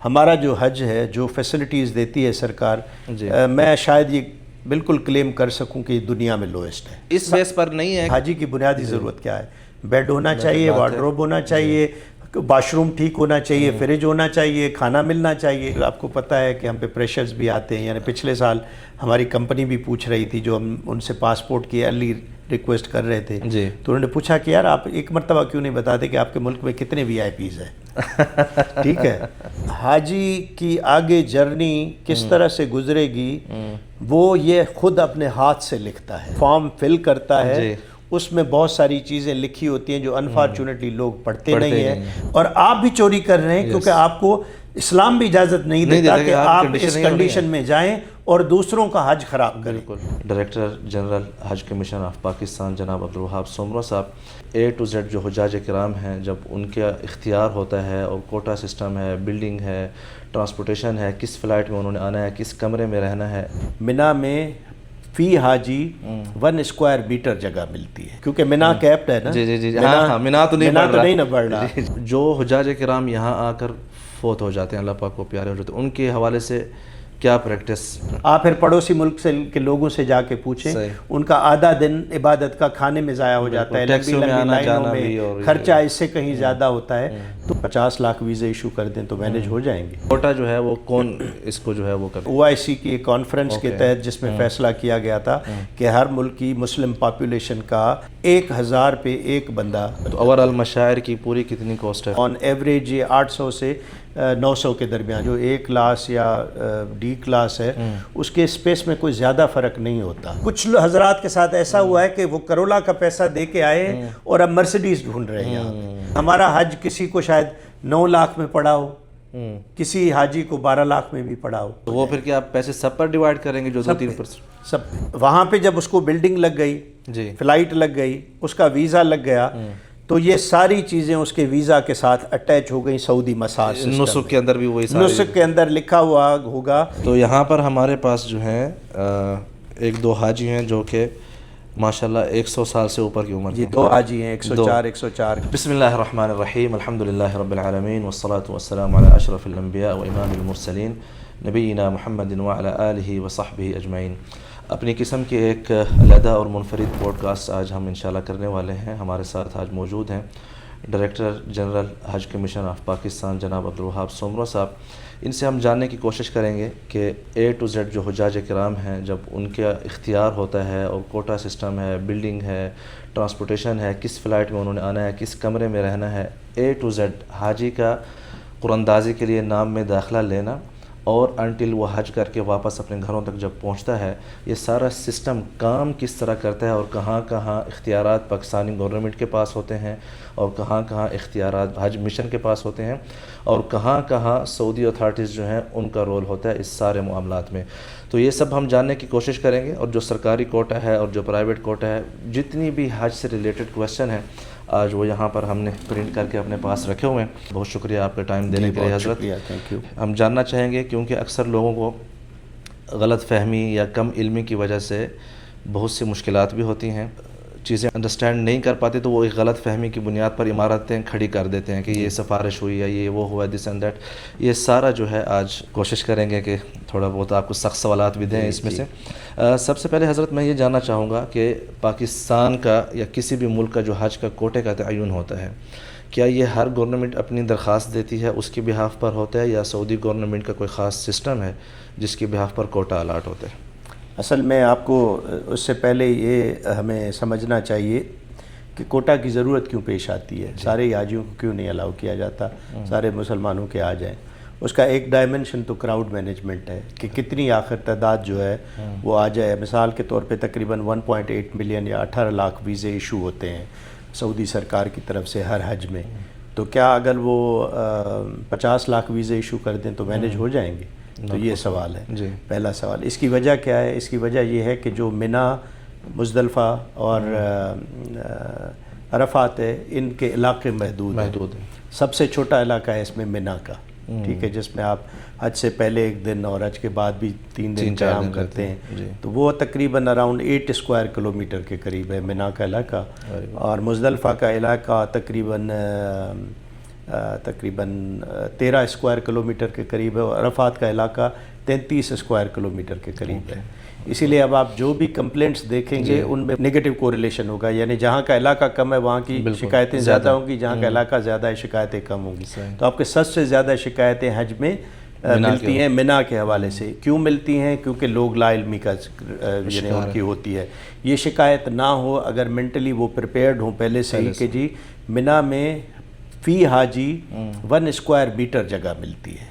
ہمارا جو حج ہے، جو فیسلٹیز دیتی ہے سرکار، میں شاید یہ بالکل کلیم کر سکوں کہ دنیا میں لوئسٹ ہے. اس بیس پر نہیں ہے. حاجی کی بنیادی ضرورت کیا ہے؟ بیڈ ہونا چاہیے، وارڈروب ہونا چاہیے، واش روم ٹھیک ہونا چاہیے، فریج ہونا چاہیے، کھانا ملنا چاہیے. آپ کو پتہ ہے کہ ہم پہ پریشرز بھی آتے ہیں. یعنی پچھلے سال ہماری کمپنی بھی پوچھ رہی تھی، جو ہم ان سے پاسپورٹ کی ارلی ریکویسٹ کر رہے تھے، تو انہوں نے پوچھا کہ یار آپ ایک مرتبہ کیوں نہیں بتاتے کہ آپ کے ملک میں کتنے وی آئی پیز ہیں. ٹھیک ہے، حاجی کی آگے جرنی کس طرح سے گزرے گی وہ یہ خود اپنے ہاتھ سے لکھتا ہے، فارم فل کرتا ہے. اس میں بہت ساری چیزیں لکھی ہوتی ہیں جو انفارچونیٹلی لوگ پڑھتے نہیں ہیں، اور آپ بھی چوری کر رہے ہیں، کیونکہ آپ کو اسلام بھی اجازت نہیں دیتا کہ آپ اس کنڈیشن میں جائیں اور دوسروں کا حج خراب کریں. Director general Hajj commission of Pakistan جناب عبدالوہاب سومرو صاحب، اے ٹو زیڈ جو حجاج کرام ہیں، جب ان کا اختیار ہوتا ہے اور کوٹا سسٹم ہے، بلڈنگ ہے، ٹرانسپورٹیشن ہے، کس فلائٹ میں انہوں نے آنا ہے، کس کمرے میں رہنا ہے. منا میں فی حاجی 1 اسکوائر میٹر جگہ ملتی ہے، کیونکہ منا کیپڈ ہے نا. جی ہاں، منا تو نہیں بڑھ رہا. جو حجاج کرام یہاں آ کر فوت ہو جاتے ہیں، اللہ پاک کو پیارے ہو جاتے ہیں، ان کے حوالے سے کیا پریکٹس؟ آپ پھر پڑوسی ملک سے کے لوگوں سے جا کے پوچھیں، ان کا آدھا دن عبادت کا کھانے میں ضائع ہو جاتا ہے، لمبی لائنوں میں خرچہ اس سے کہیں زیادہ ہوتا ہے. تو 50 لاکھ ویزے ایشو کر دیں تو مینیج ہو جائیں گے. کوٹا جو ہے وہ کون اس کو جو ہے وہ کرے؟ OIC کی ایک کانفرنس کے تحت جس میں فیصلہ کیا گیا تھا کہ ہر ملک کی مسلم پاپولیشن کا 1000 پہ ایک بندہ. تو اوور آل مشاعر کی پوری کتنی کاسٹ ہے؟ آن ایوریج یہ 800 سے 900 کے درمیان. جو A کلاس یا D کلاس ہے اس کے اسپیس میں کوئی زیادہ فرق نہیں ہوتا. کچھ حضرات کے ساتھ ایسا ہوا ہے کہ وہ کرولا کا پیسہ دے کے آئے اور اب مرسیڈیز ڈھونڈ رہے ہیں یہاں پہ. ہمارا حج کسی کو شاید 9 لاکھ میں پڑا ہو، کسی حاجی کو 12 لاکھ میں بھی پڑا ہو. تو وہ پھر کیا پیسے سب پر ڈیوائیڈ کریں گے جو 2-3%؟ سب وہاں پہ جب اس کو بلڈنگ لگ گئی، فلائٹ لگ گئی، اس کا ویزا لگ گیا، تو یہ ساری چیزیں اس کے ویزا کے ساتھ اٹیچ ہو گئیں سعودی مسار سسٹم. نسک کے اندر بھی وہی ساری نسک کے اندر لکھا ہوا ہوگا. تو یہاں پر ہمارے پاس جو ہیں 1-2 حاجی ہیں جو کہ ماشاءاللہ 100 سال سے اوپر کی عمر. جی 2 حاجی ہیں، 104. بسم اللہ الرحمن الرحیم، الحمدللہ رب العالمین، والصلاة والسلام علی اشرف الانبیاء و امام المرسلین نبینا محمد وعلی آلہ وصحبہ اجمعین. اپنی قسم کے ایک علیحدہ اور منفرد پوڈ کاسٹ آج ہم انشاءاللہ کرنے والے ہیں. ہمارے ساتھ آج موجود ہیں director general Hajj commission of Pakistan جناب عبدالوہاب سومرو صاحب. ان سے ہم جاننے کی کوشش کریں گے کہ اے ٹو زیڈ جو حجاج کرام ہیں، جب ان کا اختیار ہوتا ہے اور کوٹا سسٹم ہے، بلڈنگ ہے، ٹرانسپورٹیشن ہے، کس فلائٹ میں انہوں نے آنا ہے، کس کمرے میں رہنا ہے، اے ٹو زیڈ حاجی کا قراندازی کے لیے نام میں داخلہ لینا اور انٹل وہ حج کر کے واپس اپنے گھروں تک جب پہنچتا ہے، یہ سارا سسٹم کام کس طرح کرتا ہے اور کہاں کہاں اختیارات پاکستانی گورنمنٹ کے پاس ہوتے ہیں اور کہاں کہاں اختیارات حج مشن کے پاس ہوتے ہیں اور کہاں کہاں سعودی اتھارٹیز جو ہیں ان کا رول ہوتا ہے اس سارے معاملات میں. تو یہ سب ہم جاننے کی کوشش کریں گے، اور جو سرکاری کوٹا ہے اور جو پرائیویٹ کوٹا ہے، جتنی بھی حج سے ریلیٹڈ کویشچن ہیں آج وہ یہاں پر ہم نے پرنٹ کر کے اپنے پاس رکھے ہوئے ہیں. بہت شکریہ آپ کا ٹائم دینے کے لیے حضرت. ہم جاننا چاہیں گے، کیونکہ اکثر لوگوں کو غلط فہمی یا کم علمی کی وجہ سے بہت سی مشکلات بھی ہوتی ہیں، چیزیں انڈرسٹینڈ نہیں کر پاتے، تو وہ ایک غلط فہمی کی بنیاد پر عمارتیں کھڑی کر دیتے ہیں کہ یہ سفارش ہوئی یا یہ وہ ہوا، دس اینڈ دیٹ. یہ سارا جو ہے آج کوشش کریں گے کہ تھوڑا بہت آپ کو سخت سوالات بھی دیں اس میں سے. سب سے پہلے حضرت میں یہ جاننا چاہوں گا کہ پاکستان کا یا کسی بھی ملک کا جو حج کا کوٹے کا تعین ہوتا ہے، کیا یہ ہر گورنمنٹ اپنی درخواست دیتی ہے اس کی بہاف پر ہوتا ہے، یا سعودی گورنمنٹ کا کوئی خاص سسٹم ہے جس کی بہاف پر کوٹا الاٹ ہوتا ہے؟ اصل میں آپ کو اس سے پہلے یہ ہمیں سمجھنا چاہیے کہ کوٹا کی ضرورت کیوں پیش آتی ہے. سارے حاجیوں کو کیوں نہیں الاؤ کیا جاتا، سارے مسلمانوں کے آ جائیں. اس کا ایک ڈائمنشن تو کراؤڈ مینجمنٹ ہے کہ کتنی آخر تعداد جو ہے وہ آ جائے. مثال کے طور پہ تقریباً 1.8 ملین یا 18 لاکھ ویزے ایشو ہوتے ہیں سعودی سرکار کی طرف سے ہر حج میں. تو کیا اگر وہ 50 لاکھ ویزے ایشو کر دیں تو مینیج ہو جائیں گے؟ تو یہ سوال ہے پہلا سوال. اس کی وجہ کیا ہے؟ اس کی وجہ یہ ہے کہ جو منا، مزدلفہ اور عرفات ہے، ان کے علاقے محدود ہیں. سب سے چھوٹا علاقہ ہے اس میں منا کا، ٹھیک ہے، جس میں آپ حج سے پہلے 1 دن اور حج کے بعد بھی 3 دن قیام کرتے ہیں. تو وہ تقریباً اراؤنڈ 8 اسکوائر کلومیٹر کے قریب ہے منا کا علاقہ، اور مزدلفہ کا علاقہ تقریباً تقریباً 13 اسکوائر کلومیٹر کے قریب ہے اور عرفات کا علاقہ 33 اسکوائر کلومیٹر کے قریب ہے. اسی لیے اب آپ جو بھی کمپلینٹس دیکھیں گے ان میں نگیٹو کوریلیشن ہوگا, یعنی جہاں کا علاقہ کم ہے وہاں کی شکایتیں زیادہ ہوں گی, جہاں کا علاقہ زیادہ ہے شکایتیں کم ہوں گی. تو آپ کے 100 سے زیادہ شکایتیں حج میں ملتی ہیں منا کے حوالے سے. کیوں ملتی ہیں؟ کیونکہ لوگ لا علمی کا یعنی ان کی ہوتی ہے. یہ شکایت نہ ہو اگر مینٹلی وہ پریپیئرڈ ہوں پہلے سے ہی کہ جی منا میں فی حاجی 1 اسکوائر میٹر جگہ ملتی ہے.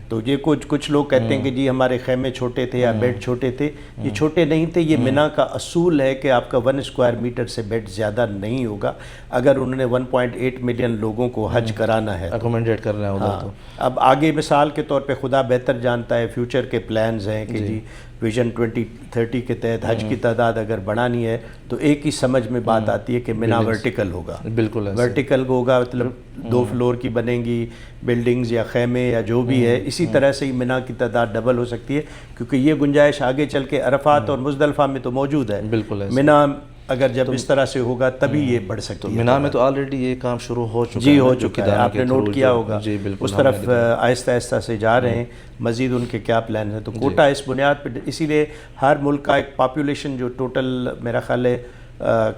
تو یہ کچھ لوگ کہتے ہیں کہ جی ہمارے خیمے چھوٹے تھے یا بیڈ چھوٹے تھے. یہ چھوٹے نہیں تھے, یہ منا کا اصول ہے کہ آپ کا 1 اسکوائر میٹر سے بیڈ زیادہ نہیں ہوگا اگر انہوں نے 1.8 ملین لوگوں کو حج کرانا ہے, اکوموڈیٹ کرنا ہے. ہاں, اب آگے مثال کے طور پہ خدا بہتر جانتا ہے فیوچر کے پلانز ہیں کہ جی ویژن 2030 کے تحت حج کی تعداد اگر بڑھانی ہے تو ایک ہی سمجھ میں بات آتی ہے کہ منا ورٹیکل ہوگا. بالکل ورٹیکل ہوگا, مطلب 2 فلور کی بنیں گی بلڈنگز یا خیمے یا جو بھی ہے. اسی طرح سے ہی منا کی تعداد ڈبل ہو سکتی ہے کیونکہ یہ گنجائش آگے چل کے عرفات اور مزدلفہ میں تو موجود ہے. بالکل منا اگر جب اس طرح سے ہوگا تبھی یہ بڑھ سکتی ہے. منا میں تو آلریڈی یہ کام شروع ہو چکا ہے. جی ہو چکا ہے, آپ نے نوٹ کیا ہوگا. جی بالکل, اس طرف آہستہ آہستہ سے جا رہے ہیں. مزید ان کے کیا پلان ہیں. تو کوٹا اس بنیاد پہ, اسی لیے ہر ملک کا ایک پاپولیشن جو ٹوٹل میرا خیال ہے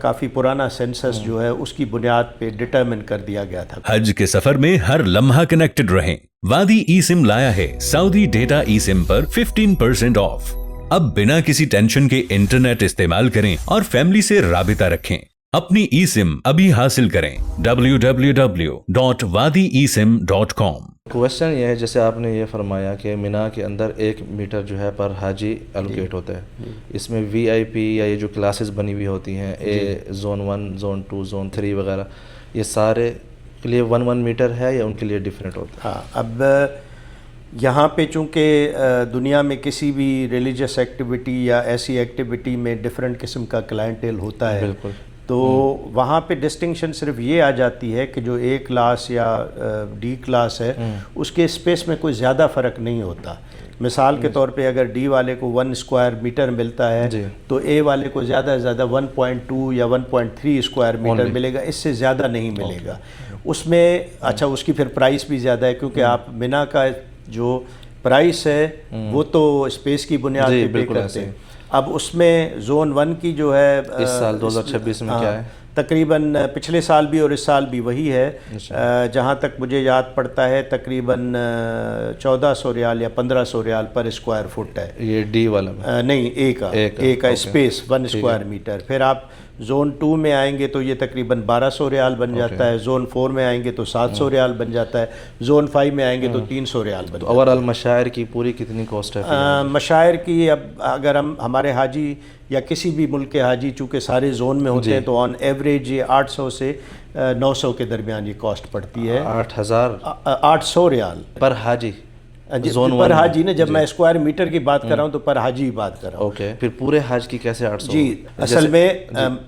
کافی پرانا سینسس جو ہے اس کی بنیاد پہ ڈٹرمن کر دیا گیا تھا. حج کے سفر میں ہر لمحہ کنیکٹڈ رہیں. وادی ای سم لایا ہے سعودی data E some per 15% of. اب بنا کسی ٹینشن کے انٹرنیٹ استعمال کریں اور فیملی سے رابطہ رکھیں. اپنی ای سم ابھی حاصل کریں www.wadiesym.com. کوشچن یہ ہے جیسے آپ نے یہ فرمایا کہ منا کے اندر 1 میٹر جو ہے پر حاجی الوکیٹ ہوتا ہے. اس میں وی آئی پی یا یہ جو کلاسز بنی ہوئی ہوتی ہیں زون 1 زون 2 زون 3 وغیرہ, یہ سارے کے لیے 1 میٹر ہے یا ان کے لیے ڈیفرنٹ ہوتا ہے؟ ہاں, اب یہاں پہ چونکہ دنیا میں کسی بھی ریلیجس ایکٹیویٹی یا ایسی ایکٹیویٹی میں ڈفرینٹ قسم کا کلائنٹیل ہوتا ہے. بالکل. تو وہاں پہ ڈسٹنکشن صرف یہ آ جاتی ہے کہ جو A کلاس یا D کلاس ہے اس کے اسپیس میں کوئی زیادہ فرق نہیں ہوتا. مثال کے طور پہ اگر D والے کو 1 اسکوائر میٹر ملتا ہے تو A والے کو زیادہ سے زیادہ 1.2 یا 1.3 اسکوائر میٹر ملے گا, اس سے زیادہ نہیں ملے گا. اس میں اچھا اس کی پھر پرائس بھی زیادہ ہے کیونکہ آپ منا کا جو پرائس ہے وہ تو اسپیس کی بنیاد پہ پے کرتے ہیں. اب اس میں زون 1 کی جو ہے اس سال 2026 میں کیا ہے تقریباً پچھلے سال بھی اور اس سال بھی وہی ہے. جہاں تک مجھے یاد پڑتا ہے تقریباً 1400 ریال یا 1500 ریال پر اسکوائر فٹ ہے. یہ ڈی والا نہیں, اے کا اسپیس 1 اسکوائر میٹر. پھر آپ زون 2 میں آئیں گے تو یہ تقریباً 1200 ریال بن جاتا ہے. زون 4 میں آئیں گے تو 700 ریال بن جاتا ہے. زون 5 میں آئیں گے تو 300 ریال بن جاتا ہے. اوورآل مشاعر کی پوری کتنی کاسٹ ہے؟ مشاعر کی اب اگر ہمارے حاجی یا کسی بھی ملک کے حاجی چونکہ سارے زون میں ہوتے ہیں تو آن ایوریج یہ 800 سے 900 کے درمیان یہ کاسٹ پڑتی ہے. 800 ریال پر حاجی پر حاجی نے, جب میں اسکوائر میٹر کی بات کر رہا ہوں تو پر حاجی بات کر رہا ہوں. پھر پورے حج کی کیسے 800؟ جی اصل میں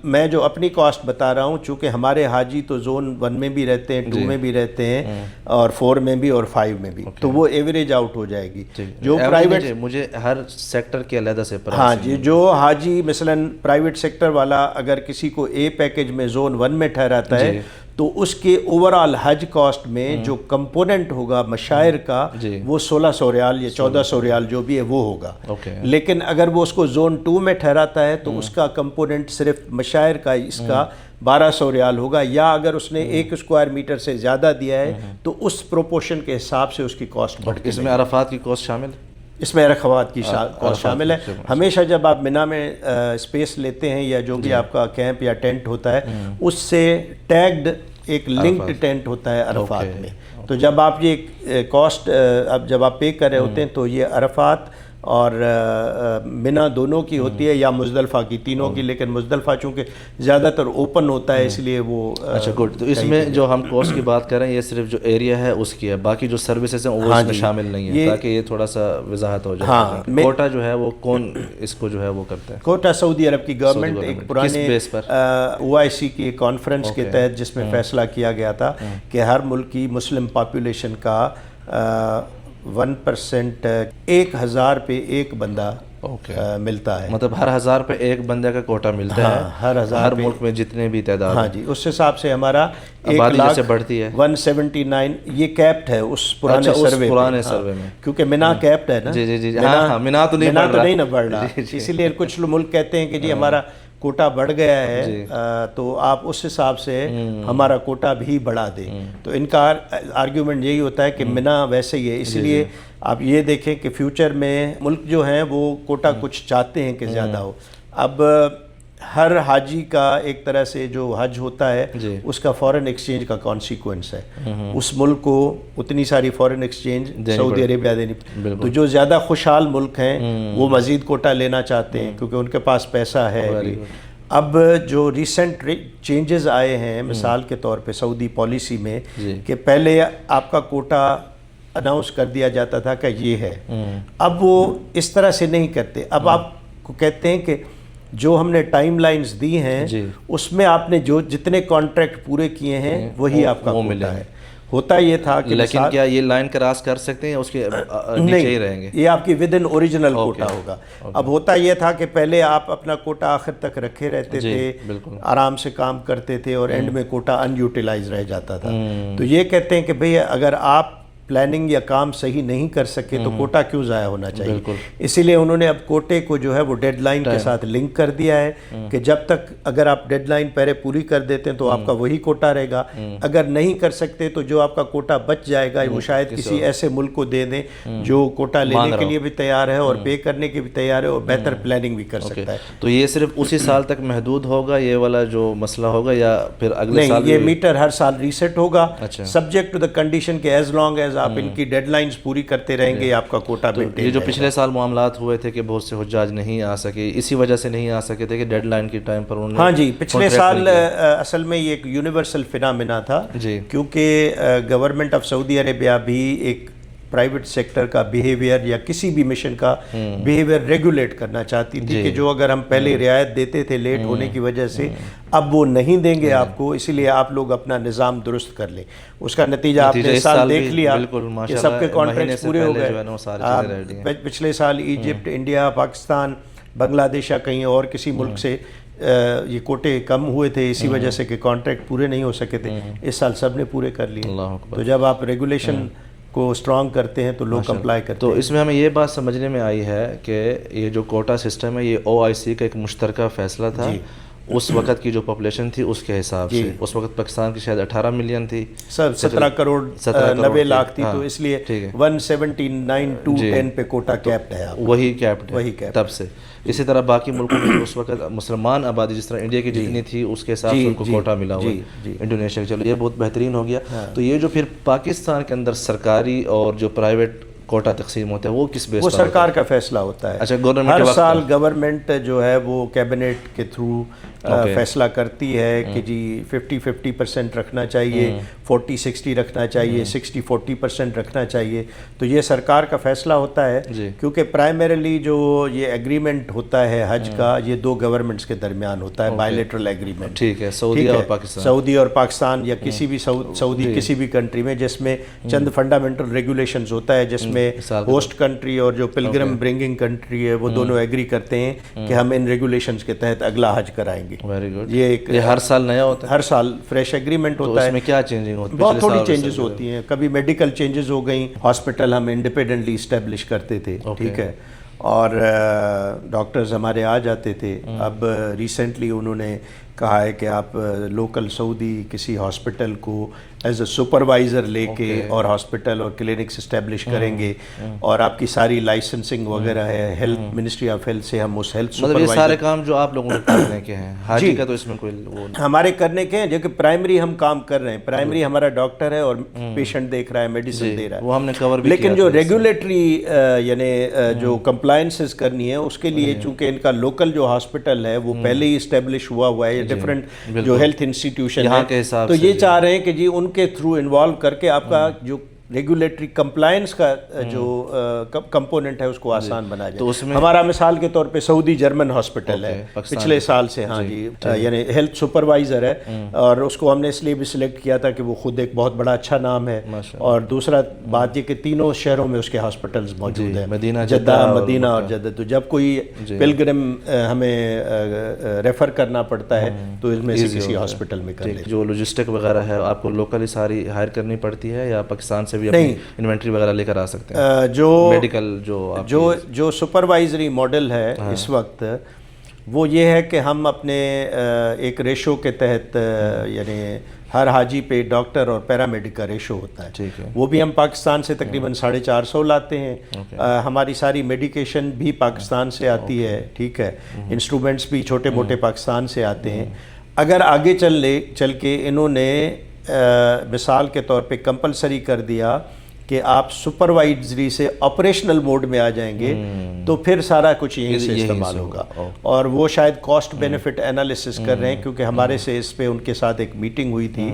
میں جو اپنی کاسٹ بتا رہا ہوں چونکہ ہمارے حاجی تو زون 1 میں بھی رہتے ہیں, 2 میں بھی رہتے ہیں اور 4 میں بھی اور 5 میں بھی, تو وہ ایوریج آؤٹ ہو جائے گی. جو پرائیویٹ مجھے ہر سیکٹر کے علیحدہ سے ہاں جی, جو حاجی مثلاً پرائیویٹ سیکٹر والا اگر کسی کو اے پیکج میں زون 1 میں ٹھہراتا ہے تو اس کے اوورآل حج کاسٹ میں جو کمپوننٹ ہوگا مشاعر کا وہ 1600 ریال یا 1400 ریال جو بھی ہے وہ ہوگا. لیکن اگر وہ اس کو زون 2 میں ٹھہراتا ہے تو اس کا کمپوننٹ صرف مشاعر کا اس کا 1200 ریال ہوگا, یا اگر اس نے 1 اسکوائر میٹر سے زیادہ دیا ہے تو اس پروپورشن کے حساب سے اس کی کاسٹ بڑھ کے. اس میں عرفات کی کاسٹ شامل؟ اس میں عرفات کی کاسٹ شامل ہے. ہمیشہ جب آپ منا میں اسپیس لیتے ہیں یا جو بھی آپ کا کیمپ یا ٹینٹ ہوتا ہے اس سے ٹیگڈ ایک لنکڈ ٹینٹ ہوتا ہے عرفات میں. تو جب آپ یہ کاسٹ اب جب آپ پے کر رہے ہوتے ہیں تو یہ عرفات اور منا دونوں کی ہوتی ہے یا مزدلفہ کی, تینوں کی, لیکن مزدلفہ چونکہ زیادہ تر اوپن ہوتا ہے اس لیے وہ اچھا گڈ. تو اس میں جو ہم کاسٹ کی بات کر رہے ہیں یہ صرف جو ایریا ہے اس کی ہے, باقی جو سروسز ہیں وہ اس میں شامل نہیں ہے, تاکہ یہ تھوڑا سا وضاحت ہو جائے. کوٹا جو ہے وہ کون اس کو جو ہے وہ کرتا ہے؟ کوٹا سعودی عرب کی گورنمنٹ ایک پرانے OIC کی کانفرنس کے تحت جس میں فیصلہ کیا گیا تھا کہ ہر ملک کی مسلم پاپولیشن کا 1% 1000 پہ ایک بندہ ملتا ہے. مطلب ہر 1000 پہ ایک بندے کا کوٹا ملتا ہے. ہر 1000 ہر ملک میں جتنے بھی تعداد. ہاں جی, اس حساب سے ہمارا آبادی جیسے بڑھتی ہے 179 یہ کیپڈ ہے اس پرانے سروے میں, کیونکہ منا کیپڈ ہے نا. جی ہاں, منا تو نہیں بڑھ رہا, اسی لیے کچھ ملک کہتے ہیں کہ جی ہمارا کوٹا بڑھ گیا ہے, تو آپ اس حساب سے ہمارا کوٹا بھی بڑھا دیں. تو ان کا آرگیومنٹ یہی ہوتا ہے کہ منا ویسے ہی ہے, اس لیے آپ یہ دیکھیں کہ فیوچر میں ملک جو ہیں وہ کوٹا کچھ چاہتے ہیں کہ زیادہ ہو. اب ہر حاجی کا ایک طرح سے جو حج ہوتا ہے اس کا فورن ایکسچینج کا کانسیکوینس ہے. اس ملک کو اتنی ساری فورن ایکسچینج سعودی عربیہ دینی, تو جو زیادہ خوشحال ملک ہیں وہ مزید کوٹا لینا چاہتے ہیں کیونکہ ان کے پاس پیسہ ہے. اب جو ریسنٹ چینجز آئے ہیں مثال کے طور پہ سعودی پالیسی میں, کہ پہلے آپ کا کوٹا اناؤنس کر دیا جاتا تھا کہ یہ ہے, اب وہ اس طرح سے نہیں کرتے. اب آپ کو کہتے ہیں کہ جو ہم نے ٹائم لائنز دی ہیں اس میں آپ نے جو جتنے کانٹریکٹ پورے کیے ہیں وہی آپ کا کوٹا ہے. ہوتا یہ تھا کہ لیکن کیا یہ لائن کراس کر سکتے ہیں اس کے نیچے ہی رہیں گے؟ یہ آپ کی ود ان اوریجنل کوٹا ہوگا. اب ہوتا یہ تھا کہ پہلے آپ اپنا کوٹا آخر تک رکھے رہتے تھے, آرام سے کام کرتے تھے اور اینڈ میں کوٹا ان یوٹیلائز رہ جاتا تھا. تو یہ کہتے ہیں کہ بھئی اگر آپ پلاننگ یا کام صحیح نہیں کر سکے تو کوٹا کیوں ضائع ہونا چاہیے. اسی لیے انہوں نے اب کوٹے کو جو ہے وہ ڈیڈ لائن کے ساتھ لنک کر دیا ہے کہ جب تک اگر آپ ڈیڈ لائن پہلے پوری کر دیتے ہیں تو آپ کا وہی کوٹا رہے گا. اگر نہیں کر سکتے تو جو آپ کا کوٹا بچ جائے گا وہ شاید کسی ایسے ملک کو دے دیں جو کوٹا لینے کے لیے بھی تیار ہے اور پے کرنے کے بھی تیار ہے اور بہتر پلاننگ بھی کر سکتا ہے. تو یہ صرف اسی سال تک محدود ہوگا یہ والا جو مسئلہ ہوگا, یا پھر اگلے سال؟ نہیں, یہ میٹر ہر سال ریسیٹ ہوگا سبجیکٹ ٹو دا کنڈیشن کہ ایز لانگ ایز آپ ان کی ڈیڈ لائنز پوری کرتے رہیں گے آپ کا کوٹا مینٹین. یہ جو پچھلے سال معاملات ہوئے تھے کہ بہت سے حجاج نہیں آ سکے, اسی وجہ سے نہیں آ سکے تھے کہ ڈیڈ لائن کی ٹائم پر انہوں نے. ہاں جی, پچھلے سال اصل میں یہ ایک یونیورسل فینامنا تھا کیونکہ گورنمنٹ آف سعودی عربیہ بھی ایک پرائیویٹ سیکٹر کا بیہیویئر یا کسی بھی مشن کا بیہیویئر ریگولیٹ کرنا چاہتی تھی کہ جو اگر ہم پہلے رعایت دیتے تھے لیٹ ہونے کی وجہ سے اب وہ نہیں دیں گے آپ کو, اسی لیے آپ لوگ اپنا نظام درست کر لیں. اس کا نتیجہ آپ نے اس سال دیکھ لیا کہ سب کے کانٹریکٹس پورے ہو گئے. پچھلے سال ایجپٹ, انڈیا, پاکستان, بنگلہ دیش یا کہیں اور کسی ملک سے یہ کوٹے کم ہوئے تھے اسی وجہ سے کہ کانٹریکٹ پورے نہیں ہو سکے تھے. اس سال سب نے پورے کر لیے. تو جب آپ ریگولیشن کو اسٹرانگ کرتے ہیں تو لوگ کمپلائی کرتے ہیں. تو اس میں ہمیں یہ بات سمجھنے میں آئی ہے کہ یہ جو کوٹا سسٹم ہے یہ OIC کا ایک مشترکہ فیصلہ تھا. اس وقت کی جو پاپولیشن تھی اس کے حساب سے, اس وقت پاکستان کی شاید 18 ملین تھی, 17 کروڑ 90 لاکھ تھی, تو اس لیے 179,210 پہ کوٹا کیپڈ ہے, وہی کیپڈ تب سے. اسی طرح باقی ملکوں میں اس وقت مسلمان آبادی جس طرح انڈیا کی جتنی تھی اس کے حساب سے ان کو کوٹا ملا ہوا ہے. انڈونیشیا چلو یہ بہت بہترین ہو گیا. تو یہ جو پھر پاکستان کے اندر سرکاری اور جو پرائیویٹ کوٹا تقسیم ہوتا ہے وہ کس بیس پر؟ وہ سرکار کا فیصلہ ہوتا ہے. اچھا, گورنمنٹ ہر سال گورنمنٹ جو ہے وہ کیبنٹ کے تھرو فیصلہ کرتی ہے کہ جی 50-50% رکھنا چاہیے, 40-60 رکھنا چاہیے, 60-40% رکھنا چاہیے. تو یہ سرکار کا فیصلہ ہوتا ہے کیونکہ پرائمریلی جو یہ ایگریمنٹ ہوتا ہے حج کا یہ دو گورنمنٹس کے درمیان ہوتا ہے, بائیلیٹرل ایگریمنٹ. ٹھیک ہے, سعودی اور پاکستان, سعودی اور پاکستان یا کسی بھی سعودی کسی بھی کنٹری میں, جس میں چند فنڈامنٹل ریگولیشنز ہوتا ہے جس میں ہوسٹ کنٹری اور جو پلگرم برنگنگ کنٹری ہے وہ دونوں ایگری کرتے ہیں کہ ہم ان ریگولیشنز کے تحت اگلا حج کرائیں گے. Very good. یہ ہر سال نیا ہوتا ہے, ہر سال فریش ایگریمنٹ ہوتا ہے. اس میں کیا چینجنگ ہوتی ہے؟ بہت تھوڑی چینجز ہوتی ہیں. کبھی میڈیکل چینجز ہو گئیں, ہاسپٹل ہم انڈیپینڈنٹلی اسٹیبلش کرتے تھے, ٹھیک ہے, اور ڈاکٹرز ہمارے آ جاتے تھے. اب ریسنٹلی انہوں نے کہا ہے کہ آپ لوکل سعودی کسی ہاسپٹل کو ایز اے سپروائزر لے کے اور ہاسپٹل اور کلینکس اسٹیبلش کریں گے اور آپ کی ساری لائسنسنگ وغیرہ ہے ہیلتھ منسٹری آف ہیلتھ سے ہم اس ہیلتھ سپروائزر. مطلب یہ سارے کام جو آپ لوگوں نے کرنے کے ہیں, حاجی کا تو اس میں کوئی ہمارے کرنے کے ہیں, جو کہ پرائمری ہم کام کر رہے ہیں. پرائمری ہمارا ڈاکٹر ہے اور پیشنٹ دیکھ رہا ہے, میڈیسن دے رہا ہے, وہ ہم نے کور بھی. لیکن جو ریگولیٹری یعنی جو کمپلائنسز کرنی ہے اس کے لیے چونکہ ان کا لوکل جو ہاسپٹل ہے وہ پہلے ہی اسٹیبلش ہوا ہے, ڈفرینٹ جو ہیلتھ انسٹیٹیوشن ہے, تو یہ چاہ رہے ہیں کہ جی ان کے تھرو انوالو کر کے آپ کا جو ریگولیٹری کمپلائنس کا جو کمپوننٹ ہے اس کو آسان بنا تو اس جائے. میں ہمارا مثال کے طور پہ سعودی جرمن ہاسپٹل ہے پچھلے سال سے, ہاں جی, یعنی ہیلتھ سپروائزر ہے, اور اس کو ہم نے اس لیے بھی سلیکٹ کیا تھا کہ وہ خود ایک بہت بڑا اچھا نام ہے, اور دوسرا بات یہ کہ تینوں شہروں میں اس کے ہاسپٹلز موجود ہیں, جدہ, مدینہ اور جدہ. تو جب کوئی پلگرم ہمیں ریفر کرنا پڑتا ہے تو اس میں سے کسی ہاسپٹل میں کر لیتے ہیں. جو لوجسٹک وغیرہ ہے آپ کو لوکلی ساری ہائر کرنی پڑتی ہے یا پاکستان سے بھی اپنی انوینٹری وغیرہ لے کر آ سکتے ہیں؟ جو میڈیکل جو سپروائزری ماڈل ہے اس وقت وہ یہ ہے کہ ہم اپنے ایک ریشو کے تحت, یعنی ہر حاجی پہ ڈاکٹر اور پیرامیڈک کا ریشو ہوتا ہے, وہ بھی ہم پاکستان سے تقریباً 450 لاتے ہیں. ہماری ساری میڈیکیشن بھی پاکستان سے آتی ہے, ٹھیک ہے, انسٹرومنٹس بھی چھوٹے موٹے پاکستان سے آتے ہیں. اگر آگے چل کے انہوں نے مثال کے طور پہ کمپلسری کر دیا کہ آپ سپروائزری سے آپریشنل موڈ میں آ جائیں گے تو پھر سارا کچھ یہیں سے استعمال ہوگا, اور وہ شاید کاسٹ بینیفٹ انالیسس کر رہے ہیں, کیونکہ ہمارے سے اس پہ ان کے ساتھ ایک میٹنگ ہوئی تھی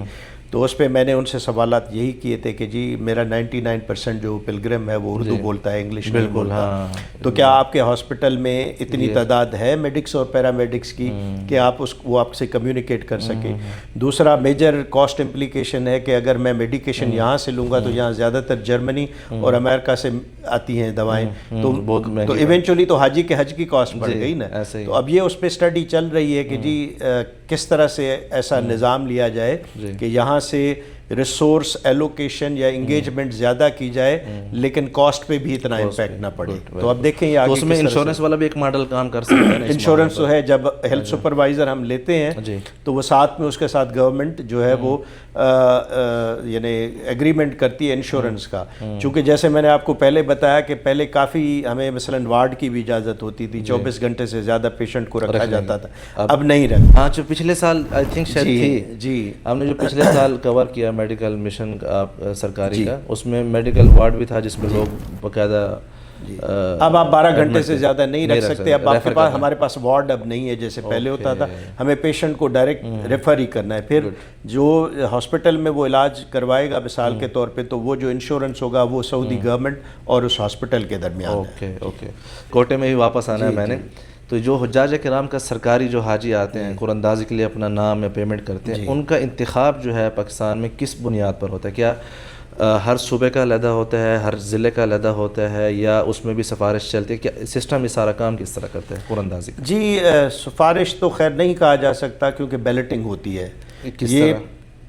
تو اس پہ میں نے ان سے سوالات یہی کیے تھے کہ جی میرا 99% جو پلگرم ہے وہ اردو بولتا ہے, انگلش نہیں بولتا, تو کیا آپ کے ہاسپٹل میں اتنی تعداد ہے میڈکس اور پیرامیڈکس کی کہ آپ وہ آپ سے کمیونیکیٹ کر سکیں. دوسرا میجر کاسٹ امپلیکیشن ہے کہ اگر میں میڈیکیشن یہاں سے لوں گا تو یہاں زیادہ تر جرمنی اور امریکہ سے آتی ہیں دوائیں, تو ایونچولی تو حاجی کے حج کی کاسٹ بڑھ گئی نا. تو اب یہ اس پہ اسٹڈی چل رہی ہے کہ جی کس طرح سے ایسا نظام لیا جائے کہ یہاں سے ریسورس ایلوکیشن یا انگیجمنٹ زیادہ کی جائے لیکن کاسٹ پہ بھی اتنا امپیکٹ نہ پڑے. تو اب دیکھیں یہ آگے اس میں انشورنس والا بھی ایک ماڈل کام کر سکتا ہے. انشورنس تو ہے, جب ہیلتھ سپروائزر ہم لیتے ہیں تو وہ ساتھ میں اس کے ساتھ گورنمنٹ جو ہے وہ یعنی ایگریمنٹ کرتی ہے انشورنس کا, چونکہ جیسے میں نے آپ کو پہلے بتایا کہ پہلے کافی ہمیں مثلا وارڈ کی بھی اجازت ہوتی تھی, 24 گھنٹے سے زیادہ پیشنٹ کو رکھا جاتا تھا, اب نہیں رکھا. ہاں جو پچھلے سال آئی تھنک شاید تھی, جی ہم نے جو پچھلے سال کور کیا میڈیکل مشن سرکاری کا, اس میں میڈیکل وارڈ بھی تھا جس میں لوگ باقاعدہ. اب آپ 12 گھنٹے سے زیادہ نہیں رکھ سکتے, اب آپ کے پاس, ہمارے پاس وارڈ اب نہیں ہے جیسے پہلے ہوتا تھا, ہمیں پیشنٹ کو ڈائریکٹ ریفر ہی کرنا ہے. پھر جو ہاسپٹل میں وہ علاج کروائے گا مثال کے طور پہ, تو وہ جو انشورنس ہوگا وہ سعودی گورنمنٹ اور اس ہاسپٹل کے درمیان ہے. اوکے کوٹے میں ہی واپس آنا ہے میں نے. تو جو حجاج کرام کا سرکاری جو حاجی آتے ہیں قرآن اندازی کے لیے اپنا نام یا پیمنٹ کرتے ہیں, ان کا انتخاب جو ہے پاکستان میں کس بنیاد پر ہوتا ہے؟ کیا ہر صوبے کا علیحدہ ہوتا ہے, ہر ضلع کا علیحدہ ہوتا ہے, یا اس میں بھی سفارش چلتی ہے؟ کیا سسٹم یہ سارا کام کس طرح کرتا ہے قرآن اندازی؟ جی سفارش تو خیر نہیں کہا جا سکتا کیونکہ بیلٹنگ ہوتی ہے. یہ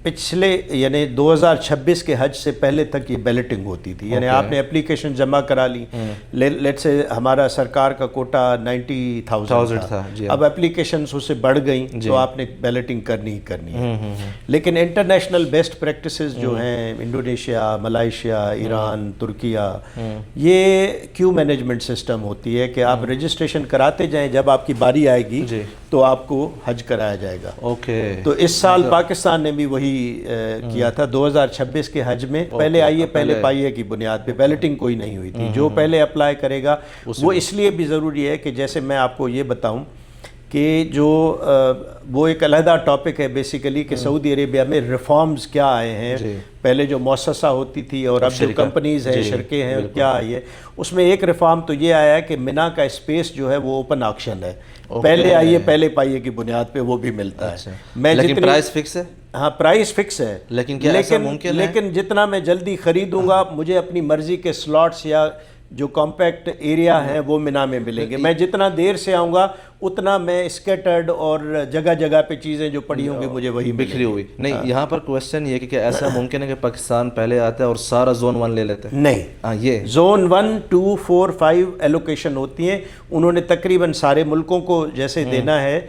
پچھلے یعنی 2026 کے حج سے پہلے تک یہ بیلٹنگ ہوتی تھی, یعنی آپ نے اپلیکیشن جمع کرا لی, لیٹ سے ہمارا سرکار کا کوٹا 90,000 تھا, اب اپلیکیشنز اس سے بڑھ گئیں تو آپ نے بیلٹنگ کرنی ہے. لیکن انٹرنیشنل بیسٹ پریکٹسز جو ہیں انڈونیشیا, ملائیشیا, ایران, ترکیہ, یہ کیو مینجمنٹ سسٹم ہوتی ہے کہ آپ رجسٹریشن کراتے جائیں, جب آپ کی باری آئے گی تو آپ کو حج کرایا جائے گا. تو اس سال پاکستان نے بھی وہی کیا تھا 2026 کے حج میں, پہلے آئیے پہلے پائیے کی بنیاد پہ, بیلٹنگ کوئی نہیں ہوئی تھی. جو پہلے اپلائی کرے گا وہ اس لیے بھی ضروری ہے کہ جیسے میں آپ کو یہ بتاؤں کہ جو وہ ایک علیحدہ ٹاپک ہے بیسیکلی کہ سعودی عربیہ میں ریفارمز کیا آئے ہیں. پہلے جو مؤسسہ ہوتی تھی اور اب جو کمپنیز ہیں, شرکیں ہیں, کیا آئی ہے, اس میں ایک ریفارم تو یہ آیا ہے کہ منا کا اسپیس جو ہے وہ اوپن آکشن ہے, پہلے آئیے پہلے پائیے کی بنیاد پہ وہ بھی ملتا ہے. لیکن پرائس فکس ہے؟ ہاں پرائس فکس ہے, لیکن جتنا میں جلدی خریدوں گا مجھے اپنی مرضی کے سلاٹس یا جو کمپیکٹ ایریا ہیں وہ منا میں ملیں گے. میں جتنا دیر سے آؤں گا اتنا میں اسکیٹرڈ اور جگہ جگہ پہ چیزیں جو پڑی ہوں گی مجھے وہی بکھری ہوئی. نہیں, یہاں پر کوشچن یہ کہ ایسا ممکن ہے کہ پاکستان پہلے آتا ہے اور سارا زون 1 لے لیتے ہیں؟ نہیں, یہ زون 1, 2, 4, 5 ایلوکیشن ہوتی ہیں. انہوں نے تقریباً سارے ملکوں کو جیسے دینا ہے.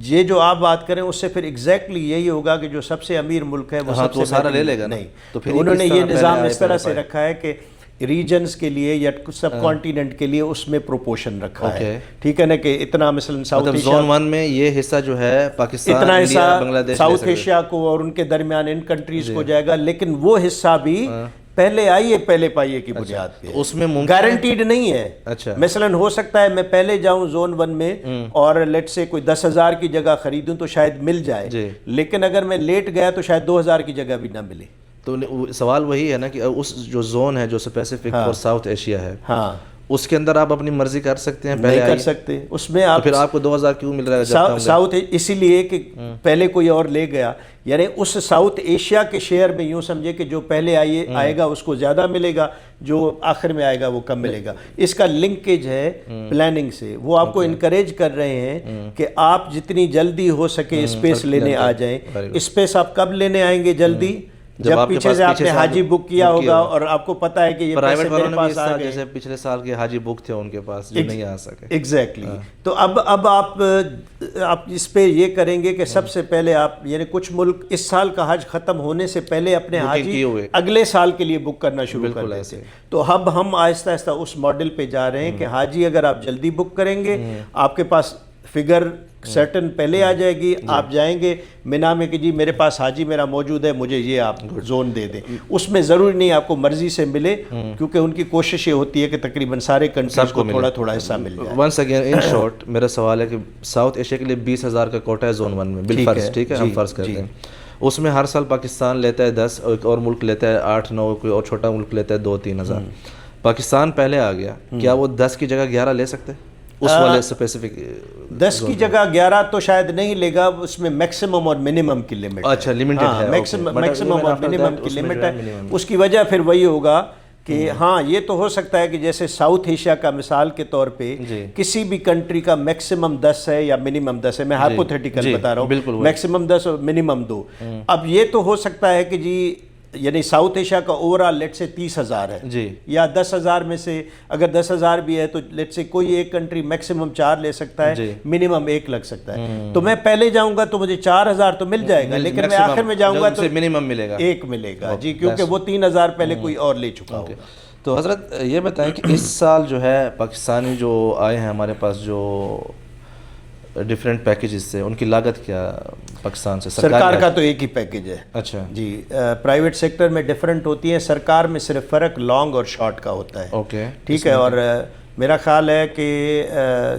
یہ جو آپ بات کریں اس سے پھر ایگزیکٹلی یہی ہوگا کہ جو سب سے امیر ملک ہے وہ سب سے سارا لے لے گا. نہیں, تو پھر انہوں نے یہ نظام اس طرح سے رکھا ہے کہ ریجنز کے لیے یا سب کانٹیننٹ کے لیے اس میں پروپورشن رکھا ہے. ٹھیک ہے نا, کہ اتنا مثلا ساؤتھ ایشیا, زون 1 میں یہ حصہ جو ہے پاکستان, اتنا حصہ ساؤتھ ایشیا کو اور ان کے درمیان ان کنٹریز کو جائے گا, لیکن وہ حصہ بھی پہلے آئیے پہلے پائیے کی بنیاد پہ. اس میں گارنٹیڈ نہیں ہے. مثلا ہو سکتا ہے میں پہلے جاؤں زون 1 میں اور لیٹ سے کوئی 10,000 کی جگہ خریدوں تو شاید مل جائے, لیکن اگر میں لیٹ گیا تو شاید 2,000 کی جگہ بھی نہ ملے. تو سوال وہی ہے نا کہ اس جو زون ہے جو اسپیسیفک فار ساؤتھ ایشیا ہے, ہاں اس کے اندر آپ اپنی مرضی کر سکتے ہیں؟ نہیں کر سکتے اس میں آپ. پھر آپ کو 2000 کیوں مل رہا ہے ساؤتھ اسی لیے کہ پہلے کوئی اور لے گیا, یعنی اس ساؤتھ ایشیا کے شیئر میں یوں سمجھے کہ جو پہلے آئے گا اس کو زیادہ ملے گا, جو آخر میں آئے گا وہ کم ملے گا. اس کا لنکیج ہے پلاننگ سے, وہ آپ کو انکریج کر رہے ہیں کہ آپ جتنی جلدی ہو سکے اسپیس لینے آ جائیں. اسپیس آپ کب لینے آئیں گے؟ جلدی, جب پیچھے سے آپ نے حاجی بک کیا ہوگا اور آپ کو پتا ہے کہ یہ پیسے میرے پاس آ گئے. جیسے پچھلے سال کے حاجی بک تھے ان کے پاس جو نہیں آ سکے. ایگزیکٹلی. تو اب آپ اس پہ یہ کریں گے کہ سب سے پہلے آپ, یعنی کچھ ملک اس سال کا حج ختم ہونے سے پہلے اپنے حاجی اگلے سال کے لیے بک کرنا شروع کر دیتے. تو اب ہم آہستہ آہستہ اس ماڈل پہ جا رہے ہیں کہ حاجی اگر آپ جلدی بک کریں گے, آپ کے پاس فگر سرٹن پہلے آ جائے گی, آپ جائیں گے مینا میں کہ جی میرے پاس حاجی میرا موجود ہے, مجھے یہ آپ زون دے دیں. اس میں ضروری نہیں آپ کو مرضی سے ملے, کیونکہ ان کی کوشش یہ ہوتی ہے کہ تقریباً سارے کنٹریز کو تھوڑا تھوڑا حصہ مل جائے. ونس اگین ان شارٹ میرا سوال ہے کہ ساؤتھ ایشیا کے لیے 20,000 کا کوٹا ہے زون 1 میں بالفرض, ٹھیک ہے, ہم فرض کرتے ہیں. اس میں ہر سال پاکستان لیتا ہے 10, ایک اور ملک لیتا ہے 8-9, کوئی اور چھوٹا ملک لیتا ہے 2-3 ہزار. پاکستان پہلے آ گیا, کیا وہ 10 کی جگہ 11 لے سکتے ہیں اس والے اسپیسیفک؟ 10 کی جگہ 11 تو شاید نہیں لے گا, اس میں میکسیمم اور منیمم کی لمٹ. اچھا لمیٹڈ ہے, میکسیمم اور منیمم کی لمٹ ہے. اس کی وجہ پھر وہی ہوگا کہ ہاں یہ تو ہو سکتا ہے کہ جیسے ساؤتھ ایشیا کا مثال کے طور پہ کسی بھی کنٹری کا میکسیمم 10 ہے یا منیمم 10 ہے, میں ہائپوتھیٹیکل بتا رہا ہوں, میکسیمم 10 اور منیمم 2. اب یہ تو ہو سکتا ہے کہ جی یعنی ساؤتھ ایشیا کا اوورآل لیٹ سے 30,000 ہے, یا 10,000 میں سے اگر 10,000 بھی ہے تو لیٹ سے کوئی ایک کنٹری میکسیمم 4 لے سکتا ہے, منیمم 1 لگ سکتا ہے. تو میں پہلے جاؤں گا تو مجھے 4,000 تو مل جائے گا, لیکن میں آخر میں جاؤں گا تو منیمم ملے گا 1 ملے گا جی, کیونکہ وہ 3,000 پہلے کوئی اور لے چکا ہوگا. تو حضرت یہ بتائیں کہ اس سال جو ہے پاکستانی جو آئے ہیں ہمارے پاس جو ڈیفرنٹ پیکیجز سے, ان کی لاگت کیا پاکستان سے؟ سرکار کا تو ایک ہی پیکیج ہے. اچھا جی, پرائیویٹ سیکٹر میں ڈیفرنٹ ہوتی ہیں, سرکار میں صرف فرق لانگ اور شارٹ کا ہوتا ہے. اوکے ٹھیک ہے, اور میرا خیال ہے کہ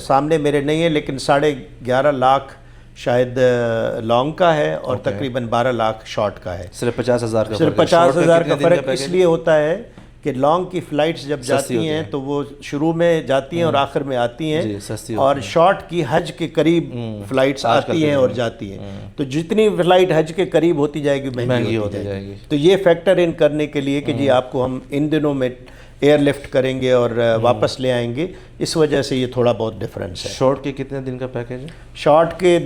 سامنے میرے نہیں ہے لیکن 11.5 لاکھ شاید لانگ کا ہے اور تقریباً 12 لاکھ شارٹ کا ہے. صرف 50,000 کا, صرف 50,000 کا فرق اس لیے ہوتا ہے کہ لانگ کی فلائٹس جب جاتی ہیں تو وہ شروع میں جاتی ہیں اور آخر میں آتی ہیں, اور شارٹ کی حج کے قریب فلائٹس آتی ہیں اور جاتی ہیں. تو جتنی فلائٹ حج کے قریب ہوتی جائے گی مہنگی ہوتی جائے گی. تو یہ فیکٹر ان کرنے کے لیے کہ جی آپ کو ہم ان دنوں میں ایئر لفٹ کریں گے اور واپس لے آئیں گے, اس وجہ سے یہ تھوڑا بہت ڈفرینس ہے. شارٹ کے کتنے دن کا پیکیج ہے؟ شارٹ کے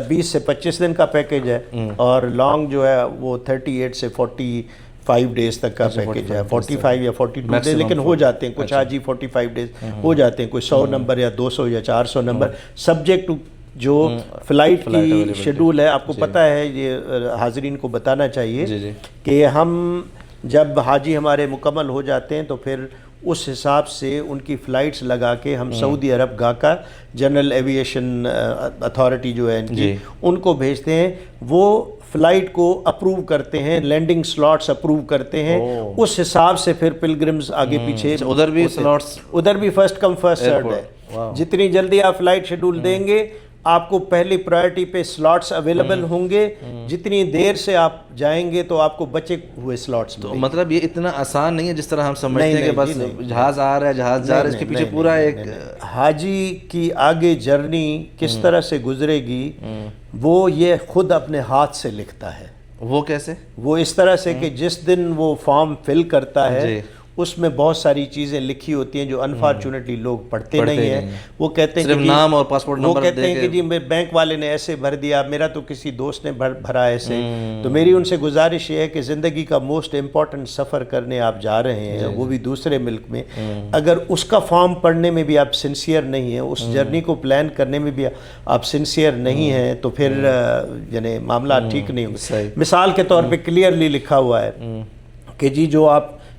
20 سے 25 دن کا پیکیج ہے, اور لانگ جو ہے وہ 38 سے 45 ڈیز تک کا پیکیج ہے. 45 یا 42 ڈیز لیکن ہو جاتے ہیں, کچھ حاجی 45 ڈیز ہو جاتے ہیں, کوئی 100 نمبر یا 200 یا 400 نمبر, سبجیکٹ ٹو جو فلائٹ کی شیڈول ہے. آپ کو پتہ ہے, یہ حاضرین کو بتانا چاہیے کہ ہم جب حاجی ہمارے مکمل ہو جاتے ہیں تو پھر اس حساب سے ان کی فلائٹس لگا کے ہم سعودی عرب گاکا جنرل ایویشن اتھارٹی جو ہے ان کی, ان کو بھیجتے ہیں. وہ فلائٹ کو اپروو کرتے ہیں, لینڈنگ سلاٹس اپروو کرتے ہیں, اس حساب سے پھر پلگرمز آگے پیچھے. ادھر بھی سلاٹس, ادھر بھی فرسٹ کم فرسٹ سروڈ ہے. جتنی جلدی آپ فلائٹ شیڈول دیں گے آپ کو پہلی پرائرٹی پہ سلاٹس اویلیبل ہوں گے, جتنی دیر سے آپ جائیں گے تو آپ کو بچے ہوئے سلاٹس. تو مطلب یہ اتنا آسان نہیں ہے جس طرح ہم سمجھتے ہیں کہ بس جہاز آ رہا ہے, جہاز جا رہا ہے, اس کے پیچھے پورا ایک حاجی کی آگے جرنی کس طرح سے گزرے گی وہ یہ خود اپنے ہاتھ سے لکھتا ہے. وہ کیسے؟ وہ اس طرح سے کہ جس دن وہ فارم فل کرتا ہے اس میں بہت ساری چیزیں لکھی ہوتی ہیں جو انفارچونیٹلی لوگ پڑھتے نہیں ہیں. وہ کہتے ہیں صرف نام اور پاسپورٹ نمبر, وہ کہتے ہیں کہ جی بینک والے نے ایسے بھر دیا, میرا تو کسی دوست نے بھرا ایسے. تو میری ان سے گزارش یہ ہے کہ زندگی کا موسٹ امپورٹنٹ سفر کرنے آپ جا رہے ہیں, وہ بھی دوسرے ملک میں, اگر اس کا فارم پڑھنے میں بھی آپ سنسیئر نہیں ہیں, اس جرنی کو پلان کرنے میں بھی آپ سنسیئر نہیں ہیں, تو پھر یعنی معاملہ ٹھیک نہیں ہوگا. مثال کے طور پہ کلیئرلی لکھا ہوا ہے کہ جی جو آپ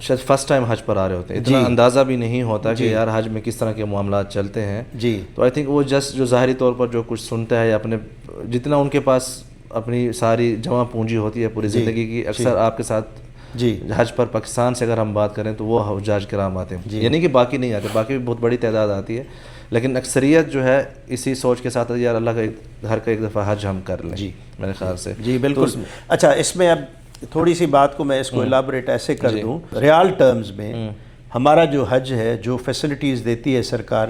شاید فرسٹ ٹائم حج پر آ رہے ہوتے ہیں, اتنا اندازہ بھی نہیں ہوتا کہ یار حج میں کس طرح کے معاملات چلتے ہیں. جی تو آئی تھنک وہ جسٹ جو ظاہری طور پر جو کچھ سنتا ہے یا اپنے جتنا ان کے پاس اپنی ساری جمع پونجی ہوتی ہے پوری زندگی کی, اکثر آپ کے ساتھ جی حج پر پاکستان سے اگر ہم بات کریں تو وہ حجاج کرام آتے ہیں, یعنی کہ باقی نہیں آتے, باقی بھی بہت بڑی تعداد آتی ہے, لیکن اکثریت جو ہے اسی سوچ کے ساتھ یار اللہ کا گھر کا ایک دفعہ حج ہم کر لیں. جی میرے خیال سے جی بالکل. اچھا اس میں اب تھوڑی سی بات کو میں اس کو الیبوریٹ ایسے کر دوں, ریال ٹرمز میں ہمارا جو حج ہے, جو فیسلٹیز دیتی ہے سرکار,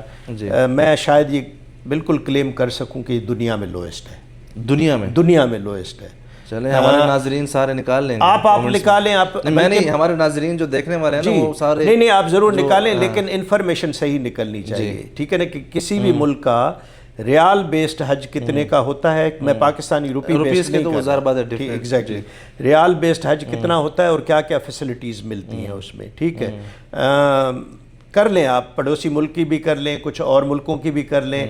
میں شاید یہ بالکل کلیم کر سکوں کہ دنیا میں لوئسٹ ہے. دنیا میں لوئسٹ ہے. چلیں ہمارے ناظرین سارے نکال لیں گے, آپ نکالیں. آپ میں نہیں, ہمارے ناظرین جو دیکھنے والے ہیں نا وہ سارے نہیں آپ ضرور نکالیں, لیکن انفارمیشن صحیح نکلنی چاہیے, ٹھیک ہے نا, کہ کسی بھی ملک کا ریال بیسڈ حج کتنے کا ہوتا ہے. میں پاکستانی روپی بیسڈ نہیں کرتا, ایگزیکٹلی ریال بیسڈ حج کتنا ہوتا ہے اور کیا کیا فیسلٹیز ملتی ہیں اس میں, ٹھیک ہے. کر لیں آپ, پڑوسی ملک کی بھی کر لیں, کچھ اور ملکوں کی بھی کر لیں.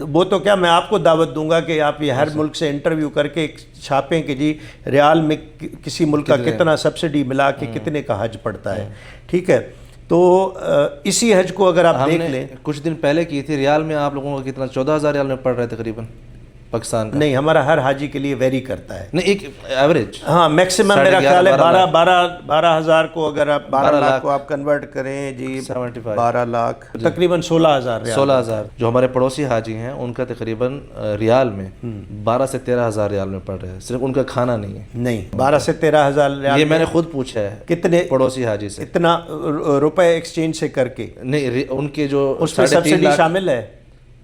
وہ تو کیا, میں آپ کو دعوت دوں گا کہ آپ یہ ہر ملک سے انٹرویو کر کے چھاپیں کہ جی ریال میں کسی ملک کا کتنا سبسڈی ملا کے کتنے کا حج پڑتا ہے, ٹھیک ہے. تو اسی حج کو اگر آپ دیکھ لیں, کچھ دن پہلے کی تھی, ریال میں آپ لوگوں کا کتنا 14,000 ریال میں پڑ رہا ہے تقریباً پاکستان کا. نہیں, ہمارا ہر حاجی کے لیے ویری کرتا ہے. نہیں, ایک ایوریج, ہاں میکسیمم میرا خیال ہے 12,000 کو اگر آپ 12 لاکھ کو آپ کنورٹ کریں جی 12 لاکھ تقریباً 16,000. جو ہمارے پڑوسی حاجی ہیں ان کا تقریباً ریال میں 12 سے 13,000 ریال میں پڑ رہا ہے, صرف ان کا کھانا نہیں ہے. نہیں, 12 سے 13,000 ریال. یہ میں نے خود پوچھا ہے کتنے پڑوسی حاجی سے, اتنا روپے ایکسچینج سے کر کے. نہیں, ان کے جو اس میں سبسڈی شامل ہے,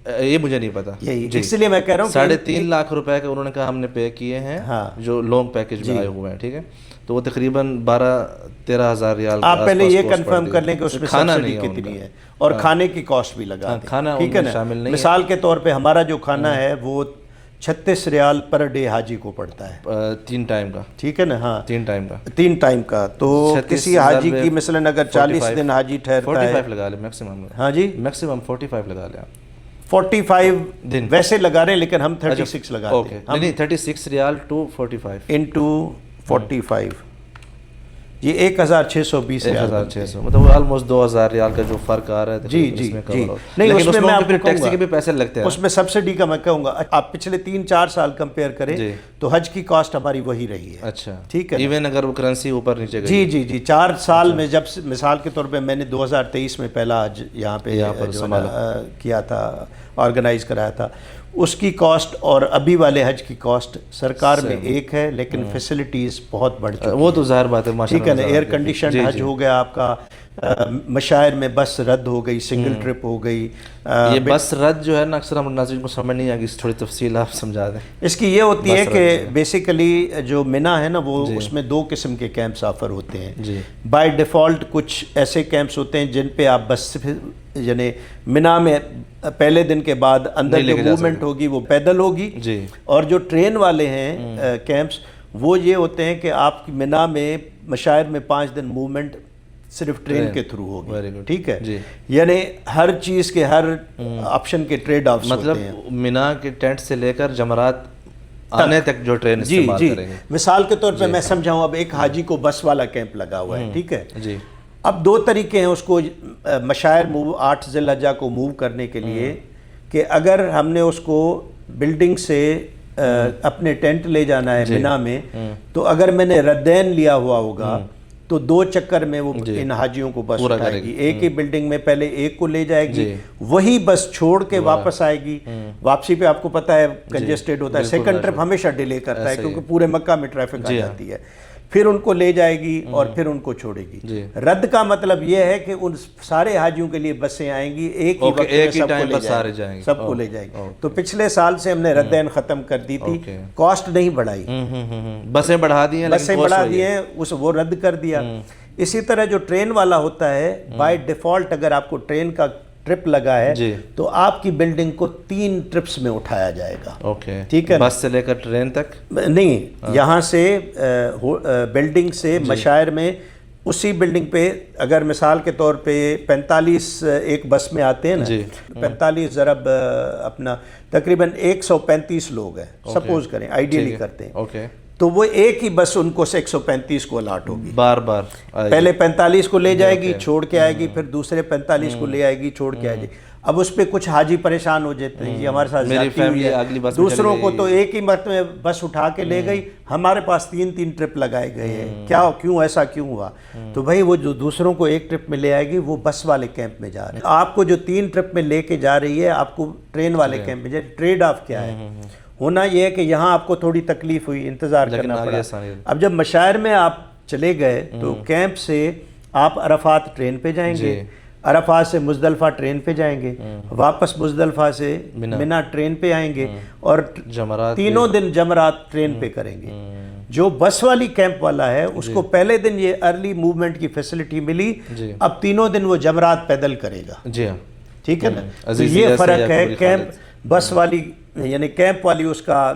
یہ مجھے نہیں پتا. اس لیے میں کہہ رہا ہوں 3.5 لاکھ روپے کا انہوں نے کہا ہم نے پے کیے ہیں جو لانگ پیکج میں آئے ہوئے ہیں, ٹھیک ہے. تو وہ تقریباً 12-13,000 ریال. آپ پہلے یہ کنفرم کر لیں کہ اس میں سبسڈی کتنی ہے اور کھانے کی کاسٹ بھی لگا دیں, کھانا ٹھیک ہے نا. مثال کے طور پہ ہمارا جو کھانا ہے وہ 36 ریال پر ڈے حاجی کو پڑتا ہے, 3 ٹائم کا, ٹھیک ہے نا. ہاں 3 ٹائم کا. تو کسی حاجی کی مثلاً اگر 40 دن حاجی ٹھہرتا ہے, 45 لگا لیں میکسیمم. ہاں جی, میکسیمم 45 لگا لیں. 45 دن ویسے لگا رہے ہیں, لیکن ہم 36 لگاتے ہیں. نہیں, 36 ریال ٹو 45 انٹو 45, یہ 1,620 ریال, 1,600, مطلب آلموسٹ 2,000 ریال کا جو فرق آ رہا ہے. جی جی جی. نہیں, اس میں آپ کو ٹیکسی کے بھی پیسے لگتے ہیں, اس میں سبسڈی کا میں کہوں گا. آپ پچھلے 3-4 سال کمپیئر کریں تو حج کی کاسٹ ہماری وہی رہی ہے. اچھا, ٹھیک ہے, ایون اگر وہ کرنسی اوپر نیچے گئی. جی جی جی 4 سال میں, جب مثال کے طور پہ میں نے 2023 میں پہلا حج یہاں پہ کیا تھا, آرگنائز کرایا تھا, اس کی کاسٹ اور ابھی والے حج کی کاسٹ سرکار میں ایک ہے, لیکن فیسلٹیز بہت بڑھ چکی. وہ تو ظاہر بات ہے, ٹھیک ہے نا. ایئر کنڈیشنڈ حج ہو گیا آپ کا, مشاعر میں بس رد ہو گئی, سنگل ٹرپ ہو گئی. یہ بس رد جو ہے نا اکثر ہم ناظرین کو سمجھ نہیں آگی, تھوڑی تفصیل آپ سمجھا دیں. اس کی یہ ہوتی ہے کہ بیسیکلی جو منا ہے نا, وہ اس میں 2 قسم کے کیمپس آفر ہوتے ہیں. بائی ڈیفالٹ کچھ ایسے کیمپس ہوتے ہیں جن پہ آپ بس یعنی منا میں پہلے دن کے بعد اندر جو موومنٹ ہوگی وہ پیدل ہوگی. اور جو ٹرین والے ہیں کیمپس, وہ یہ ہوتے ہیں کہ آپ کی منا میں مشاعر میں 5 دن موومنٹ صرف ٹرین کے تھرو ہوگی, ٹھیک ہے. یعنی ہر چیز کے ہر آپشن کے ٹریڈ آفس ہوتے ہیں. مطلب منا کے ٹینٹ سے لے کر جمرات آنے تک جو ٹرین استعمال کریں گے. مثال کے طور پہ میں سمجھاؤں, اب ایک حاجی کو بس والا کیمپ لگا ہوا ہے, ٹھیک ہے. اب 2 طریقے ہیں اس کو مشاعر 8 ذی الحجہ کو موو کرنے کے لیے, کہ اگر ہم نے اس کو بلڈنگ سے اپنے ٹینٹ لے جانا ہے منا میں, تو اگر میں نے ردین لیا ہوا ہوگا تو 2 چکر میں وہ ان حاجیوں کو بس اٹھائے گی. ایک ہی بلڈنگ میں پہلے ایک کو لے جائے گی, وہی بس چھوڑ کے واپس آئے گی. واپسی پہ آپ کو پتہ ہے کنجسٹڈ ہوتا ہے, سیکنڈ ٹرپ ہمیشہ ڈیلے کرتا ہے کیونکہ پورے مکہ میں ٹریفک آ جاتی ہے. پھر ان کو لے جائے گی اور پھر ان کو چھوڑے گی. رد کا مطلب یہ ہے کہ ان سارے حاجیوں کے لیے بسیں آئیں گی, ایک ہی وقت میں سب کو لے جائے گی. تو پچھلے سال سے ہم نے ردین ختم کر دی تھی, کاسٹ نہیں بڑھائی, بسیں بڑھا دی ہیں, وہ رد کر دیا. اسی طرح جو ٹرین والا ہوتا ہے, بائی ڈیفالٹ اگر آپ کو ٹرین کا ٹرپ لگا ہے تو آپ کی بلڈنگ کو 3 ٹرپس میں اٹھایا جائے گا. ٹھیک ہے, بس سے لے کر ٹرین تک نہیں, یہاں سے بلڈنگ سے مشاعر میں اسی بلڈنگ پہ اگر مثال کے طور پہ 45 ایک بس میں آتے ہیں نا, 45 ضرب اپنا تقریباً 135 لوگ ہیں, سپوز کریں, آئیڈیلی کرتے ہیں. تو وہ ایک ہی بس ان کو 135 کو الاٹ ہوگی، بار بار پہلے 45 کو لے جائے گی چھوڑ کے آئے گی، پھر دوسرے 45 کو لے آئے گی چھوڑ کے آئے گی۔ اب اس پہ کچھ حاجی پریشان ہو جاتے ہیں، یہ ہمارے ساتھ زیادتی ہوئی ہے، دوسروں کو تو ایک ہی مرتبہ میں بس اٹھا کے لے گئی، ہمارے پاس 3 ٹرپ لگائے گئے ہیں، کیا کیوں ایسا کیوں ہوا؟ تو بھائی وہ جو دوسروں کو ایک ٹرپ میں لے آئے گی وہ بس والے کیمپ میں جا رہے ہیں، آپ کو جو 3 ٹرپ میں لے کے جا رہی ہے آپ کو ٹرین والے کیمپ میں جائے۔ ٹریڈ آف کیا ہے؟ ہونا یہ ہے کہ یہاں آپ کو تھوڑی تکلیف ہوئی، انتظار کرنا پڑا۔ اب جب مشاعر میں آپ چلے گئے تو کیمپ سے آپ عرفات ٹرین پہ جائیں گے، عرفات سے مزدلفہ ٹرین پہ جائیں گے، واپس مزدلفہ سے منا ٹرین پہ آئیں گے، اور تینوں دن جمرات ٹرین پہ کریں گے۔ جو بس والی کیمپ والا ہے اس کو پہلے دن یہ ارلی موومنٹ کی فیسلٹی ملی، اب تینوں دن وہ جمرات پیدل کرے گا، ٹھیک ہے نا؟ تو یہ فرق ہے کیمپ بس والی یعنی کیمپ والی اس کا۔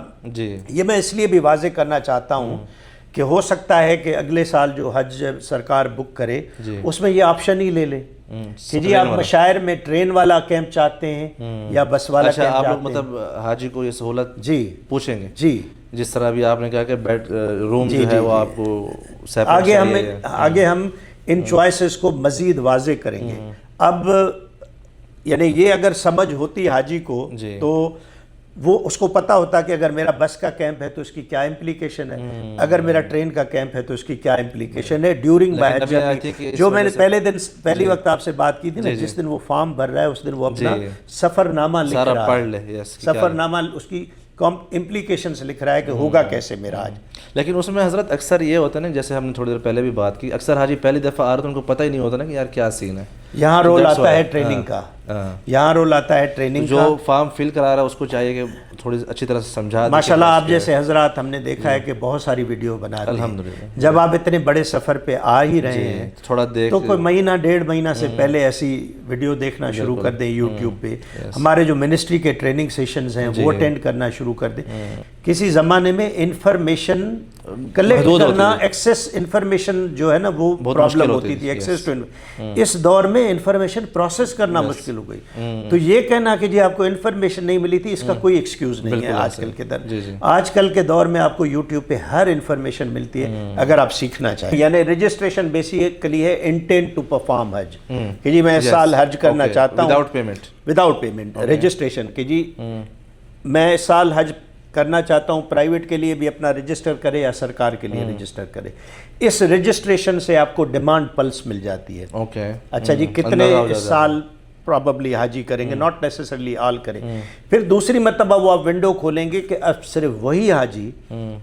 یہ میں اس لیے بھی واضح کرنا چاہتا ہوں کہ ہو سکتا ہے کہ اگلے سال جو حج سرکار بک کرے اس میں یہ آپشن ہی لے لے کہ جی آپ مشاعر میں ٹرین والا کیمپ چاہتے ہیں یا بس والا کیمپ چاہتے ہیں۔ آپ لوگ مطلب حاجی کو یہ سہولت جی پوچھیں گے، جی جس طرح بھی آپ نے کہا کہ بیڈ روم جو ہے وہ آپ کو آگے ہم ان چوائسز کو مزید واضح کریں گے۔ اب یعنی یہ اگر سمجھ ہوتی حاجی کو تو وہ اس کو پتہ ہوتا کہ اگر میرا بس کا کیمپ ہے تو اس کی کیا امپلیکیشن ہے، اگر میرا ٹرین کا کیمپ ہے تو اس کی کیا امپلیکیشن ہے ڈیورنگ بائی جرنی۔ جو میں نے پہلی وقت آپ سے بات کی تھی نا، جس دن وہ فارم بھر رہا ہے اس دن وہ اپنا سفر نامہ لکھ رہا ہے، سفر نامہ اس کی امپلیکیشنز لکھ رہا ہے کہ ہوگا کیسے میرا آج۔ لیکن اس میں حضرت اکثر یہ ہوتا ہے نا، جیسے ہم نے تھوڑی دیر پہلے بھی بات کی، اکثر حاجی پہلی دفعہ آ رہے تو ان کو پتہ ہی نہیں ہوتا نا کہ یار کیا سین ہے۔ یہاں رول آتا ہے ٹریننگ کا، یہاں رول آتا ہے ٹریننگ کا۔ جو فارم فل کرا رہا ہے اس کو چاہیے کہ تھوڑی اچھی طرح سے سمجھا۔ ماشاءاللہ آپ جیسے حضرات ہم نے دیکھا ہے کہ بہت ساری ویڈیو بنا رہے ہیں، الحمدللہ۔ جب آپ اتنے بڑے سفر پہ آ ہی رہے ہیں تھوڑا دیکھ تو کوئی مہینہ 1.5 مہینہ سے پہلے ایسی ویڈیو دیکھنا شروع کر دیں یوٹیوب پہ۔ ہمارے جو منسٹری کے ٹریننگ سیشنز ہیں وہ اٹینڈ کرنا شروع کر دیں۔ کسی زمانے میں انفارمیشن کلیکٹ کرنا، ایکسیس انفارمیشن جو ہے نا وہ پرابلم ہوتی تھی، ایکسیس ٹو۔ اس دور میں انفارمیشن پروسیس کرنا مشکل ہو گئی، تو یہ کہنا کہ جی آپ کو انفارمیشن نہیں ملی تھی اس کا کوئی ایکسکیوز نہیں ہے آج کل کے دور۔ آج کل کے دور میں آپ کو یوٹیوب پہ ہر انفارمیشن ملتی ہے اگر آپ سیکھنا چاہیں۔ یعنی رجسٹریشن بیسیکلی ہے انٹینٹ ٹو پرفارم حج، کہ جی میں اس سال حج کرنا چاہتا ہوں وداؤٹ پیمنٹ، رجسٹریشن کہ جی میں اس سال حج کرنا چاہتا ہوں، پرائیویٹ کے لیے بھی اپنا رجسٹر کرے یا سرکار کے لیے رجسٹر کرے۔ اس رجسٹریشن سے آپ کو ڈیمانڈ پلس مل جاتی ہے۔ اچھا جی کتنے اس سال پراببلی حاجی کریں گے، ناٹ نیسسرلی آل کریں۔ پھر دوسری مرتبہ وہ آپ ونڈو کھولیں گے کہ اب صرف وہی حاجی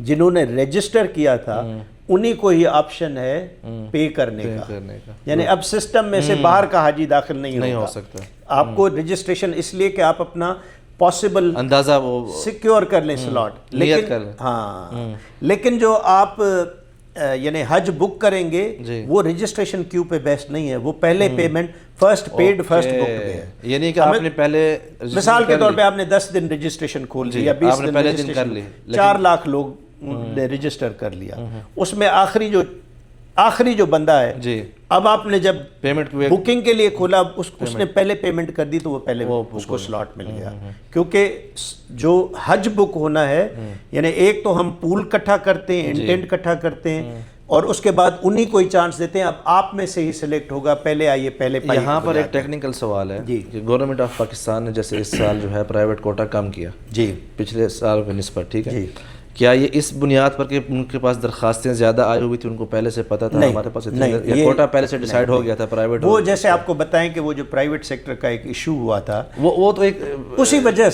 جنہوں نے رجسٹر کیا تھا انہی کو ہی آپشن ہے پے کرنے کا، یعنی اب سسٹم میں سے باہر کا حاجی داخل نہیں ہو سکتا۔ آپ کو رجسٹریشن اس لیے کہ آپ اپنا پاسبل اندازہ وہ سیکیور کر لیں سلاٹ، لیکن ہاں لیکن جو آپ یعنی حج بک کریں گے وہ رجسٹریشن کیو پہ بیسڈ نہیں ہے، وہ پہلے payment first paid first book پہ ہے۔ یعنی کہ آپ نے پہلے مثال کے طور پہ آپ نے 10 دن رجسٹریشن کھول لی یا 20 دن رجسٹریشن، 4 لاکھ لوگ نے رجسٹر کر لیا، اس میں آخری جو بندہ ہے اب آپ نے جب پیمنٹ بکنگ کے لیے کھولا اس نے پہلے پیمنٹ کر دی تو وہ پہلے اس کو سلاٹ مل گیا، کیونکہ جو حج بک ہونا ہے یعنی ایک تو ہم پول کٹھا کرتے ہیں، انٹینٹ کٹھا کرتے ہیں، اور اس کے بعد انہی کو ہی چانس دیتے ہیں اب آپ میں سے ہی سلیکٹ ہوگا، پہلے آئیے پہلے پائیے۔ یہاں پر ایک ٹیکنیکل سوال ہے کہ گورنمنٹ آف پاکستان نے جیسے اس سال جو ہے پرائیویٹ کوٹا کم کیا پچھلے سال کے نسبت، ٹھیک ہے، کیا یہ اس بنیاد پر کہ ان کے پاس درخواستیں زیادہ آئی ہوئی تھی، ان کو پہلے سے پتہ تھا ہمارے پاس یہ کوٹا پہلے سے ڈیسائیڈ ہو گیا تھا پرائیویٹ؟ وہ جیسے آپ کو بتائیں کہ وہ جو پرائیویٹ سیکٹر کا ایک ایشو ہوا تھا وہ تو ایک اسی وجہ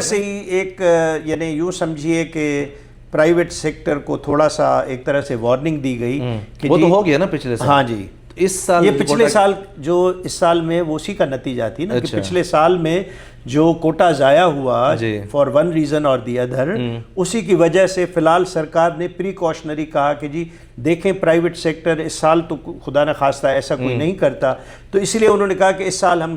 سے ہی ایک یعنی یوں سمجھیے کہ پرائیویٹ سیکٹر کو تھوڑا سا ایک طرح سے وارننگ دی گئی کہ وہ تو ہو گیا نا پچھلے سال۔ ہاں جی، اس سال یہ پچھلے سال جو اس سال میں وہ اسی کا نتیجہ تھی نا کہ پچھلے سال میں جو کوٹا ضائع ہوا فار ون ریزن اور دی ادر، اسی کی وجہ سے فی الحال سرکار نے پریکاشنری کہا کہ جی دیکھیں پرائیویٹ سیکٹر اس سال تو خدا نخواستہ ایسا کوئی نہیں کرتا، تو اس لیے انہوں نے کہا کہ اس سال ہم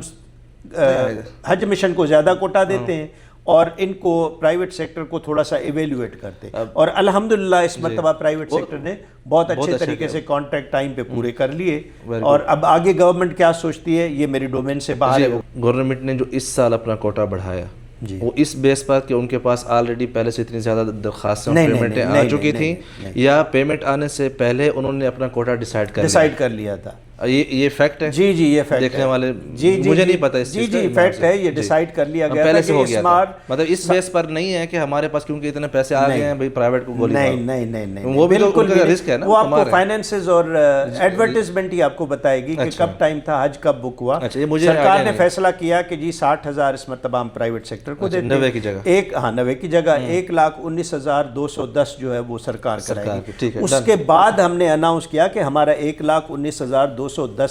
حج مشن کو زیادہ کوٹا دیتے ہیں اور ان کو پرائیویٹ سیکٹر کو تھوڑا سا ایویلیویٹ کرتے، اور الحمدللہ اس مرتبہ پرائیویٹ سیکٹر نے بہت اچھے طریقے سے کانٹریکٹ ٹائم پہ پورے کر لیے، اور اب آگے گورنمنٹ کیا سوچتی ہے یہ میری ڈومین سے باہر ہے۔ گورنمنٹ نے جو اس سال اپنا کوٹا بڑھایا وہ اس بیس پر کہ ان کے پاس آلریڈی پہلے سے اتنی زیادہ درخواستیں اور پیمنٹیں آ چکی تھیں، یا پیمنٹ آنے سے پہلے انہوں نے اپنا کوٹا ڈیسائیڈ کر لیا تھا؟ یہ فیکٹ ہے؟ جی یہ فیکٹ دیکھنے والے مجھے نہیں پتا اس چیز کا. جی فیکٹ ہے، یہ ڈیسائیڈ کر لیا گیا پہلے سے ہو گیا تھا، تھا. مطلب اس بیس پر نہیں ہے کہ ہمارے پاس کیونکہ اتنے پیسے آ گئے ہیں بھائی پرائیویٹ کو گولی مارو. نہیں وہ بھی تو رسک ہے نا. وہ آپ کو فائنینسز اور ایڈورٹائزمنٹ ہی آپ کو بتائے گی کہ کب ٹائم تھا، حج کب بک ہوا. سرکار نے فیصلہ کیا کہ جی 60,000 اس مرتبہ ہم پرائیویٹ سیکٹر کو دیتے ہیں، 90 کی جگہ 1,19,210 جو ہے وہ سرکار کرائے گی. اس کے بعد ہم نے اناؤنس کیا کہ ہمارا 1,19,210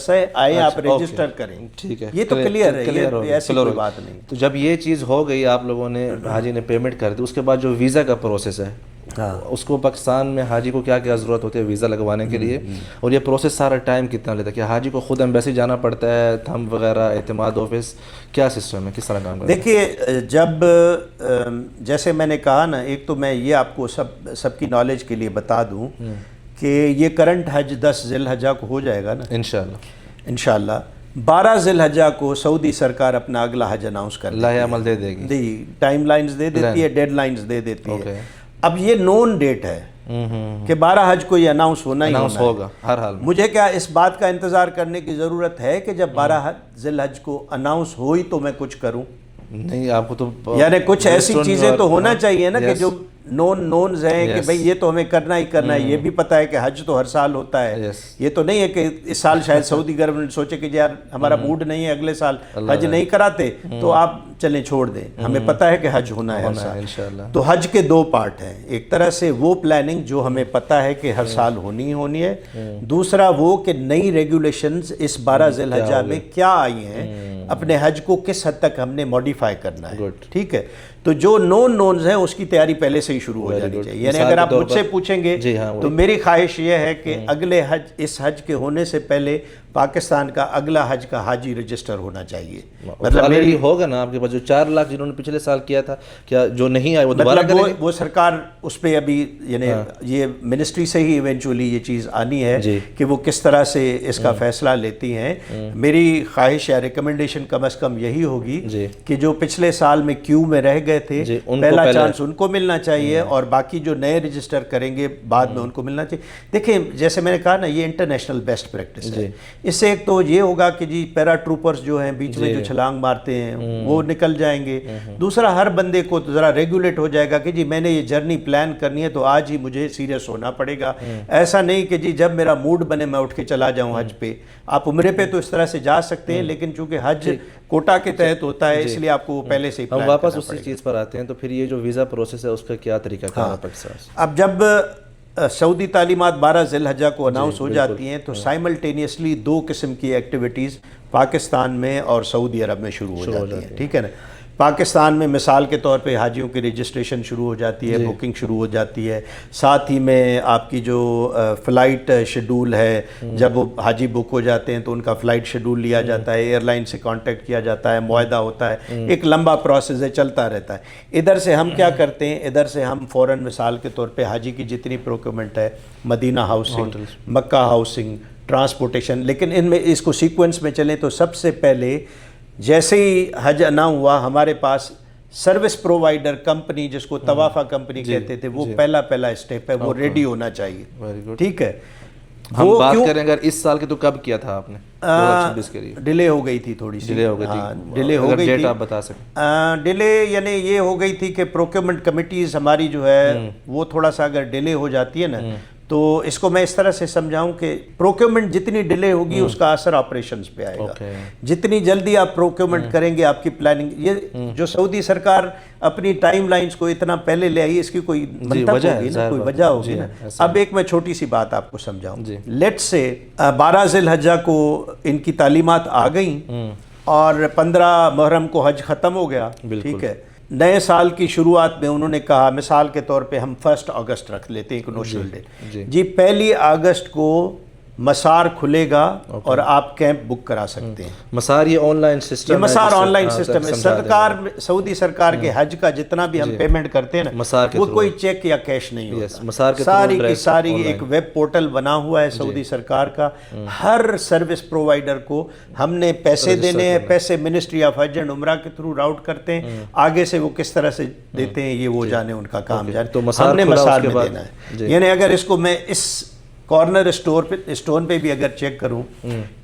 ہے، آئے آپ رجسٹر کریں. ٹھیک ہے، یہ تو کلیئر ہے، ایسی کوئی بات نہیں. تو جب یہ چیز ہو گئی، آپ لوگوں نے حاجی نے پیمنٹ کر دی، اس کے بعد جو ویزا کا پروسیس ہے اس کو پاکستان میں حاجی کو کیا کیا ضرورت ہوتی ہے ویزا لگوانے کے لیے، اور یہ پروسیس سارا ٹائم کتنا لیتا ہے؟ کہ حاجی کو خود ایمبیسی جانا پڑتا ہے، تھم وغیرہ، اعتماد آفس، کیا سسٹم ہے، کس طرح کام کرتا ہے؟ دیکھیے، جب جیسے میں نے کہا نا، ایک تو میں یہ آپ کو سب کی نالج کے لیے بتا دوں کہ یہ کرنٹ حج 10 ذی الحجہ کو ہو جائے گا نا انشاءاللہ. 12 ذی الحجہ کو سعودی سرکار اپنا اگلا حج اناؤنس کر لاہ عمل دے دے گی، ٹائم لائنز دے دیتی ہے، ڈیڈ لائنز دے دیتی ہے. اب یہ نون ڈیٹ ہے کہ 12 حج کو یہ اناؤنس ہونا ہی ہوگا ہر حال میں. مجھے کیا اس بات کا انتظار کرنے کی ضرورت ہے کہ جب 12 ذی الحج کو اناؤنس ہوئی تو میں کچھ کروں؟ نہیں، آپ کو تو یعنی کچھ ایسی چیزیں تو ہونا چاہیے نا کہ جو نونز ہیں کہ بھئی یہ تو ہمیں کرنا ہی کرنا ہے. یہ بھی پتہ ہے کہ حج تو ہر سال ہوتا ہے. یہ تو نہیں ہے کہ اس سال شاید سعودی گورنمنٹ سوچے کہ یار ہمارا موڈ نہیں ہے، اگلے سال حج نہیں کراتے تو آپ چلیں چھوڑ دیں. ہمیں پتہ ہے کہ حج ہونا ہے ہر سال. تو حج کے 2 پارٹ ہیں. ایک طرح سے وہ پلاننگ جو ہمیں پتہ ہے کہ ہر سال ہونی ہے. دوسرا وہ کہ نئی ریگولیشنز اس 12 ذی الحجہ میں کیا آئی ہیں، اپنے حج کو کس حد تک ہم نے موڈیفائی کرنا ہے. ٹھیک ہے، تو جو نونز ہیں اس کی تیاری پہلے سے ہی شروع ہو جانی چاہیے. یعنی اگر آپ مجھ سے پوچھیں گے تو میری خواہش یہ ہے کہ اگلے حج، اس حج کے ہونے سے پہلے پاکستان کا اگلا حج کا حاجی رجسٹر ہونا چاہیے. مطلب میری ہوگا نا آپ کے پاس جو 4 لاکھ جنہوں نے پچھلے سال کیا تھا، کیا جو نہیں آئے وہ دوبارہ کریں گے؟ وہ سرکار اس پہ ابھی یعنی یہ منسٹری سے ہی ایونچولی یہ چیز آنی ہے کہ وہ کس طرح سے اس کا فیصلہ لیتی ہیں. میری خواہش یا ریکمنڈیشن کم از کم یہی ہوگی کہ جو پچھلے سال میں کیو میں رہ گئے تھے پہلا چانس ان کو ملنا چاہیے، اور باقی جو نئے رجسٹر کریں گے بعد میں ان کو ملنا چاہیے. دیکھیں جیسے میں نے کہا نا، یہ انٹرنیشنل بیسٹ پریکٹس ہے. اس سے ایک تو یہ ہوگا کہ جی پیرا ٹروپرز جو ہیں بیچ میں جو چھلانگ مارتے ہیں وہ نکل جائیں گے. دوسرا ہر بندے کو ذرا ریگولیٹ ہو جائے گا کہ جی میں نے یہ جرنی پلان کرنی ہے تو آج ہی مجھے سیریس ہونا پڑے گا. ایسا نہیں کہ جی جب میرا موڈ بنے میں اٹھ کے چلا جاؤں حج پہ. آپ عمرے پہ تو اس طرح سے جا سکتے ہیں، لیکن چونکہ حج کوٹا کے تحت ہوتا ہے اس لیے آپ کو پہلے سے ہی پلان کرنا پڑے گا. ہم واپس اسی چیز پر آتے ہیں، تو پھر یہ جو ویزا پروسیس ہے اس کا کیا طریقہ کار ہے پاکستان سے؟ اب جب سعودی تعلیمات 12 ذی الحجہ کو اناؤنس ہو جاتی ہیں تو سائملٹینیسلی 2 قسم کی ایکٹیویٹیز پاکستان میں اور سعودی عرب میں شروع ہو جاتی ہیں. ٹھیک ہے نا. پاکستان میں مثال کے طور پہ حاجیوں کی رجسٹریشن شروع ہو جاتی ہے، بکنگ شروع ہو جاتی ہے. ساتھ ہی میں آپ کی جو فلائٹ شیڈول ہے، جب وہ حاجی بک ہو جاتے ہیں تو ان کا فلائٹ شیڈول لیا جاتا ہے، ایئر لائن سے کانٹیکٹ کیا جاتا ہے، معاہدہ ہوتا ہے. ایک لمبا پروسیس ہے، چلتا رہتا ہے. ادھر سے ہم کیا کرتے ہیں، ادھر سے ہم فوراً مثال کے طور پہ حاجی کی جتنی پروکیورمنٹ ہے، مدینہ ہاؤسنگ، مکہ ہاؤسنگ، ٹرانسپورٹیشن، لیکن ان میں اس کو سیکوینس میں چلیں تو سب سے پہلے جیسے ہی حج انا ہوا ہمارے پاس سروس پرووائڈر کمپنی، جس کو طوافہ کمپنی کہتے تھے، وہ پہلا اسٹیپ ہے، وہ ریڈی ہونا چاہیے. ٹھیک ہے. ہم بات کریں اگر اس سال کے تو کب کیا تھا آپ نے؟ 2026 کے لیے ڈیلے ہو گئی تھی، تھوڑی سی ڈیلے ہو گئی تھی. آپ بتا سکیں ڈیلے یعنی یہ ہو گئی تھی کہ پروکیورمنٹ کمیٹیز ہماری جو ہے وہ تھوڑا سا اگر ڈیلے ہو جاتی ہے نا، تو اس کو میں اس طرح سے سمجھاؤں کہ پروکیورمنٹ جتنی ڈیلے ہوگی اس کا اثر آپریشنز پہ آئے گا. جتنی جلدی آپ پروکیورمنٹ کریں گے، آپ کی پلاننگ، یہ جو سعودی سرکار اپنی ٹائم لائنز کو اتنا پہلے لے آئی، اس کی کوئی منطق ہوگی نا، کوئی وجہ ہوگی نا. اب ایک میں چھوٹی سی بات آپ کو سمجھاؤں. لیٹ سے 12 ذی الحجہ کو ان کی تعلیمات آ گئیں اور 15 محرم کو حج ختم ہو گیا. ٹھیک ہے. نئے سال کی شروعات میں انہوں نے کہا، مثال کے طور پہ ہم 1 اگست رکھ لیتے ہیں ایک نوشنل ڈے. جی 1 اگست کو مسار کھلے گا اور آپ کیمپ بک کرا سکتے ہیں. مسار یہ آن لائن سسٹم یہ مسار آن لائن سسٹم ہے. سرکار سعودی سرکار کے حج کا جتنا بھی ہم پیمنٹ کرتے ہیں نا وہ کوئی چیک یا کیش نہیں ہوتا, ساری کی ساری ایک ویب پورٹل بنا ہوا ہے سعودی سرکار کا. ہر سروس پرووائڈر کو ہم نے پیسے دینے ہیں, پیسے منسٹری آف حج اینڈ عمرہ کے تھرو راؤٹ کرتے ہیں, آگے سے وہ کس طرح سے دیتے ہیں یہ وہ جانے, ان کا کام جانے, ہم نے مسار میں دینا ہے. یعنی اگر اس کو میں اس کارنر اسٹون پہ بھی اگر چیک کروں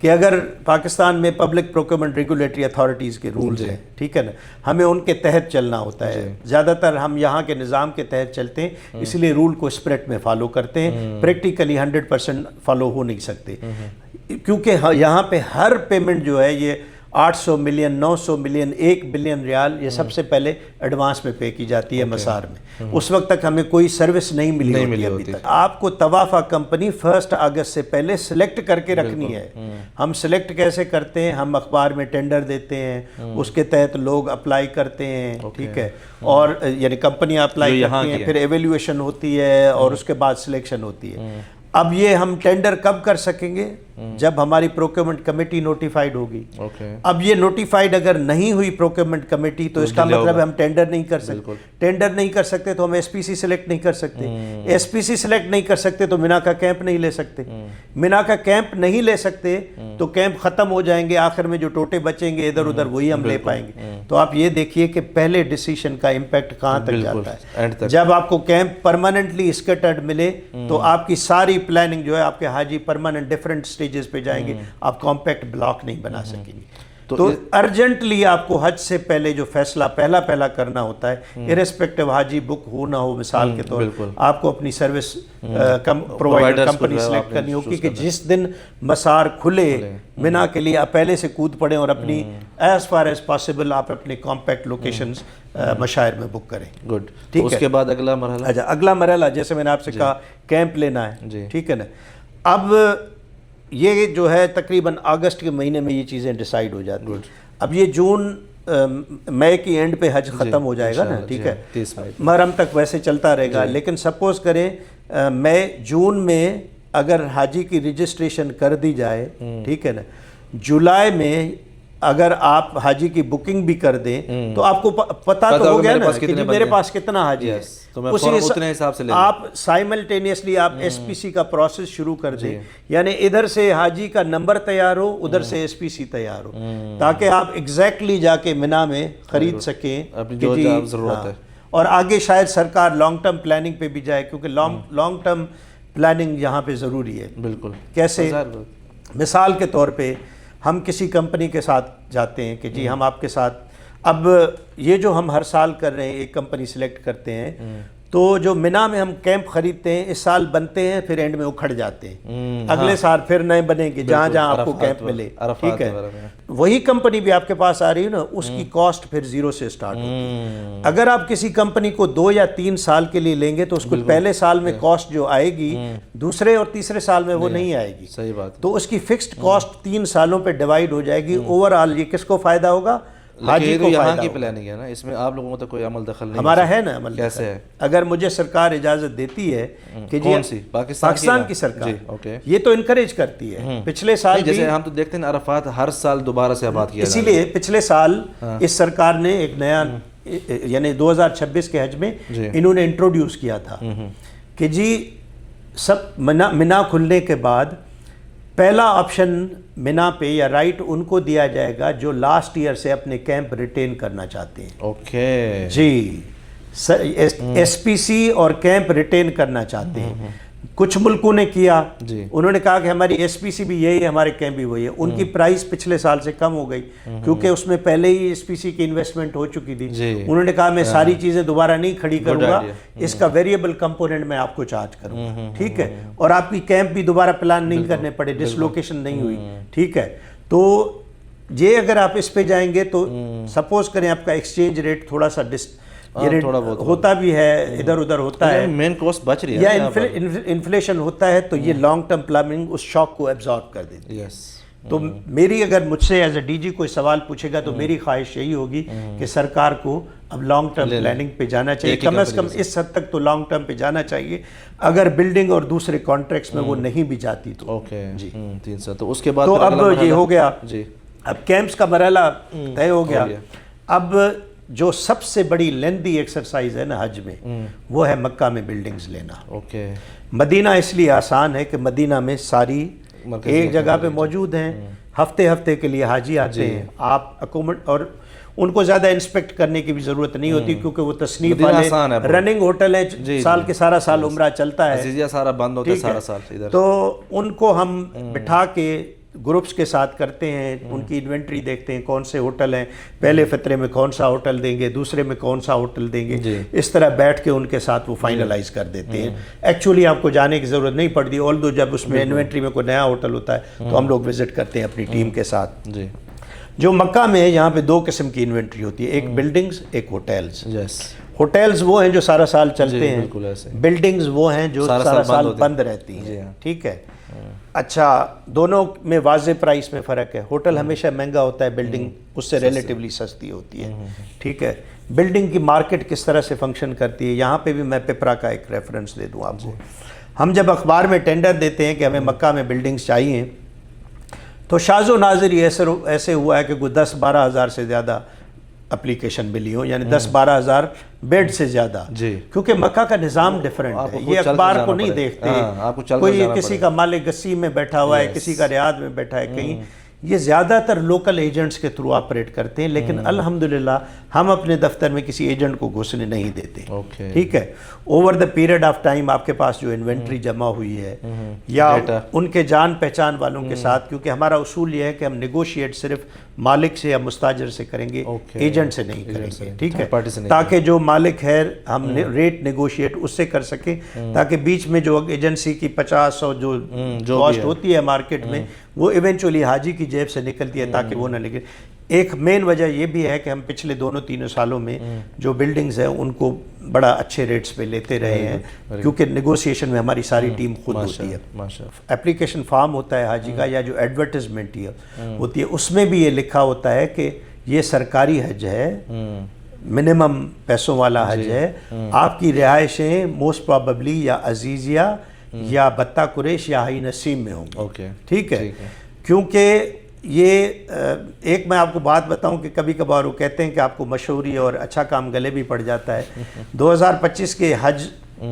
کہ اگر پاکستان میں پبلک پروکیورمنٹ ریگولیٹری اتھارٹیز کے رولز ہیں, ٹھیک ہے نا, ہمیں ان کے تحت چلنا ہوتا ہے. زیادہ تر ہم یہاں کے نظام کے تحت چلتے ہیں, اس لیے رول کو اسپرٹ میں فالو کرتے ہیں. پریکٹیکلی 100% فالو ہو نہیں سکتے, کیونکہ یہاں پہ ہر پیمنٹ جو ہے یہ 800 ملین 900 ملین 1 بلین ریال یہ سب سے پہلے ایڈوانس میں پے کی جاتی ہے مسار میں. اس وقت تک ہمیں کوئی سروس نہیں ملی ابھی تک. آپ کو طوافہ کمپنی 1 اگست سے پہلے سلیکٹ کر کے رکھنی ہے. ہم سلیکٹ کیسے کرتے ہیں, ہم اخبار میں ٹینڈر دیتے ہیں, اس کے تحت لوگ اپلائی کرتے ہیں, ٹھیک ہے, اور یعنی کمپنیاں اپلائی کرتی ہیں, پھر ایویلیویشن ہوتی ہے اور اس کے بعد سلیکشن ہوتی ہے. اب یہ ہم ٹینڈر کب کر سکیں گے, جب ہماری پروکیورمنٹ کمیٹی نوٹیفائیڈ ہوگی. اب یہ نوٹیفائیڈ اگر نہیں ہوئی پروکیورمنٹ کمیٹی تو اس کا مطلب ہے ہم ٹینڈر نہیں کر سکتے. ٹینڈر نہیں کر سکتے تو ہم ایس پی سی سلیکٹ نہیں کر سکتے. ایس پی سی سلیکٹ نہیں کر سکتے تو مینا کا کیمپ نہیں لے سکتے. مینا کا کیمپ نہیں لے سکتے تو کیمپ ختم ہو جائیں گے, آخر میں جو ٹوٹے بچیں گے ادھر ادھر وہی ہم لے پائیں گے. تو آپ یہ دیکھیے کہ پہلے ڈیسیشن کا امپیکٹ کہاں تک جاتا ہے. جب آپ کو کیمپ پرماننٹلی اسکیٹرڈ ملے تو آپ کی ساری پلاننگ جو ہے, آپ کے حاجی پرماننٹ ڈیفرنٹ سٹیجز پہ جائیں گے, آپ کمپیکٹ بلاک نہیں بنا سکیں گے. تو ارجنٹلی آپ کو حج سے پہلے جو فیصلہ پہلا کرنا ہوتا ہے, ارسپیکٹو حاجی بک ہو نہ ہو, مثال کے طور آپ کو اپنی سروس پرووائڈر کمپنی سلیکٹ کرنی ہوگی کہ جس دن مسار کھلے مینا کے لیے آپ پہلے سے کود پڑیں اور اپنی ایز فار ایز پاسبل آپ اپنے کمپیکٹ لوکیشنز مشاعر میں بک کریں. گڈ. اس کے بعد اگلا مرحلہ, اچھا اگلا مرحلہ جیسے میں نے آپ سے کہا کیمپ لینا ہے, ٹھیک ہے نا. اب یہ جو ہے تقریباً اگست کے مہینے میں یہ چیزیں ڈیسائیڈ ہو جاتی ہیں. اب یہ جون مئی کی اینڈ پہ حج ختم ہو جائے گا نا, ٹھیک ہے, محرم تک ویسے چلتا رہے گا. لیکن سپوز کریں مئی جون میں اگر حاجی کی رجسٹریشن کر دی جائے, ٹھیک ہے نا, جولائی میں اگر آپ حاجی کی بکنگ بھی کر دیں تو آپ کو پتہ تو ہو گیا نا کہ میرے پاس کتنا حاجی ہے. اتنے حساب سے آپ سائملٹینیسلی آپ ایس پی سی کا پروسیس شروع کر دیں, یعنی ادھر سے حاجی کا نمبر تیار ہو, ادھر سے ایس پی سی تیار ہو, تاکہ آپ ایگزیکٹلی جا کے مینا میں خرید سکیں جو ضرورت ہے. اور آگے شاید سرکار لانگ ٹرم پلاننگ پہ بھی جائے, کیونکہ لانگ ٹرم پلاننگ یہاں پہ ضروری ہے. بالکل. کیسے, مثال کے طور پہ ہم کسی کمپنی کے ساتھ جاتے ہیں کہ جی ہم آپ کے ساتھ, اب یہ جو ہم ہر سال کر رہے ہیں ایک کمپنی سلیکٹ کرتے ہیں, تو جو مینا میں ہم کیمپ خریدتے ہیں اس سال بنتے ہیں, پھر اینڈ میں اکھڑ جاتے ہیں, اگلے سال پھر نئے بنیں گے جہاں جہاں آپ کو کیمپ ملے, ٹھیک ہے. وہی کمپنی بھی آپ کے پاس آ رہی ہے نا, اس کی کاسٹ پھر زیرو سے سٹارٹ ہوتی ہے. اگر آپ کسی کمپنی کو 2 یا 3 سال کے لیے لیں گے تو اس کو پہلے سال میں کاسٹ جو آئے گی دوسرے اور تیسرے سال میں وہ نہیں آئے گی. صحیح بات. تو اس کی فکسڈ کاسٹ 3 سالوں پہ ڈیوائیڈ ہو جائے گی. اوور آل یہ کس کو فائدہ ہوگا, حاجی کو یہاں فائدہ کی ہوگا. پلاننگ ہے نا, اس میں آپ لوگوں کو تو کوئی عمل دخل نہیں. ہمارا ہے نا عمل. کیسے ہے؟ اگر مجھے سرکار اجازت دیتی ہے کہ کون سی, پاکستان کی سرکار یہ تو انکریج کرتی ہے. پچھلے سال جیسے ہم تو دیکھتے ہیں عرفات ہر سال دوبارہ سے آباد کیا, اسی لیے پچھلے سال اس سرکار نے ایک نیا یعنی 2026 کے حج میں انہوں نے انٹروڈیوس کیا تھا کہ جی سب مینا کھلنے کے بعد پہلا آپشن مینا پہ یا رائٹ ان کو دیا جائے گا جو لاسٹ ایئر سے اپنے کیمپ ریٹین کرنا چاہتے ہیں. اوکے جی, ایس پی سی اور کیمپ ریٹین کرنا چاہتے ہیں. کچھ ملکوں نے کیا, انہوں نے کہا کہ ہماری ایس پی سی بھی یہی ہے, ہمارے کیمپ بھی وہی ہے. ان کی پرائس پچھلے سال سے کم ہو گئی کیونکہ اس میں پہلے ہی ایس پی سی کی انویسٹمنٹ ہو چکی تھی. انہوں نے کہا میں ساری چیزیں دوبارہ نہیں کھڑی کروں گا, اس کا ویریبل کمپوننٹ میں آپ کو چارج کروں گا, ٹھیک ہے, اور آپ کی کیمپ بھی دوبارہ پلان نہیں کرنے پڑے, ڈسلوکیشن نہیں ہوئی, ٹھیک ہے. تو یہ اگر آپ اس پہ جائیں گے تو سپوز کریں آپ کا ایکسچینج ریٹ تھوڑا سا ہوتا بھی ہے, ادھر ادھر ہوتا ہے, مین کاسٹ بچ رہی ہے, یا انفلیشن ہوتا ہے, تو یہ لانگ ٹرم پلاننگ اس شاک کو ایبزارب کر دیتی ہے. تو میری اگر مجھ سے ایز اے ڈی جی کوئی سوال پوچھے گا تو میری خواہش یہی ہوگی کہ سرکار کو اب لانگ ٹرم پلاننگ پہ جانا چاہیے، کم از کم اس حد تک تو لانگ ٹرم پہ جانا چاہیے، اگر بلڈنگ اور دوسرے کانٹریکٹس میں وہ نہیں بھی جاتی تو اوکے جی 3 سال تو اس کے بعد تو اب یہ ہو گیا، جی اب کیمپس کا مرحلہ طے ہو گیا۔ اب جو سب سے بڑی لیندی ایکسرسائز ہے نا حج میں وہ ہے مکہ میں بلڈنگز لینا۔ اوکے مدینہ اس لیے آسان ہے کہ مدینہ میں ساری ایک جگہ پہ موجود ہیں، ہفتے ہفتے کے لیے حاجی آتے ہیں، آپ اکوموڈ، اور ان کو زیادہ انسپیکٹ کرنے کی بھی ضرورت نہیں ہوتی کیونکہ وہ تصنیف والے رننگ ہوٹل ہیں، سال کے سارا سال عمرہ چلتا ہے، عزیزیہ سارا بند ہوتا ہے سارا سال ادھر، تو ان کو ہم بٹھا کے گروپس کے ساتھ کرتے ہیں، ان کی انوینٹری دیکھتے ہیں کون سے ہوٹل ہیں، پہلے فطرے میں کون سا ہوٹل دیں گے، دوسرے میں کون سا ہوٹل دیں گے، اس طرح بیٹھ کے ان کے ساتھ وہ فائنلائز کر دیتے ہیں۔ ایکچولی آپ کو جانے کی ضرورت نہیں پڑتی، آلدو جب اس میں انوینٹری میں کوئی نیا ہوٹل ہوتا ہے تو ہم لوگ وزٹ کرتے ہیں اپنی ٹیم کے ساتھ۔ جی جو مکہ میں ہے یہاں پہ 2 قسم کی انوینٹری ہوتی ہے، ایک بلڈنگز ایک ہوٹلز۔ ہوٹلز وہ ہیں جو سارا سال چلتے ہیں، بلڈنگز وہ ہیں جو سارا سال بند رہتی ہیں، ٹھیک ہے۔ اچھا، دونوں میں واضح پرائس میں فرق ہے، ہوٹل ہمیشہ مہنگا ہوتا ہے، بلڈنگ اس سے ریلیٹیولی سستی ہوتی ہے، ٹھیک ہے۔ بلڈنگ کی مارکیٹ کس طرح سے فنکشن کرتی ہے، یہاں پہ بھی میں پپرا کا ایک ریفرنس دے دوں آپ کو۔ ہم جب اخبار میں ٹینڈر دیتے ہیں کہ ہمیں مکہ میں بلڈنگز چاہیے تو شاذ و نادر یہ ایسے ہوا ہے کہ کوئی 10-12 ہزار سے زیادہ اپلیکیشن ملی ہوں، یعنی 10-12 ہزار بیڈ سے زیادہ، کیونکہ مکہ کا نظام ڈیفرنٹ ہے، یہ اخبار کو نہیں دیکھتے، کوئی کسی کا مالک گسی میں بیٹھا ہوا ہے، کسی کا ریاض میں بیٹھا ہے کہیں، یہ زیادہ تر لوکل ایجنٹس کے تھرو آپریٹ کرتے ہیں، لیکن الحمدللہ ہم اپنے دفتر میں کسی ایجنٹ کو گھسنے نہیں دیتے، ٹھیک ہے۔ Over the period of time آپ کے پاس جو انوینٹری جمع ہوئی ہے یا ان کے جان پہچان والوں کے ساتھ، کیونکہ ہمارا اصول یہ ہے کہ ہم نیگوشیٹ صرف مالک سے یا مستاجر سے کریں گے، ایجنٹ سے نہیں کریں گے، ٹھیک ہے، تاکہ جو مالک ہے ہم ریٹ نیگوشیٹ اس سے کر سکیں، تاکہ بیچ میں جو ایجنسی کی 50-100 جو کاسٹ ہوتی ہے مارکیٹ میں وہ ایونچولی حاجی کی جیب سے نکلتی ہے، تاکہ وہ نہ نکلے۔ ایک مین وجہ یہ بھی ہے کہ ہم پچھلے 2-3 سالوں میں جو بلڈنگز ہیں ان کو بڑا اچھے ریٹس پہ لیتے رہے ہیں، کیونکہ نیگوسیشن میں ہماری ساری ٹیم خود ہوتی ہے۔ اپلیکیشن فارم ہوتا ہے حاجی کا یا جو ایڈورٹیزمنٹ ہوتی ہے اس میں بھی یہ لکھا ہوتا ہے کہ یہ سرکاری حج ہے، منیمم پیسوں والا حج ہے، آپ کی رہائشیں موسٹ پروبیبلی یا عزیزیہ یا بطہ قریش یا ہائی نسیم میں ہوں گے، ٹھیک ہے۔ کیونکہ یہ ایک میں آپ کو بات بتاؤں کہ کبھی کبھار وہ کہتے ہیں کہ آپ کو مشہوری اور اچھا کام گلے بھی پڑ جاتا ہے۔ 2025 کے حج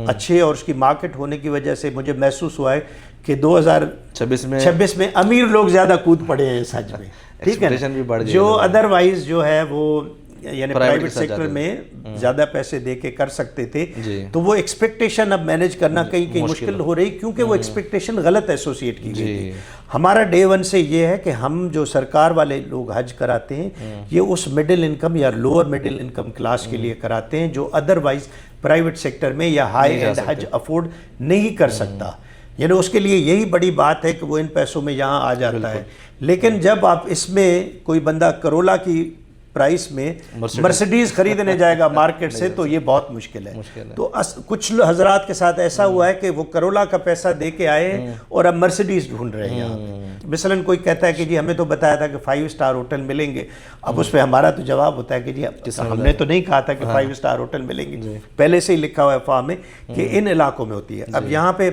اچھے اور اس کی مارکیٹ ہونے کی وجہ سے مجھے محسوس ہوا ہے کہ 2026 میں امیر لوگ زیادہ کود پڑے ہیں اس حج میں، ٹھیک ہے، جو ادروائز جو ہے وہ یعنی پرائیویٹ سیکٹر میں زیادہ پیسے دے کے کر سکتے تھے، تو وہ ایکسپیکٹیشن اب مینیج کرنا کہیں مشکل ہو رہی، کیونکہ وہ ایکسپیکٹیشن غلط ایسوسیٹ کی گئی تھی۔ ہمارا ڈے 1 سے یہ ہے کہ ہم جو سرکار والے لوگ حج کراتے ہیں یہ اس مڈل انکم یا لوور مڈل انکم کلاس کے لیے کراتے ہیں جو ادروائز پرائیویٹ سیکٹر میں یا ہائی اینڈ حج افورڈ نہیں کر سکتا، یعنی اس کے لیے یہی بڑی بات ہے کہ وہ ان پیسوں میں یہاں آ جاتا ہے۔ لیکن جب آپ اس میں کوئی بندہ کرولا کی پرائس میں مرسیڈیز خریدنے جائے گا مارکیٹ سے تو یہ بہت مشکل ہے۔ تو کچھ حضرات کے ساتھ ایسا ہوا ہے کہ وہ کرولا کا پیسہ دے کے آئے اور اب مرسیڈیز ڈھونڈ رہے ہیں یہاں پہ۔ مثلاً کوئی کہتا ہے کہ جی ہمیں تو بتایا تھا کہ 5 اسٹار ہوٹل ملیں گے، اب اس پہ ہمارا تو جواب ہوتا ہے کہ جی ہم نے تو نہیں کہا تھا کہ 5 اسٹار ہوٹل ملیں گے، پہلے سے ہی لکھا ہوا ہے فارم میں کہ ان علاقوں میں ہوتی ہے۔ اب یہاں پہ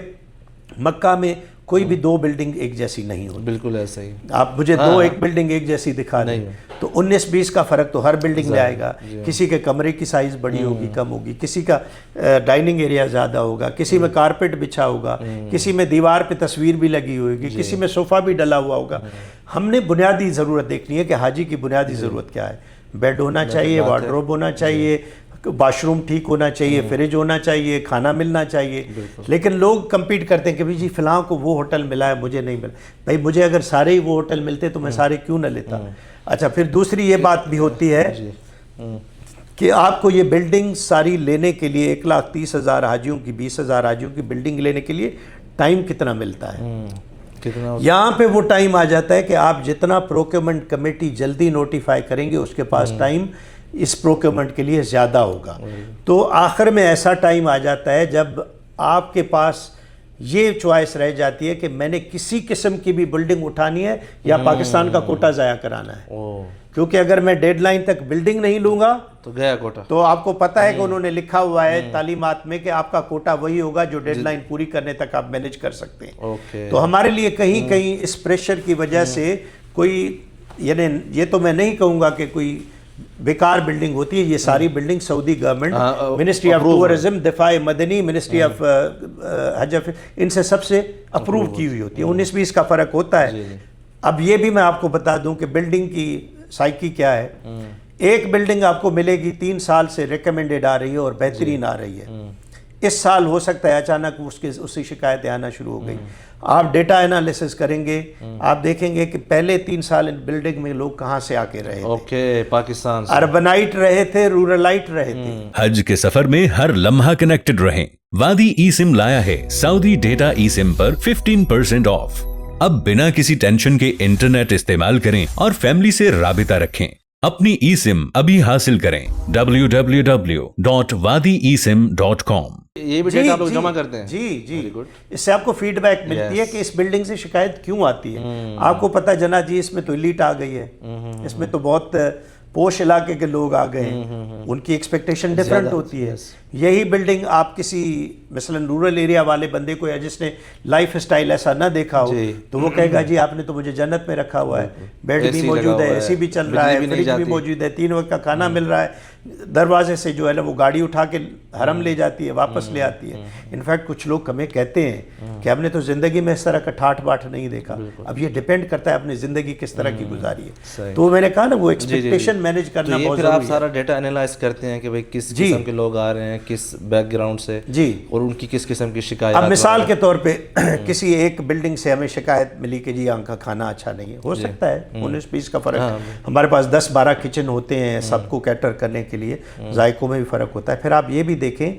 مکہ میں کوئی بھی 2 بلڈنگ ایک جیسی نہیں ہوتی، بالکل ایسا ہی، آپ مجھے 2 ایک بلڈنگ ایک جیسی دکھا دیں تو 19-20 کا فرق تو ہر بلڈنگ میں آئے گا۔ کسی کے کمرے کی سائز بڑی ہوگی کم ہوگی، کسی کا ڈائننگ ایریا زیادہ ہوگا، کسی میں کارپیٹ بچھا ہوگا، کسی میں دیوار پہ تصویر بھی لگی ہوگی، کسی میں صوفہ بھی ڈلا ہوا ہوگا۔ ہم نے بنیادی ضرورت دیکھنی ہے کہ حاجی کی بنیادی ضرورت کیا ہے، بیڈ ہونا چاہیے، وارڈروب ہونا چاہیے، واش روم ٹھیک ہونا چاہیے، فریج ہونا چاہیے، کھانا ملنا چاہیے۔ لیکن لوگ کمپیٹ کرتے ہیں کہ جی فلاں کو وہ ہوٹل ملا ہے مجھے نہیں ملا، بھائی مجھے اگر سارے ہی وہ ہوٹل ملتے تو میں سارے کیوں نہ لیتا۔ اچھا، پھر دوسری یہ بات بھی ہوتی ہے کہ آپ کو یہ بلڈنگ ساری لینے کے لیے 1,30,000 حاجیوں کی 20,000 حاجیوں کی بلڈنگ لینے کے لیے ٹائم کتنا ملتا ہے۔ یہاں پہ وہ ٹائم آ جاتا ہے کہ آپ جتنا پروکیورمنٹ کمیٹی جلدی نوٹیفائی کریں گے اس کے پاس ٹائم اس پروکیورمنٹ کے لیے زیادہ ہوگا۔ تو آخر میں ایسا ٹائم آ جاتا ہے جب آپ کے پاس یہ چوائس رہ جاتی ہے کہ میں نے کسی قسم کی بھی بلڈنگ اٹھانی ہے یا پاکستان کا کوٹا ضائع کرانا ہے. کیونکہ اگر میں ڈیڈ لائن تک بلڈنگ نہیں لوں گا تو گیا کوٹا. تو آپ کو پتہ ہے کہ انہوں نے لکھا ہوا ہے تعلیمات میں کہ آپ کا کوٹا وہی ہوگا جو ڈیڈ لائن پوری کرنے تک آپ مینیج کر سکتے ہیں. تو ہمارے لیے کہیں کہیں اس پریشر کی وجہ سے کوئی یعنی یہ تو میں نہیں کہوں گا کہ کوئی بیکار بلڈنگ ہوتی ہے. یہ ساری building Saudi government ministry of tourism, دفاع مدنی, منسٹری آف حج, ان سے سب سے اپروو کی ہوئی ہوتی ہے. 19-20 کا فرق ہوتا ہے. اب یہ بھی میں آپ کو بتا دوں کہ بلڈنگ کی سائیکی کیا ہے. ایک بلڈنگ آپ کو ملے گی 3 سال سے ریکمینڈڈ آ رہی ہے اور بہترین آ رہی ہے. اس سال ہو سکتا ہے اچانک اسی شکایتیں آنا شروع ہو گئی. آپ ڈیٹا انالیسس کریں گے, آپ دیکھیں گے کہ پہلے 3 سال بلڈنگ میں لوگ کہاں سے آ کے رہے تھے. پاکستان سے اربنائٹ رہے تھے, رورلائٹ رہے تھے. حج کے سفر میں ہر لمحہ کنیکٹڈ رہیں. وادی ای سم لایا ہے سعودی data E some per 15% of. اب بنا کسی ٹینشن کے انٹرنیٹ استعمال کریں اور فیملی سے رابطہ رکھیں. اپنی ای سم ابھی حاصل کریں www.wadiesym.com. یہ بھی ڈیٹا آپ لوگ جمع کرتے ہیں؟ جی. اس سے آپ کو فیڈ بیک ملتی ہے کہ اس بلڈنگ سے شکایت کیوں آتی ہے. آپ کو پتہ جنا جی اس میں تو ایلیٹ آ گئی ہے, اس میں تو بہت پوش علاقے کے لوگ آ گئے ہیں, ان کی ایکسپیکٹیشن ڈیفرنٹ ہوتی ہے. یہی بلڈنگ آپ کسی مثلا رورل ایریا والے بندے کو یا جس نے لائف اسٹائل ایسا نہ دیکھا ہو تو وہ کہے گا جی آپ نے تو مجھے جنت میں رکھا ہوا ہے, بیڈ بھی موجود ہے, اے سی بھی چل رہا ہے, فریج بھی موجود ہے, 3 وقت کا کھانا مل رہا ہے, دروازے سے جو ہے نا وہ گاڑی اٹھا کے حرم لے جاتی ہے, واپس لے آتی ہے. انفیکٹ کچھ لوگ ہمیں کہتے ہیں کہ ہم نے تو زندگی میں اس طرح کا ٹھاٹ باٹ نہیں دیکھا. اب یہ ڈیپینڈ کرتا ہے اپنی زندگی کس طرح کی گزاری ہے. تو میں نے کہا نا وہ ایکسپیکٹیشن مینیج کرنا بہت ضروری ہے. آپ سارا ڈیٹا انالائز کرتے ہیں کہ بھئی کس قسم کے لوگ آ رہے ہیں, کس بیک گراؤنڈ سے, اور ان کی کس قسم کی شکایت. اب مثال کے طور پہ کسی ایک بلڈنگ سے ہمیں شکایت ملی کہ جی یہاں کا کھانا اچھا نہیں ہے. ہو سکتا ہے 19-20 کا فرق. ہمارے پاس 10-12 کچن ہوتے ہیں سب کو کیٹر کرنے کے لیے, ذائقوں میں بھی فرق ہوتا ہے. پھر آپ یہ بھی دیکھیں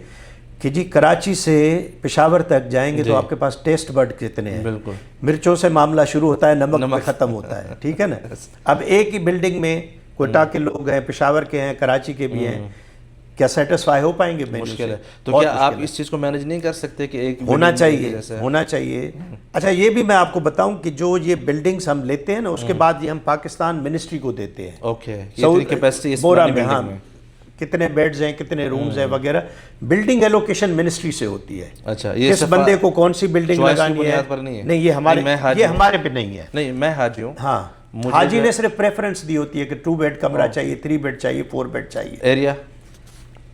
کہ جی کراچی سے پشاور تک جائیں گے تو آپ کے پاس ٹیسٹ برڈ کتنے ہیں. بالکل مرچوں سے معاملہ شروع ہوتا ہے, نمک پہ ختم ہوتا ہے. ٹھیک ہے نا. اب ایک ہی بلڈنگ میں کوئٹہ کے لوگ ہیں, پشاور کے ہیں, کراچی کے بھی ہیں, کیا سیٹسفائی ہو پائیں گے؟ مشکل ہے. تو کیا آپ اس چیز کو مینیج نہیں کر سکتے کہ ایک ہونا چاہیے. اچھا یہ بھی میں آپ کو بتاؤں کہ جو یہ بلڈنگز ہم لیتے ہیں نا اس کے بعد یہ ہم پاکستان منسٹری کو دیتے ہیں. اوکے, کیپیسٹی اس بلڈنگ میں کتنے بیڈز ہیں, کتنے رومز ہیں وغیرہ, بلڈنگ ایلوکیشن منسٹری سے ہوتی ہے. اچھا, اس بندے کو کون سی بلڈنگ لگانی ہے نہیں, یہ ہمارے پہ نہیں ہے. نہیں, میں حاجی ہوں. ہاں, حاجی نے صرف پریفرنس دی ہوتی ہے کہ 2 بیڈ کمرہ چاہیے, 3 بیڈ چاہیے, 4 بیڈ چاہیے.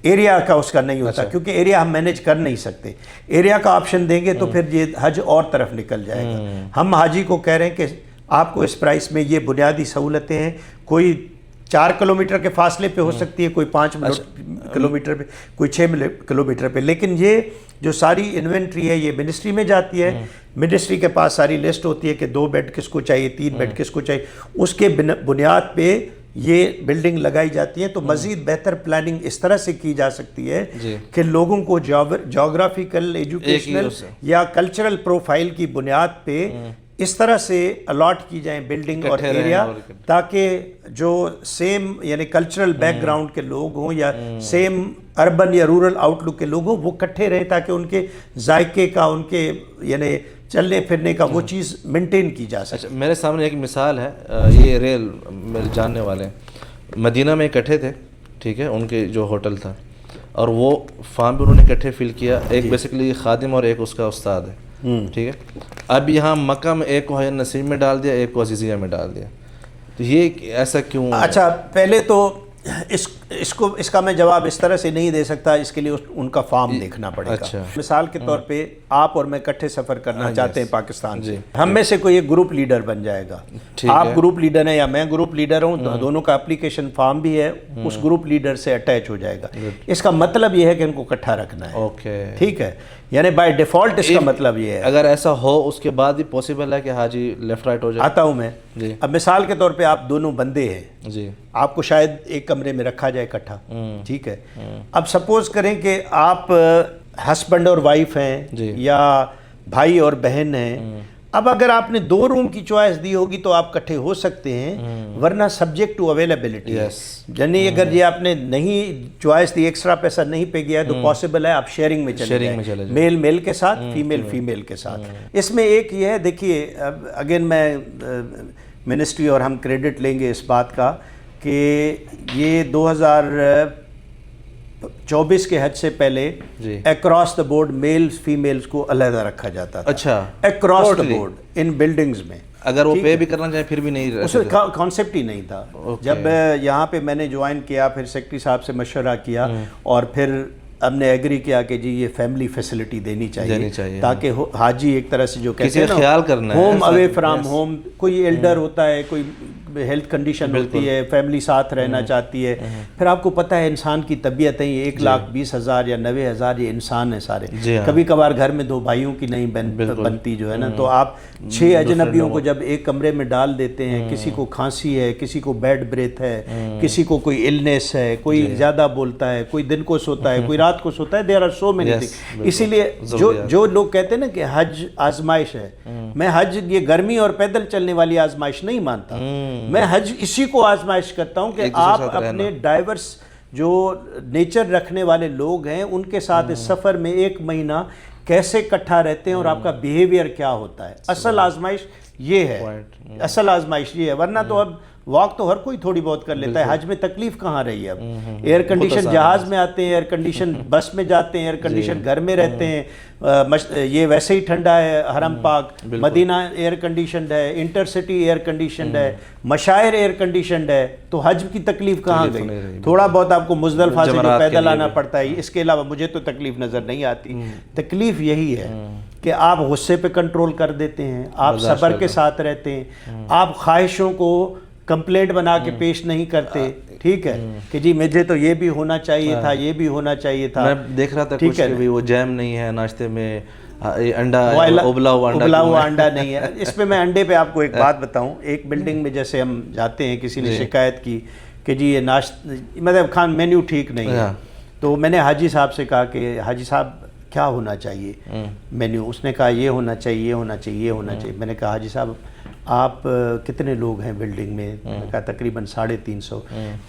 ایریا کا اس کا نہیں ہوتا کیونکہ ایریا ہم مینیج کر نہیں سکتے. ایریا کا آپشن دیں گے تو پھر یہ حج اور طرف نکل جائے گا. ہم حاجی کو کہہ رہے ہیں کہ آپ کو اس پرائس میں یہ بنیادی سہولتیں ہیں, کوئی 4 کلومیٹر کے فاصلے پہ ہو سکتی ہے, کوئی 5 کلومیٹر پہ, کوئی 6 کلومیٹر پہ, لیکن یہ جو ساری انوینٹری ہے یہ منسٹری میں جاتی ہے. منسٹری کے پاس ساری لسٹ ہوتی ہے کہ 2 بیڈ کس کو چاہیے, 3 بیڈ کس کو چاہیے, اس کے بنیاد پہ یہ بلڈنگ لگائی جاتی ہے. تو مزید بہتر پلاننگ اس طرح سے کی جا سکتی ہے کہ لوگوں کو جغرافیکل, ایجوکیشنل یا کلچرل پروفائل کی بنیاد پہ اس طرح سے الاٹ کی جائیں بلڈنگ اور ایریا, تاکہ جو سیم یعنی کلچرل بیک گراؤنڈ کے لوگ ہوں یا سیم اربن یا رورل آؤٹ لک کے لوگ ہوں وہ اکٹھے رہیں, تاکہ ان کے ذائقے کا, ان کے یعنی چلنے پھرنے کا وہ چیز مینٹین کی جا سکے. میرے سامنے ایک مثال ہے, یہ ریل میرے جاننے والے مدینہ میں اکٹھے تھے, ٹھیک ہے, ان کے جو ہوٹل تھا, اور وہ فارم بھی انہوں نے اکٹھے فل کیا. ایک بیسیکلی خادم اور ایک اس کا استاد ہے, ٹھیک ہے. اب یہاں مکہ میں ایک کو حج نصیب میں ڈال دیا, ایک کو عزیزیہ میں ڈال دیا. تو یہ ایسا کیوں؟ اچھا, پہلے تو اس کا میں جواب اس طرح سے نہیں دے سکتا, اس کے لیے ان کا فارم دیکھنا پڑے گا. مثال کے طور پہ آپ اور میں اکٹھے سفر کرنا چاہتے ہیں پاکستان سے, ہم میں سے کوئی ایک گروپ لیڈر بن جائے گا. آپ گروپ لیڈر ہیں یا میں گروپ لیڈر ہوں, دونوں کا اپلیکیشن فارم بھی ہے, اس گروپ لیڈر سے اٹیچ ہو جائے گا. اس کا مطلب یہ ہے کہ ان کو اکٹھا رکھنا ہے. ٹھیک ہے, یعنی بائی ڈیفالٹ اس کا مطلب یہ ہے. اگر ایسا ہو اس کے بعد بھی پاسبل ہے کہ حاجی لیفٹ رائٹ ہو جائے. آتا ہوں میں. اب مثال کے طور پہ آپ دونوں بندے ہیں, آپ کو شاید ایک کمرے میں رکھا جائے اکٹھا, ٹھیک ہے. اب سپوز کریں کہ آپ ہسبینڈ اور وائف ہیں یا بھائی اور بہن ہیں, اب اگر آپ نے 2 روم کی چوائس دی ہوگی تو آپ کٹھے ہو سکتے ہیں، ورنہ سبجیکٹ ٹو اویلیبلٹی، یعنی اگر یہ آپ نے نہیں چوائس دی، ایکسٹرا پیسہ نہیں پہ گیا ہے تو پاسبل ہے آپ شیئرنگ میں چلے جائیں، میل میل کے ساتھ، فیمیل فیمیل کے ساتھ۔ اس میں ایک یہ ہے، دیکھیے اگین میں منسٹری اور ہم کریڈٹ لیں گے اس بات کا کہ یہ 2024 کے حج سے پہلے across the board males females کو علیحدہ رکھا جاتا تھا۔ اچھا، اکراس دا بورڈ ان بلڈنگز میں، اگر وہ پے بھی کرنا چاہیں پھر بھی نہیں، اس کانسیپٹ ہی نہیں تھا۔ جب یہاں پہ میں نے جوائن کیا، پھر سیکرٹری صاحب سے مشورہ کیا اور پھر ہم نے ایگری کیا کہ جی یہ فیملی فیسلٹی دینی چاہیے تاکہ حاجی ایک طرح سے جو کہتے ہیں خیال کرنا ہے، ہوم اوے فرام ہوم، کوئی ایلڈر ہوتا ہے، کوئی ہیلتھ کنڈیشن ہوتی ہے، فیملی ساتھ رہنا چاہتی ہے، پھر آپ کو پتہ ہے انسان کی طبیعت ہے، یہ 1,20,000 یا 90,000 یہ انسان ہے سارے، کبھی کبھار گھر میں 2 بھائیوں کی نہیں بنتی جو ہے نا، تو آپ 6 اجنبیوں کو جب ایک کمرے میں ڈال دیتے ہیں، کسی کو کھانسی ہے، کسی کو بیڈ بریتھ ہے، کسی کو کوئی النیس ہے، کوئی زیادہ بولتا ہے، کوئی دن کو سوتا ہے، کوئی رات کو سوتا ہے، there are so many thing. اسی لیے جو لوگ کہتے ہیں نا کہ حج آزمائش ہے، میں حج یہ گرمی اور پیدل چلنے والی آزمائش نہیں مانتا، میں حج اسی کو آزمائش کرتا ہوں کہ آپ اپنے ڈائیورس جو نیچر رکھنے والے لوگ ہیں ان کے ساتھ اس سفر میں 1 مہینہ کیسے اکٹھا رہتے ہیں اور آپ کا بیہیویئر کیا ہوتا ہے۔ اصل آزمائش یہ ہے، اصل آزمائش یہ ہے، ورنہ تو اب واک تو ہر کوئی تھوڑی بہت کر لیتا ہے، حج میں تکلیف کہاں رہی ہے اب؟ ایئر کنڈیشن جہاز میں آتے ہیں، ایئر کنڈیشن بس میں جاتے ہیں، ایئر کنڈیشن گھر میں رہتے ہیں، یہ ویسے ہی ٹھنڈا ہے حرم پاک، مدینہ ایئر کنڈیشنڈ ہے، انٹر سٹی ایئر کنڈیشنڈ ہے، مشاعر ایئر کنڈیشنڈ ہے، تو حج کی تکلیف کہاں گئی؟ تھوڑا بہت آپ کو مزدلفہ سے جو پیدل آنا پڑتا ہے، اس کے علاوہ مجھے تو تکلیف نظر نہیں آتی۔ تکلیف یہی ہے کہ آپ غصے پہ کنٹرول کر دیتے ہیں، آپ صبر کے ساتھ رہتے ہیں، آپ خواہشوں کو کمپلینٹ بنا کے پیش نہیں کرتے، ٹھیک ہے کہ جی مجھے تو یہ بھی ہونا چاہیے تھا، یہ بھی ہونا چاہیے تھا۔ میں دیکھ رہا تھا کچھ کہ وہ جیم نہیں ہے ناشتے میں، انڈا ابلا ہوا انڈا نہیں ہے۔ اس پہ میں انڈے پہ آپ کو ایک بات بتاؤں، ایک بلڈنگ میں جیسے ہم جاتے ہیں، کسی نے شکایت کی کہ جی یہ مطلب خان مینیو ٹھیک نہیں ہے، تو میں نے حاجی صاحب سے کہا کہ حاجی صاحب کیا ہونا چاہیے مینیو؟ اس نے کہا یہ ہونا چاہیے، یہ ہونا چاہیے، یہ ہونا چاہیے۔ میں نے کہا حاجی صاحب آپ کتنے لوگ ہیں بلڈنگ میں؟ میں نے کہا تقریباً 350۔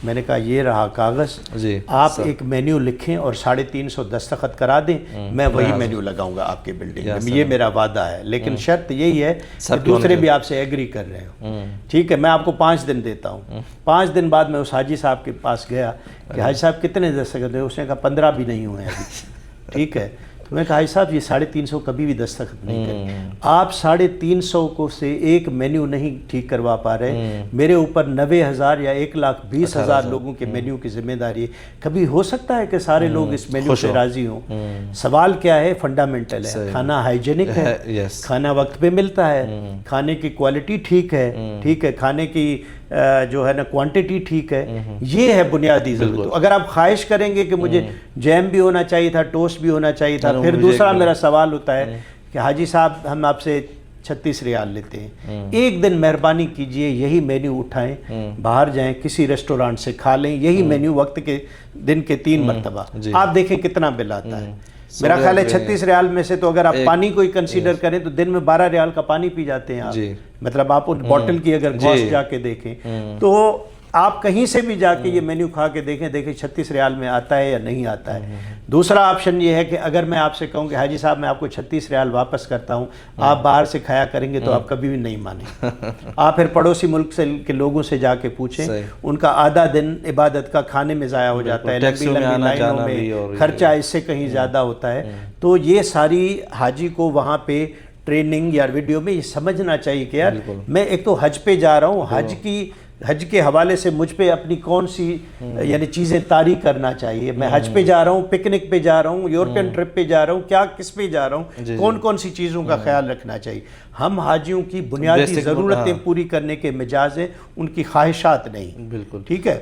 میں نے کہا یہ رہا کاغذ، آپ ایک مینیو لکھیں اور 350 دستخط کرا دیں، میں وہی مینیو لگاؤں گا آپ کے بلڈنگ میں، یہ میرا وعدہ ہے، لیکن شرط یہی ہے کہ دوسرے بھی آپ سے ایگری کر رہے ہوں، ٹھیک ہے؟ میں آپ کو 5 دن دیتا ہوں۔ 5 دن بعد میں اس حاجی صاحب کے پاس گیا کہ حاجی صاحب کتنے دستخط ہوئے؟ اس نے کہا 15 بھی نہیں ہوئے ابھی، ٹھیک ہے؟ تو میں کہا حاجی صاحب یہ 350 کبھی بھی دستخط نہیں کریں، آپ 350 کو سے ایک مینیو نہیں ٹھیک کروا پا رہے، میرے اوپر 90,000 یا 1,20,000 لوگوں کے مینیو کی ذمہ داری ہے۔ کبھی ہو سکتا ہے کہ سارے لوگ اس مینیو سے راضی ہوں؟ سوال کیا ہے؟ فنڈامنٹل ہے، کھانا ہائیجینک ہے، کھانا وقت پہ ملتا ہے، کھانے کی کوالٹی ٹھیک ہے، ٹھیک ہے، کھانے کی جو ہے نا کوانٹٹی ٹھیک ہے، یہ ہے بنیادی ضرورت۔ اگر آپ خواہش کریں گے کہ مجھے جیم بھی ہونا چاہیے تھا، ٹوسٹ بھی ہونا چاہیے تھا، پھر دوسرا میرا سوال ہوتا ہے کہ حاجی صاحب ہم آپ سے 36 ریال لیتے ہیں، ایک دن مہربانی کیجئے یہی مینیو اٹھائیں، باہر جائیں کسی ریسٹورانٹ سے کھا لیں، یہی مینیو وقت کے دن کے 3 مرتبہ، آپ دیکھیں کتنا بل آتا ہے۔ میرا خیال ہے 36 ریال میں سے تو اگر آپ پانی کو ہی کنسیڈر کریں تو دن میں 12 ریال کا پانی پی جاتے ہیں آپ، مطلب آپ بوٹل کی اگر کاسٹ جا کے دیکھیں تو آپ کہیں سے بھی جا کے یہ مینیو کھا کے دیکھیں 36 ریال میں آتا ہے یا نہیں آتا ہے۔ دوسرا آپشن یہ ہے کہ اگر میں آپ سے کہوں کہ حاجی صاحب میں آپ کو 36 ریال واپس کرتا ہوں، آپ باہر سے کھایا کریں گے تو آپ کبھی بھی نہیں مانیں۔ آپ پھر پڑوسی ملک سے کے لوگوں سے جا کے پوچھیں، ان کا آدھا دن عبادت کا کھانے میں ضائع ہو جاتا ہے، لمبی لمبی لائنوں میں خرچہ اس سے کہیں زیادہ ہوتا ہے۔ تو یہ ساری حاجی کو وہاں پہ ٹریننگ یا ویڈیو میں یہ سمجھنا چاہیے کہ یار میں ایک تو حج پہ جا رہا ہوں، حج کے حوالے سے مجھ پہ اپنی کون سی یعنی چیزیں طاری کرنا چاہیے، میں حج پہ جا رہا ہوں، پکنک پہ جا رہا ہوں، یورپین ٹرپ پہ جا رہا ہوں، کیا کس پہ جا رہا ہوں، کون کون سی چیزوں کا خیال رکھنا چاہیے۔ ہم حاجیوں کی بنیادی ضرورتیں پوری کرنے کے مجاز ہیں، ان کی خواہشات نہیں، بالکل ٹھیک ہے۔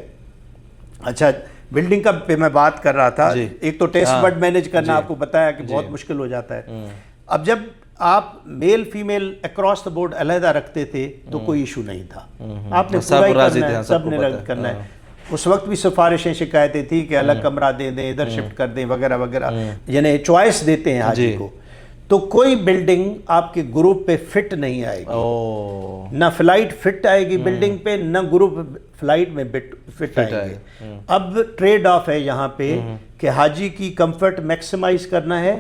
اچھا بلڈنگ کا پہ میں بات کر رہا تھا، ایک تو ٹیسٹ بڈ مینیج کرنا آپ کو بتایا کہ بہت مشکل ہو جاتا ہے۔ اب جب آپ male female across the board علیحدہ رکھتے تھے تو کوئی ایشو نہیں تھا، آپ نے پورا ہی کرنا ہے، سب نے کرنا ہے۔ اس وقت بھی سفارشیں شکایتیں تھی کہ الگ کمرہ دے دیں، ادھر شفٹ کر دیں وغیرہ وغیرہ، یعنی چوائس دیتے ہیں حاجی کو۔ تو کوئی بلڈنگ آپ کے گروپ پہ فٹ نہیں آئے گی، نہ فلائٹ فٹ آئے گی بلڈنگ پہ، نہ گروپ فلائٹ میں فٹ آئیں گے۔ اب ٹریڈ آف ہے یہاں پہ کہ حاجی کی کمفرٹ میکسیمائز کرنا ہے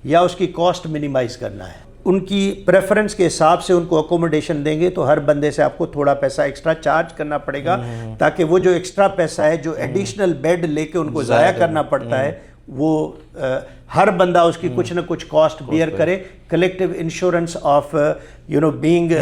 یا اس کی کاسٹ منیمائز کرنا ہے۔ ان کی پریفرنس کے حساب سے ان کو اکوموڈیشن دیں گے تو ہر بندے سے آپ کو تھوڑا پیسہ ایکسٹرا چارج کرنا پڑے گا، تاکہ وہ جو ایکسٹرا پیسہ ہے جو ایڈیشنل بیڈ لے کے ان کو ضائع کرنا پڑتا ہے وہ ہر بندہ اس کی کچھ نہ کچھ کاسٹ بیئر کرے۔ کلیکٹیو انشورنس آف بینگ،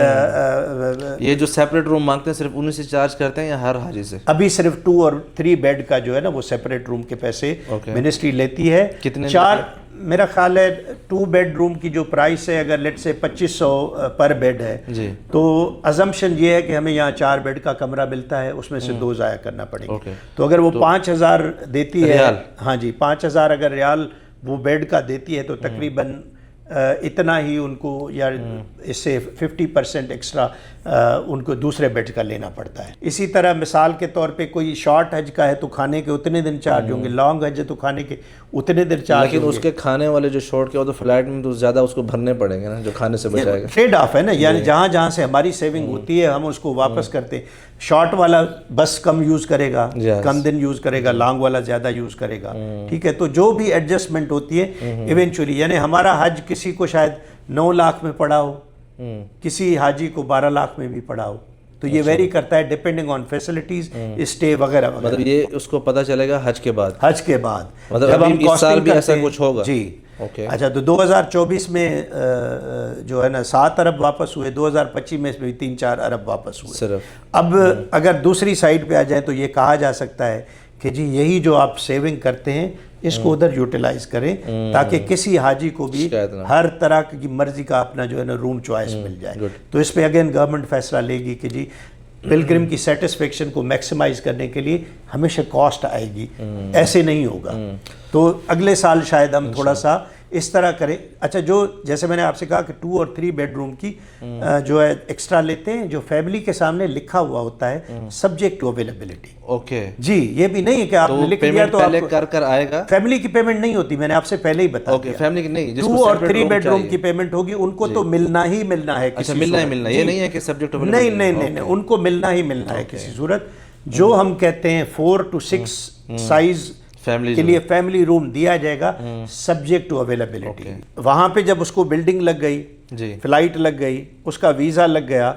یہ جو سیپریٹ روم مانگتے ہیں صرف انہیں سے چارج کرتے ہیں یا ہر حاجی سے؟ ابھی صرف 2 اور 3 بیڈ کا جو ہے نا وہ سیپریٹ روم کے پیسے منسٹری لیتی ہے۔ کتنے؟ 4 میرا خیال ہے 2 بیڈ روم کی جو پرائس ہے اگر لیٹ سے 2500 پر بیڈ ہے تو ازمپشن یہ ہے کہ ہمیں یہاں 4 بیڈ کا کمرہ ملتا ہے، اس میں سے 2 ضائع کرنا پڑے گا۔ تو اگر وہ 5000 دیتی ہے، ہاں جی 5000 اگر ریال وہ بیڈ کا دیتی ہے تو تقریباً اتنا ہی ان کو یا اس سے 50% ایکسٹرا ان کو دوسرے بیڈ کا لینا پڑتا ہے۔ اسی طرح مثال کے طور پہ کوئی شارٹ حج کا ہے تو کھانے کے اتنے دن چارج ہوں گے، لانگ حج ہے تو کھانے کے اتنے دن چارج ہوں گے۔ لیکن اس کے کھانے والے جو شارٹ کے وہ تو فلائٹ میں تو زیادہ اس کو بھرنے پڑیں گے نا، جو کھانے سے بچائے گا۔ ٹریڈ آف ہے نا، یعنی جہاں جہاں سے ہماری سیونگ ہوتی ہے ہم اس کو واپس کرتے ہیں۔ شارٹ والا بس کم یوز کرے گا، کم دن یوز کرے گا، لانگ والا زیادہ یوز کرے گا، ٹھیک ہے۔ تو جو بھی ایڈجسٹمنٹ ہوتی ہے ایونچولی، یعنی ہمارا حج کسی کو شاید 9 لاکھ میں پڑا ہو، کسی حاجی کو 12 لاکھ میں بھی پڑا ہو، تو یہ ویری کرتا ہے ڈیپینڈنگ آن فیسلٹیز، اسٹے وغیرہ وغیرہ۔ مطلب یہ اس کو پتہ چلے گا حج کے بعد؟ حج کے بعد مطلب جب ہم اس سال بھی ایسا کچھ ہوگا؟ جی اچھا۔ تو 2024 میں جو ہے نا 7 ارب واپس ہوئے، 2025 میں بھی 3-4 ارب واپس ہوئے صرف۔ اب اگر دوسری سائڈ پہ آ جائیں تو یہ کہا جا سکتا ہے کہ جی یہی جو آپ سیونگ کرتے ہیں اس کو ادھر یوٹیلائز کریں تاکہ کسی حاجی کو بھی ہر طرح کی مرضی کا اپنا جو ہے نا روم چوائس مل جائے۔ تو اس پہ اگین گورنمنٹ فیصلہ لے گی کہ جی پلگرم کی سیٹسفیکشن کو میکسیمائز کرنے کے لیے ہمیشہ کاسٹ آئے گی، ایسے نہیں ہوگا۔ تو اگلے سال شاید ہم تھوڑا سا اس طرح کریں۔ اچھا، جو جیسے میں نے آپ سے کہا کہ 2 اور 3 بیڈ روم کی جو ہے ایکسٹرا لیتے ہیں، جو فیملی کے سامنے لکھا ہوا ہوتا ہے سبجیکٹ ٹو اویلیبلٹی۔ اوکے جی، یہ بھی نہیں ہے کہ آپ نے لکھ دیا تو پہلے کر آئے گا۔ فیملی کی پیمنٹ نہیں ہوتی، میں نے آپ سے پہلے ہی بتا دیا۔ فیملی کی نہیں، 2 اور 3 بیڈ روم کی پیمنٹ ہوگی، ان کو تو ملنا ہی ملنا ہے۔ اچھا، ملنا ہی ملنا، یہ نہیں ہے کہ سبجیکٹ نہیں نہیں نہیں، ان کو ملنا ہی ملنا ہے کسی صورت۔ جو ہم کہتے ہیں 4 to 6 سائز کے لیے فیملی روم دیا جائے گا سبجیکٹ ٹو اویلیبلٹی۔ وہاں پہ جب اس کو بلڈنگ لگ گئی، فلائٹ لگ گئی، اس کا ویزا لگ گیا،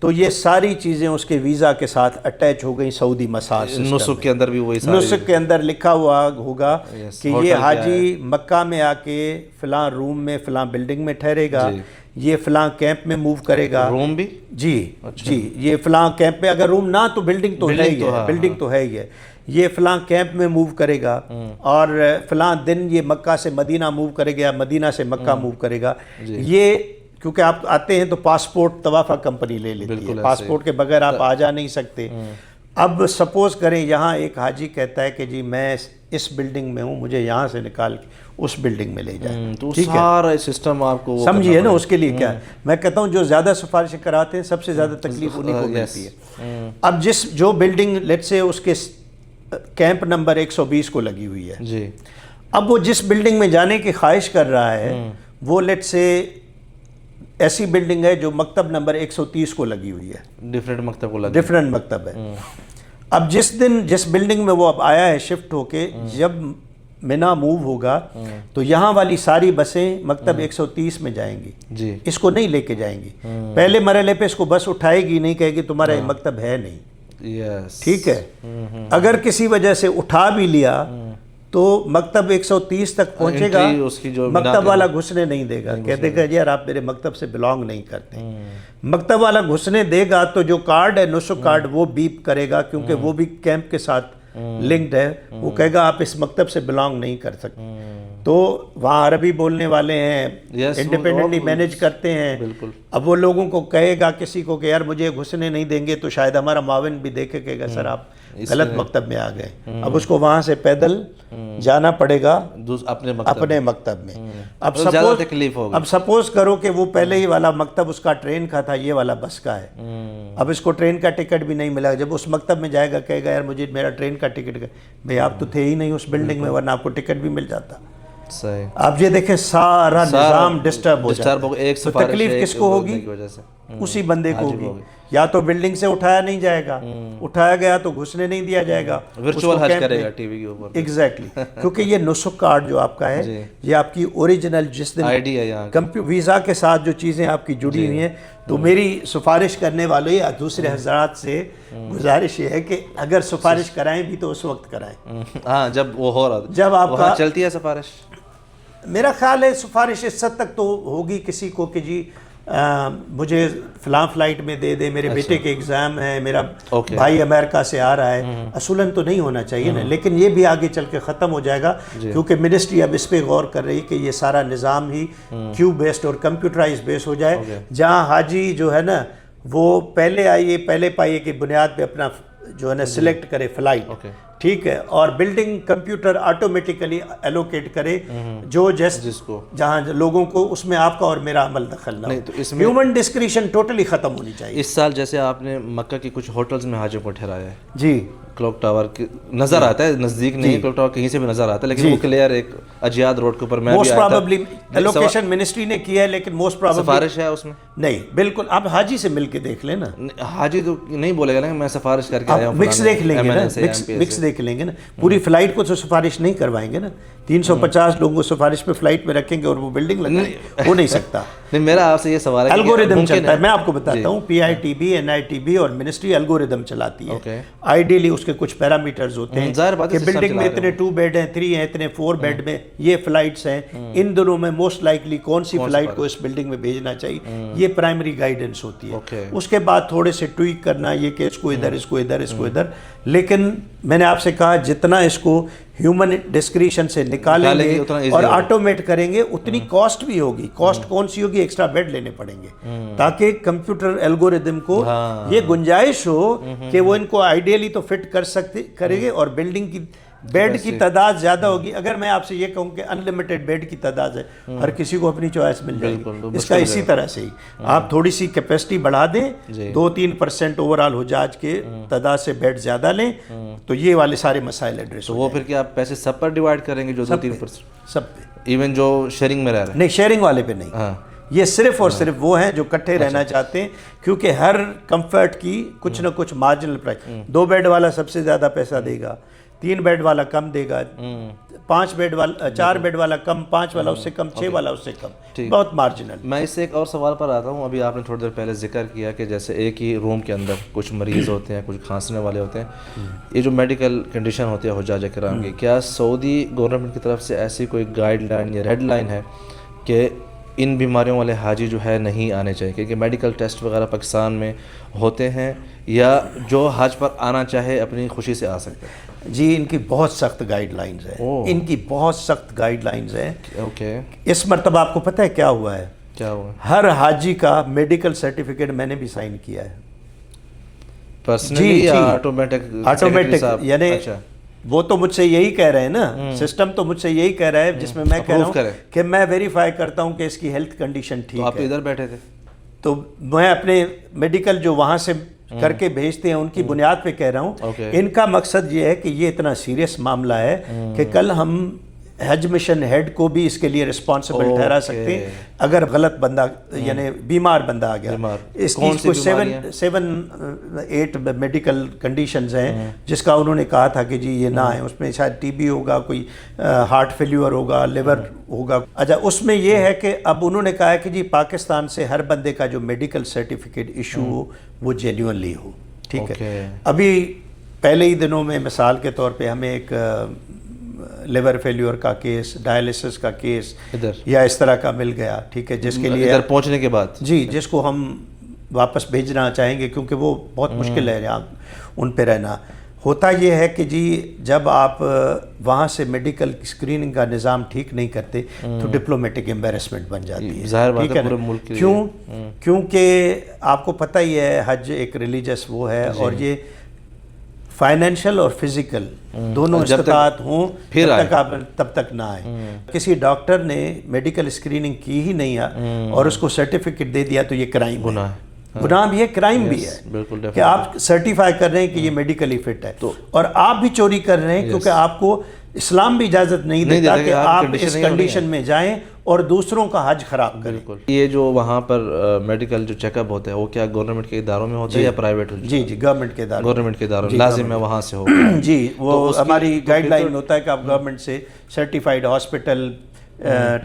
تو یہ ساری چیزیں اس کے ویزا کے ساتھ اٹیچ ہو گئی سعودی مساج۔ نسک کے اندر بھی وہی نسک کے اندر لکھا ہوا ہوگا کہ یہ حاجی مکہ میں آ کے فلاں روم میں فلاں بلڈنگ میں ٹھہرے گا، یہ فلاں کیمپ میں موو کرے گا۔ روم بھی؟ جی جی، یہ فلاں کیمپ میں، اگر روم نہ تو بلڈنگ تو ہے ہی ہے، بلڈنگ تو ہے ہی ہے، یہ فلاں کیمپ میں موو کرے گا اور فلاں دن یہ مکہ سے مدینہ موو کرے گا، مدینہ سے مکہ موو کرے گا۔ یہ کیونکہ آپ آتے ہیں تو پاسپورٹ طوافہ کمپنی لے لیتی ہے، پاسپورٹ کے بغیر آپ آ جا نہیں سکتے۔ اب سپوز کریں یہاں ایک حاجی کہتا ہے کہ جی میں اس بلڈنگ میں ہوں، مجھے یہاں سے نکال کے اس بلڈنگ میں لے جائیں، تو سارا سسٹم آپ کو سمجھیے نا اس کے لیے کیا ہے۔ میں کہتا ہوں جو زیادہ سفارشیں کراتے ہیں سب سے زیادہ تکلیف انہیں کو ملتی ہے۔ اب جو بلڈنگ لیٹ سے اس کے کیمپ نمبر 120 کو لگی ہوئی ہے جی، اب وہ جس بلڈنگ میں جانے کی خواہش کر رہا ہے وہ لیٹ سے ایسی بلڈنگ ہے جو مکتب نمبر 130 کو لگی ہوئی ہے، ڈیفرنٹ مکتب کو لگی، ڈیفرنٹ مکتب ہے۔ اب جس بلڈنگ میں وہ اب آیا ہے شفٹ ہو کے، جب منا موو ہوگا تو یہاں والی ساری بسیں مکتب 130 میں جائیں گی، جی اس کو نہیں لے کے جائیں گی۔ پہلے مرحلے پہ اس کو بس اٹھائے گی نہیں، کہے گی تمہارا یہ مکتب ہے نہیں، ٹھیک ہے۔ اگر کسی وجہ سے اٹھا بھی لیا تو مکتب 130 تک پہنچے گا، مکتب والا گھسنے نہیں دے گا، کہتے گا یار آپ میرے مکتب سے بلانگ نہیں کرتے۔ مکتب والا گھسنے دے گا تو جو کارڈ ہے نسک کارڈ وہ بیپ کرے گا، کیونکہ وہ بھی کیمپ کے ساتھ لنکڈ ہے، وہ کہے گا آپ اس مکتب سے بلانگ نہیں کر سکتے۔ تو وہاں عربی بولنے والے ہیں، انڈیپینڈنٹلی مینیج کرتے ہیں۔ اب وہ لوگوں کو کہے گا کسی کو کہ یار مجھے گھسنے نہیں دیں گے، تو شاید ہمارا معاون بھی دیکھے کہے گا سر آپ غلط مکتب میں آ گئے، اب اس کو وہاں سے پیدل جانا پڑے گا اپنے مکتب میں۔ اب سپوز کرو کہ وہ پہلے ہی والا مکتب اس کا ٹرین کا تھا، یہ والا بس کا ہے، اب اس کو ٹرین کا ٹکٹ بھی نہیں ملا، جب اس مکتب میں جائے گا کہے گا یار مجھے میرا ٹرین کا ٹکٹ، بھئی آپ تو تھے ہی نہیں اس بلڈنگ میں ورنہ آپ کو ٹکٹ بھی مل جاتا۔ صحیح. آپ یہ دیکھیں سارا نظام ڈسٹرب ہو جاتا ہے. ایک تو تکلیف کس کو ہوگی؟ اسی بندے کو ہوگی. یا تو بلڈنگ سے اٹھایا نہیں جائے گا, اٹھایا گیا تو گھسنے نہیں دیا جائے گا, ورچوئل حج کرے گا ٹی وی کے اوپر. ایگزیکٹلی, کیونکہ یہ نسخ کارڈ جو آپ کا ہے یہ آپ کی اوریجنل جس دن ویزا کے ساتھ جو چیزیں آپ کی جڑی ہوئی ہیں. تو میری سفارش کرنے والے یا دوسرے حضرات سے گزارش یہ ہے کہ اگر سفارش کرائیں بھی تو اس وقت کرائیں. ہاں جب وہ ہو رہا, جب آپ کا چلتی ہے سفارش. میرا خیال ہے سفارش اس حد تک تو ہوگی کسی کو کہ جی مجھے فلاں فلائٹ میں دے دے, میرے بیٹے کے ایگزام ہے, میرا بھائی امریکہ سے آ رہا ہے. اصولاً تو نہیں ہونا چاہیے نا, لیکن یہ بھی آگے چل کے ختم ہو جائے گا کیونکہ منسٹری اب اس پہ غور کر رہی کہ یہ سارا نظام ہی کیو بیسڈ اور کمپیوٹرائز بیس ہو جائے, جہاں حاجی جو ہے نا وہ پہلے آئیے پہلے پائیے کی بنیاد پہ اپنا جو ہے نا سلیکٹ کرے فلائٹ, ٹھیک ہے, اور بلڈنگ کمپیوٹر آٹومیٹیکلی ایلوکیٹ کرے جو جس کو جہاں لوگوں کو, اس میں آپ کا اور میرا عمل دخل نہ ہو. ہیومن ڈسکریشن ٹوٹلی ختم ہونی چاہیے. اس سال جیسے آپ نے مکہ کی کچھ ہوٹلز میں حاجیوں کو ٹھہرایا ہے, جی کلوک ٹاور نظر آتا ہے, نزدیک نہیں کلوک ٹاور کہیں سے بھی نظر آتا ہے, لیکن وہ کلیئر ایک اجیاد روڈ کے اوپر میں موسٹ پرابیبلی ایلوکیشن منسٹری نے کیا ہے, لیکن موسٹ پرابیبلی سفارش ہے اس میں نہیں. بالکل آپ حاجی سے مل کے دیکھ لیں نا. حاجی تو نہیں بولے گا نا میں سفارش کر کے آیا ہوں, مکس دیکھ لیں گے نا, مکس دیکھ لیں گے نا. پوری فلائٹ کو تو سفارش نہیں کروائیں گے نا. 350 لوگوں کو سفارش پہ فلائٹ میں رکھیں گے اور وہ بلڈنگ لگائیں, ہو نہیں سکتا. نہیں, میرا آپ سے یہ سوال ہے, الگوریدم چلتا ہے. میں آپ کو بتاتا ہوں, P I T B, N I T B اور منسٹری الگوریدم چلاتی ہے. آئیڈیلی اس کے کچھ پیرامیٹرز ہوتے ہیں کہ بلڈنگ میں اتنے 2 بیڈ ہیں, 3 ہیں, اتنے 4 بیڈ میں یہ فلائٹس ہیں, ان دنوں میں موسٹ لائکلی کون سی فلائٹ کو اس بلڈنگ میں بھیجنا چاہیے, یہ پرائمری گائیڈنس ہوتی ہے. اس کے بعد تھوڑے سے ٹویک کرنا, یہ کہ اس کو ادھر, اس کو ادھر, اس کو ادھر. لیکن میں نے آپ سے کہا جتنا اس کو ہیومن ڈسکریشن سے نکالیں گے اور آٹومیٹ کریں گے اتنی کاسٹ بھی ہوگی. کاسٹ کون سی ہوگی؟ ایکسٹرا بیڈ لینے پڑیں گے تاکہ کمپیوٹر الگوریدم کو یہ گنجائش ہو کہ وہ ان کو آئیڈیلی تو فٹ کر سکتے کرے گے, اور بلڈنگ کی بیڈ کی تعداد زیادہ ہوگی. اگر میں آپ سے یہ کہوں کہ انلمیٹڈ بیڈ کی تعداد ہے, ہر کسی کو اپنی چوائس مل جائے گی. اس کا اسی طرح سے ہی آپ تھوڑی سی کیپیسٹی بڑھا دیں, 2-3% اوور آل حجاج کے تعداد سے بیڈ زیادہ لیں, تو یہ والے سارے مسائل ایڈریس ہو. وہ پھر کیا آپ پیسے سب پر ڈیوائیڈ کریں گے جو 2-3%؟ سب پہ, ایون جو شیئرنگ میں رہ رہے ہیں؟ نہیں, شیئرنگ والے پہ نہیں. یہ صرف اور صرف وہ ہیں جو کٹھے رہنا چاہتے ہیں, کیونکہ ہر کمفرٹ کی کچھ نہ کچھ مارجنل پرائس. 2 بیڈ والا سب سے زیادہ پیسہ دے گا, 3 بیڈ والا کم دے گا, 5 بیڈ والا 4 بیڈ والا کم, 5 والا اس سے کم, 6 والا اس سے کم, بہت مارجنل. میں اس سے ایک اور سوال پر آتا ہوں. ابھی آپ نے تھوڑی دیر پہلے ذکر کیا کہ جیسے ایک ہی روم کے اندر کچھ مریض ہوتے ہیں, کچھ کھانسنے والے ہوتے ہیں, یہ جو میڈیکل کنڈیشن ہوتی ہے حجاج کرام کی, کیا سعودی گورنمنٹ کی طرف سے ایسی کوئی گائیڈ لائن یا ریڈ لائن ہے کہ ان بیماریوں والے حاجی جو ہے نہیں آنے چاہیے, کیونکہ میڈیکل ٹیسٹ وغیرہ پاکستان میں ہوتے ہیں, یا جو حج پر آنا چاہے اپنی خوشی سے آ سکتے ہیں؟ جی, ان کی بہت سخت گائیڈ لائنز ہیں, ان کی بہت سخت گائیڈ لائنز ہیں. اس مرتبہ آپ کو پتہ ہے کیا ہوا ہے؟ کیا ہوا؟ ہر حاجی کا میڈیکل سرٹیفکیٹ میں نے بھی سائن کیا ہے پرسنلی یا آٹومیٹک؟ یعنی وہ تو مجھ سے یہی کہہ رہے ہیں نا, سسٹم تو مجھ سے یہی کہہ رہا ہے جس میں کہہ رہا ہوں کہ میں ویریفائی کرتا ہوں کہ اس کی ہیلتھ کنڈیشن ٹھیک ہے. آپ ادھر بیٹھے تھے تو میں اپنے میڈیکل جو وہاں سے کر کے بھیجتے ہیں ان کی بنیاد پہ کہہ رہا ہوں. ان کا مقصد یہ ہے کہ یہ اتنا سیریس معاملہ ہے کہ کل ہم حج مشن ہیڈ کو بھی اس کے لیے رسپانسبل ٹھہرا سکتے ہیں اگر غلط بندہ یعنی بیمار بندہ آ گیا. اس کی کوئی 7-8 میڈیکل کنڈیشنز ہیں جس کا انہوں نے کہا تھا کہ جی یہ نہ ہے, اس میں شاید ٹی بی ہوگا, کوئی ہارٹ فیلیور ہوگا, لیور ہوگا. اچھا, اس میں یہ ہے کہ اب انہوں نے کہا ہے کہ جی پاکستان سے ہر بندے کا جو میڈیکل سرٹیفکیٹ ایشو ہو وہ جینیونلی ہو, ٹھیک ہے. ابھی پہلے ہی دنوں میں مثال کے طور پہ ہمیں ایک لیور فیلیور کا کیس, ڈائلسس کا کیس یا اس طرح کا مل گیا, ٹھیک ہے, جس کے لیے ادھر پہنچنے کے بعد جی جس کو ہم واپس بھیجنا چاہیں گے کیونکہ وہ بہت مشکل ہے یہاں ان پہ رہنا. ہوتا یہ ہے کہ جی جب آپ وہاں سے میڈیکل اسکریننگ کا نظام ٹھیک نہیں کرتے تو ڈپلومیٹک امبیرسمنٹ بن جاتی ہے, ٹھیک ہے نا. کیونکہ آپ کو پتہ ہی ہے حج ایک ریلیجس وہ ہے, اور یہ فائنینشیل اور فزیکل دونوں استطاعت ہوں تب تک نہ آئے. کسی ڈاکٹر نے میڈیکل اسکریننگ کی ہی نہیں ہے اور اس کو سرٹیفکیٹ دے دیا تو یہ کرائم ہے. گناہ بھی ہے, کرائم بھی ہے کہ آپ سرٹیفائی کر رہے ہیں کہ یہ میڈیکلی فٹ ہے, اور آپ بھی چوری کر رہے ہیں کیونکہ آپ کو اسلام بھی اجازت نہیں دیتا کہ آپ اس کنڈیشن میں جائیں اور دوسروں کا حج خراب کریں. یہ جو وہاں پر میڈیکل جو چیک اپ ہوتا ہے وہ کیا گورنمنٹ کے اداروں میں ہوتا ہے یا پرائیویٹ؟ جی گورنمنٹ کے اداروں. گورنمنٹ کے اداروں لازم ہے وہاں سے ہو. جی وہ ہماری گائیڈ لائن ہوتا ہے کہ آپ گورنمنٹ سے سرٹیفائڈ ہاسپٹل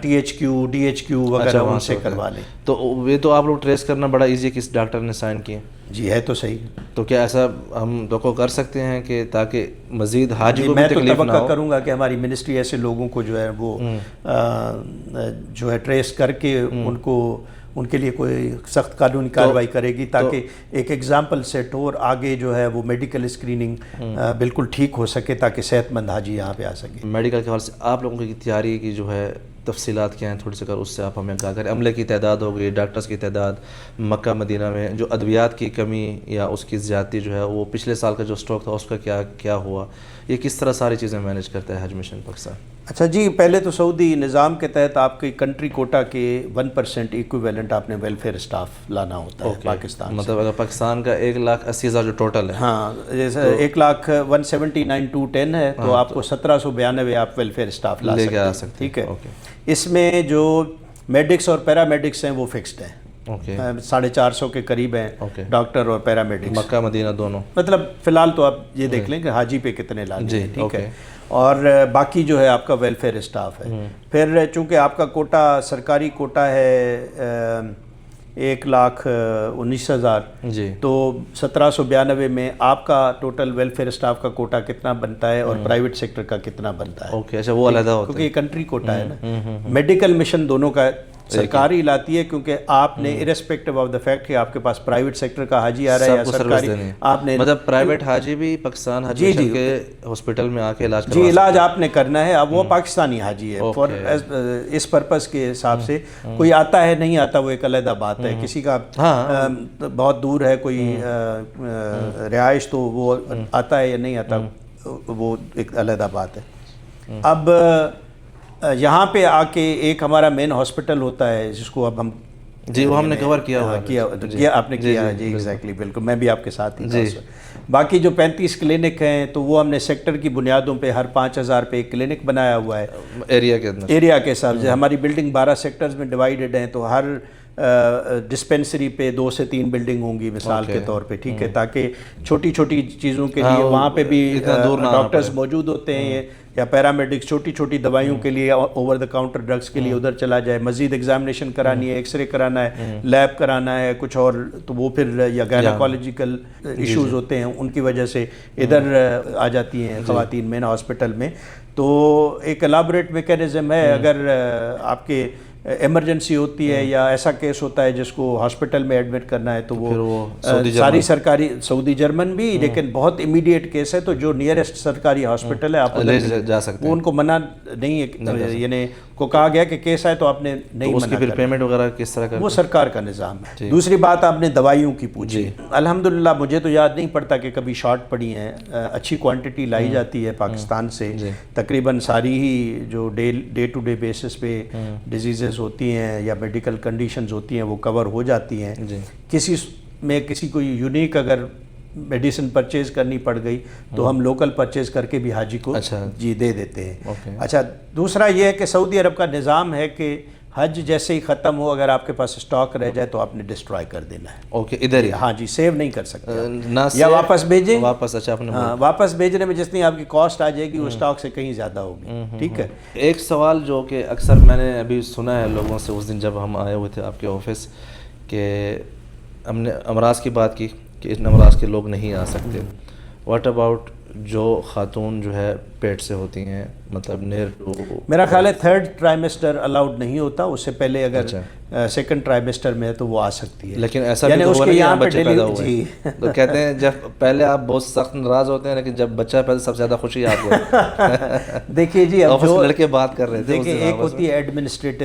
THQ DHQ وغیرہ ان سے کروا لیں. تو یہ تو آپ لوگ ٹریس کرنا بڑا ایزی ہے کس ڈاکٹر نے سائن کیے. جی ہے تو صحیح. تو کیا ایسا ہم توقع کر سکتے ہیں کہ تاکہ مزید حاجی کو بھی تکلیف نہ ہو؟ میں تو توقع کروں گا کہ ہماری منسٹری ایسے لوگوں کو جو ہے وہ جو ہے ٹریس کر کے ان کے لیے کوئی سخت قانونی کارروائی کرے گی تاکہ ایک ایگزامپل سیٹ ہو اور آگے جو ہے وہ میڈیکل اسکریننگ بالکل ٹھیک ہو سکے تاکہ صحت مند حاجی یہاں پہ آ سکے. میڈیکل کے حوالے سے آپ لوگوں کی تیاری کی جو ہے تفصیلات کیا ہیں تھوڑی سی کر اس سے آپ ہمیں آگاہ کریں. عملے کی تعداد ہو گئی، ڈاکٹرز کی تعداد، مکہ مدینہ میں جو ادویات کی کمی یا اس کی زیادتی جو ہے وہ پچھلے سال کا جو اسٹاک تھا اس کا کیا ہوا، یہ کس طرح ساری چیزیں مینیج کرتا ہے حج مشن پاکستان؟ اچھا جی، پہلے تو سعودی نظام کے تحت آپ کی کنٹری کوٹا کے 1% ایکویولنٹ آپ نے ویلفیئر اسٹاف لانا ہوتا ہے پاکستان. مطلب اگر پاکستان کا 1,80,000 جو ٹوٹل ہے، ہاں جیسے 1,179,210 ہے تو آپ کو 1,792 آپ ویلفیئر اسٹاف لا سکتے ہیں. ٹھیک ہے. اس میں جو میڈکس اور پیرامیڈکس ہیں وہ فکسڈ ہیں. 450 کے قریب ہیں ڈاکٹر اور پیرامیڈکس مکہ مدینہ دونوں. مطلب فی الحال تو آپ یہ دیکھ لیں کہ حاجی پہ کتنے لانے ہیں. ٹھیک ہے. اور باقی جو ہے آپ کا ویلفیئر اسٹاف ہے. پھر چونکہ آپ کا کوٹا سرکاری کوٹا ہے 1,19,000 جی، تو 1,792 میں آپ کا ٹوٹل ویلفیئر اسٹاف کا کوٹا کتنا بنتا ہے اور پرائیویٹ سیکٹر کا کتنا بنتا ہے. اوکے. اچھا وہ علیحدہ ہوتا ہے کیونکہ یہ کنٹری کوٹا ہے نا. میڈیکل مشن دونوں کا سرکاری لاتی ہے کیونکہ آپ نے ارسپیکٹو آف دا فیکٹ کہ آپ کے پاس پرائیویٹ سیکٹر کا حاجی آ رہا ہے یا سرکاری، آپ نے مطلب پرائیویٹ حاجی بھی پاکستان حج مشن کے ہاسپٹل میں آ کے علاج جی علاج آپ نے کرنا ہے. اب وہ پاکستانی حاجی ہے فور اس پرپس کے حساب سے. کوئی آتا ہے نہیں آتا وہ ایک علیحدہ بات ہے. کسی کا بہت دور ہے کوئی رہائش تو وہ آتا ہے یا نہیں آتا وہ ایک علیحدہ بات ہے. اب یہاں پہ آ کے ایک ہمارا مین ہاسپٹل ہوتا ہے جس کو اب ہم جی وہ ہم نے کور کیا آپ نے کیا. جی ایگزیکٹلی بالکل میں بھی آپ کے ساتھ ہی تھا. باقی جو 35 کلینک ہیں تو وہ ہم نے سیکٹر کی بنیادوں پہ ہر 5,000 پہ ایک کلینک بنایا ہوا ہے ایریا کے حساب سے. ہماری بلڈنگ 12 سیکٹرز میں ڈیوائیڈڈ ہیں تو ہر ڈسپینسری پہ 2 سے 3 بلڈنگ ہوں گی مثال کے طور پہ. ٹھیک ہے. تاکہ چھوٹی چھوٹی چیزوں کے لیے وہاں پہ بھی ڈاکٹرز موجود ہوتے ہیں یا پیرامیڈکس چھوٹی چھوٹی دوائیوں کے لیے اوور دا کاؤنٹر ڈرگس کے لیے ادھر چلا جائے. مزید ایگزامینیشن کرانی ہے، ایکس رے کرانا ہے، لیب کرانا ہے کچھ اور تو وہ پھر یا گائنیکالوجیکل ایشوز ہوتے ہیں ان کی وجہ سے ادھر آ جاتی ہیں خواتین مین ہاسپٹل میں. تو ایک الیبوریٹ میکینزم ہے. اگر آپ کے ایمرجنسی ہوتی ہے یا ایسا کیس ہوتا ہے جس کو ہاسپٹل میں ایڈمٹ کرنا ہے تو وہ ساری سرکاری سعودی جرمن بھی، لیکن بہت امیڈیٹ کیس ہے تو جو نیئرسٹ سرکاری ہاسپٹل ہے آپ جا سکتے ہیں. ان کو منع نہیں ہے، یعنی کو کہا گیا کہ کیس ہے تو آپ نے نہیں منع کرنا. پیمنٹ وغیرہ کس طرح کا؟ وہ سرکار کا نظام ہے. دوسری بات آپ نے دوائیوں کی پوچھی. الحمدللہ مجھے تو یاد نہیں پڑتا کہ کبھی شارٹ پڑی ہیں. اچھی کوانٹٹی لائی جاتی ہے پاکستان سے. تقریباً ساری ہی جو ڈے ٹو ڈے بیسس پہ ڈیزیزز ہوتی ہیں یا میڈیکل کنڈیشنز ہوتی ہیں وہ کور ہو جاتی ہیں. کسی کو یونیک اگر میڈیسن پرچیز کرنی پڑ گئی تو ہم لوکل پرچیز کر کے بھی حاجی کو جی دے دیتے ہیں. اچھا دوسرا یہ ہے کہ سعودی عرب کا نظام ہے کہ حج جیسے ہی ختم ہو اگر آپ کے پاس اسٹاک رہ جائے تو آپ نے ڈسٹرائے کر دینا ہے. اوکے ادھر ہی؟ ہاں جی سیو نہیں کر سکتے یا واپس بھیجیں. اچھا واپس بھیجنے میں جتنی آپ کی کاسٹ آ جائے گی وہ اسٹاک سے کہیں زیادہ ہوگی. ٹھیک ہے. ایک سوال جو کہ اکثر میں نے ابھی سنا ہے لوگوں سے اس دن جب ہم آئے ہوئے تھے آپ کے آفس کہ ہم نے امراض کی بات کی کہ ان امراض کے لوگ نہیں آ سکتے. واٹ اباؤٹ جو خاتون جو ہے پیٹ سے ہوتی ہیں مطلب نیئر ٹو میرا خیال ہے 3rd ٹرائمیسٹر الاؤڈ نہیں ہوتا. اس سے پہلے اگر 2nd ٹرائمیسٹر میں ہے تو وہ آ سکتی ہے. لیکن ایسا بھی ہوا نہیں کہ بچے پیدا ہوئے تو کہتے ہیں جب پہلے آپ بہت سخت ناراض ہوتے ہیں لیکن جب بچہ پیدا سب سے زیادہ خوشی آپ کو. دیکھیے جی اب جو لڑکے بات کر رہے تھے دیکھیں ایک ہوتی ہے ایڈمنسٹریٹو